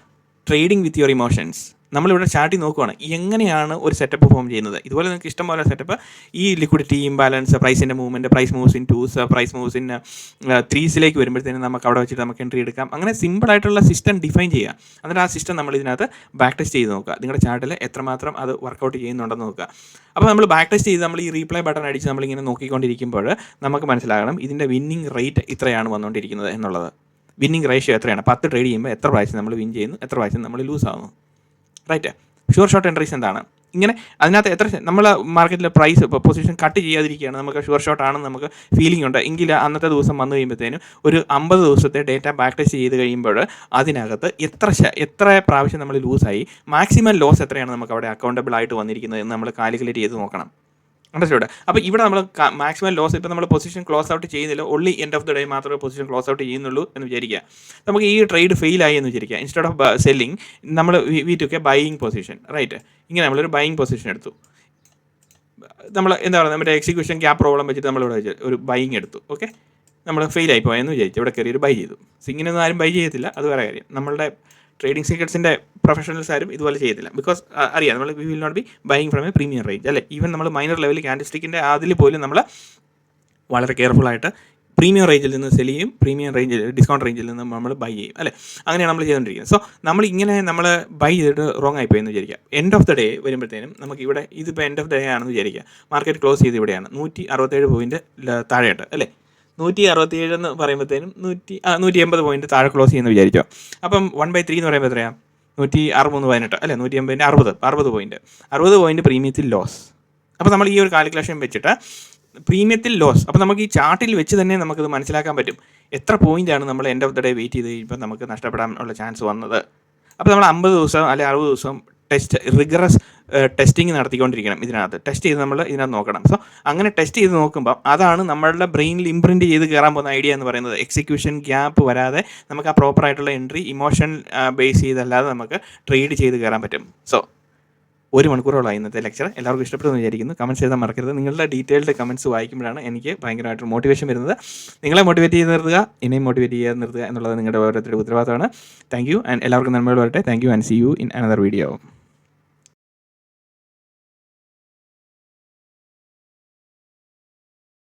trading with your emotions. നമ്മളിവിടെ ചാർട്ടിൽ നോക്കുവാണ് എങ്ങനെയാണ് ഒരു സെറ്റപ്പ് ഫോം ചെയ്യുന്നത്. ഇതുപോലെ നിങ്ങൾക്ക് ഇഷ്ടംപോലെ സെറ്റപ്പ്, ഈ ലിക്വിഡിറ്റി ഇംബാലൻസ്, പ്രൈസിൻ്റെ movement, price moves in 2s, price moves in 3s വരുമ്പോഴത്തേനും നമുക്ക് അവിടെ വെച്ചിട്ട് നമുക്ക് എൻട്രി എടുക്കാം. അങ്ങനെ സിമ്പിളായിട്ടുള്ള സിസ്റ്റം ഡിഫൈൻ ചെയ്യുക. എന്നിട്ട് ആ സിസ്റ്റം നമ്മൾ ഇതിനകത്ത് ബാക്ക് ടെസ്റ്റ് ചെയ്ത് നോക്കുക. നിങ്ങളുടെ ചാർട്ടിൽ എത്രമാത്രം അത് വർക്കൗട്ട് ചെയ്യുന്നുണ്ടെന്ന് നോക്കുക. അപ്പോൾ നമ്മൾ ബാക്ക് ടെസ്റ്റ് ചെയ്ത് നമ്മൾ ഈ റീപ്ലൈ ബട്ടൺ അടിച്ച് നമ്മളിങ്ങനെ നോക്കിക്കൊണ്ടിരിക്കുമ്പോൾ നമുക്ക് മനസ്സിലാകണം ഇതിൻ്റെ വിന്നിങ് റേറ്റ് ഇത്രയാണ് വന്നുകൊണ്ടിരിക്കുന്നത് എന്നുള്ളത്. വിന്നിങ് റേഷ്യോ എത്രയാണ്? 10 ട്രേഡ് ചെയ്യുമ്പോൾ എത്ര പ്രാവശ്യം നമ്മൾ വിൻ ചെയ്യുന്നു, എത്ര പ്രാവശ്യം നമ്മൾ ലൂസ് ആവുന്നു, റൈറ്റ്. ഷുവർ ഷോട്ട് എൻട്രീസ് എന്താണ്? ഇങ്ങനെ അതിനകത്ത് എത്ര നമ്മൾ മാർക്കറ്റിലെ പ്രൈസ് പൊസിഷൻ കട്ട് ചെയ്യാതിരിക്കുകയാണ്, നമുക്ക് ഷുവർ ഷോട്ട് ആണെന്ന് നമുക്ക് ഫീലിംഗ് ഉണ്ട് എങ്കിൽ അന്നത്തെ ദിവസം വന്നു കഴിയുമ്പോഴത്തേനും ഒരു 50 ദിവസത്തെ ഡേറ്റ ബാക്ക് ടെസ്റ്റ് ചെയ്ത് കഴിയുമ്പോൾ അതിനകത്ത് എത്ര പ്രാവശ്യം നമ്മൾ ലൂസായി, മാക്സിമം ലോസ് എത്രയാണ് നമുക്ക് അവിടെ അക്കൗണ്ടബിൾ ആയിട്ട് വന്നിരിക്കുന്നത് എന്ന് നമ്മൾ കാൽക്കുലേറ്റ് ചെയ്ത് നോക്കണം. അണ്ടർസ്റ്റുഡ്? അപ്പോൾ ഇവിടെ നമ്മൾ മാക്സിമം ലോസ്, ഇപ്പോൾ നമ്മൾ പൊസിഷൻ ക്ലോസ് ഔട്ട് ചെയ്യുന്നില്ല, only end of the day മാത്രമേ പൊസിഷൻ ക്ലോസ് ഔട്ട് ചെയ്യുന്നുള്ളൂ എന്ന് വിചാരിക്കുക. നമുക്ക് ഈ ട്രേഡ് ഫെയിൽ ആയി എന്ന് വിചാരിക്കുക. ഇൻസ്റ്റെഡ് ഓഫ് സെല്ലിങ് നമ്മൾ we took a buying position, right. ഇങ്ങനെ നമ്മളൊരു ബൈയിങ് പൊസിഷൻ എടുത്തു. നമ്മൾ എന്താ പറയുക, നമ്മുടെ എക്സിക്യൂഷൻ ഗ്യാപ്പ് പ്രോബ്ലം വെച്ചിട്ട് നമ്മളിവിടെ ഒരു ബൈയിങ് എടുത്തു. ഓക്കെ, നമ്മൾ ഫെയിൽ ആയി പോയെന്ന് വിചാരിച്ചു, ഇവിടെ കയറി ഒരു ബൈ ചെയ്തു. ഇങ്ങനെയൊന്നും ആരും ബൈ ചെയ്യത്തില്ല, അത് വേറെ കാര്യം. നമ്മളുടെ ട്രേഡിംഗ് സീക്രട്സിൻ്റെ പ്രൊഫഷണൽസ് ആരും ഇതുപോലെ ചെയ്യത്തില്ല. ബിക്കോസ് അറിയാം നമ്മൾ we will not be buying from a premium range, അല്ലേ. ഈവൻ നമ്മൾ മൈനർ ലെവലിൽ ക്യാൻഡിൽസ്റ്റിക്കിൻ്റെ അതിൽ പോലും നമ്മൾ വളരെ കെയർഫുള്ളായിട്ട് പ്രീമിയം റേഞ്ചിൽ നിന്ന് സെല് ചെയ്യും, പ്രീമിയം റേഞ്ചിൽ ഡിസ്കൗണ്ട് റേഞ്ചിൽ നിന്ന് നമ്മൾ ബൈ ചെയ്യും, അല്ലേ. അങ്ങനെയാണ് നമ്മൾ ചെയ്തുകൊണ്ടിരിക്കുന്നത്. സോ നമ്മളിങ്ങനെ നമ്മൾ ബൈ ചെയ്തിട്ട് റോങ് ആയിപ്പോയെന്ന് വിചാരിക്കുക. എൻഡ് ഓഫ് ദ ഡേ വരുമ്പോഴത്തേനും നമുക്ക് ഇവിടെ ഇതിപ്പോൾ എൻഡ് ഓഫ് ദ ഡേ ആണെന്ന് വിചാരിക്കുക, മാർക്കറ്റ് ക്ലോസ് ചെയ്ത് ഇവിടെയാണ് 167 പോയിൻറ്റ് താഴെയായിട്ട്, അല്ലേ. 167 എന്ന് പറയുമ്പോഴത്തേനും 180 പോയിൻറ്റ് താഴെ ക്ലോസ് ചെയ്യുമെന്ന് വിചാരിച്ചോ. അപ്പം 1/3 എന്ന് പറയുമ്പോൾ എത്രയാണ്? 163.18, അല്ലേ. 180 60 പോയിൻറ്റ് പ്രീമിയത്തിൽ ലോസ്. അപ്പോൾ നമ്മൾ ഈ ഒരു കാൽക്കുലേഷൻ വെച്ചിട്ട് പ്രീമിയത്തിൽ ലോസ്, അപ്പോൾ നമുക്ക് ഈ ചാർട്ടിൽ വെച്ച് തന്നെ നമുക്കത് മനസ്സിലാക്കാൻ പറ്റും എത്ര പോയിൻ്റാണ് നമ്മൾ end of the day wait ചെയ്ത് കഴിയുമ്പോൾ നമുക്ക് നഷ്ടപ്പെടാൻ ഉള്ള ചാൻസ് വന്നത്. അപ്പോൾ നമ്മൾ 50 ദിവസം അല്ലെങ്കിൽ 60 ദിവസം റിഗറസ് ടെസ്റ്റിംഗ് നടത്തിക്കൊണ്ടിരിക്കണം. ഇതിനകത്ത് ടെസ്റ്റ് ചെയ്ത് നമ്മൾ ഇതിനകത്ത് നോക്കണം. സോ അങ്ങനെ ടെസ്റ്റ് ചെയ്ത് നോക്കുമ്പോൾ അതാണ് നമ്മളുടെ ബ്രെയിനിൽ ഇംപ്രിൻറ്റ് ചെയ്ത് കയറാൻ പോകുന്ന ഐഡിയ എന്ന് പറയുന്നത്. എക്സിക്യൂഷൻ ഗ്യാപ്പ് വരാതെ നമുക്ക് ആ പ്രോപ്പറായിട്ടുള്ള എൻട്രി ഇമോഷൻ ബേസ് ചെയ്തല്ലാതെ നമുക്ക് ട്രേഡ് ചെയ്ത് കയറാൻ പറ്റും. സോ 1 മണിക്കൂറോളായി ഇന്നത്തെ ലെക്ചർ. എല്ലാവർക്കും ഇഷ്ടപ്പെടുമെന്ന് വിചാരിക്കുന്നു. കമൻറ്റ്സ് ചെയ്താൽ മറക്കരുത്. നിങ്ങളുടെ ഡീറ്റെയിൽഡ് കമൻറ്റ്സ് വായിക്കുമ്പോഴാണ് എനിക്ക് ഭയങ്കരമായിട്ട് മോട്ടിവേഷൻ വരുന്നത്. നിങ്ങളെ മോട്ടിവേറ്റ് ചെയ്ത് നിർത്തുക, എന്നെയും മോട്ടിവേറ്റ് ചെയ്ത് നിർത്തുക എന്നുള്ളത് നിങ്ങളുടെ ഓരോരുത്തരുടെ ഉത്തരവാദിത്തമാണ്. താങ്ക് യു ആൻഡ് എല്ലാവർക്കും നന്മകൾ വരട്ടെ. Thank you and C you in another video.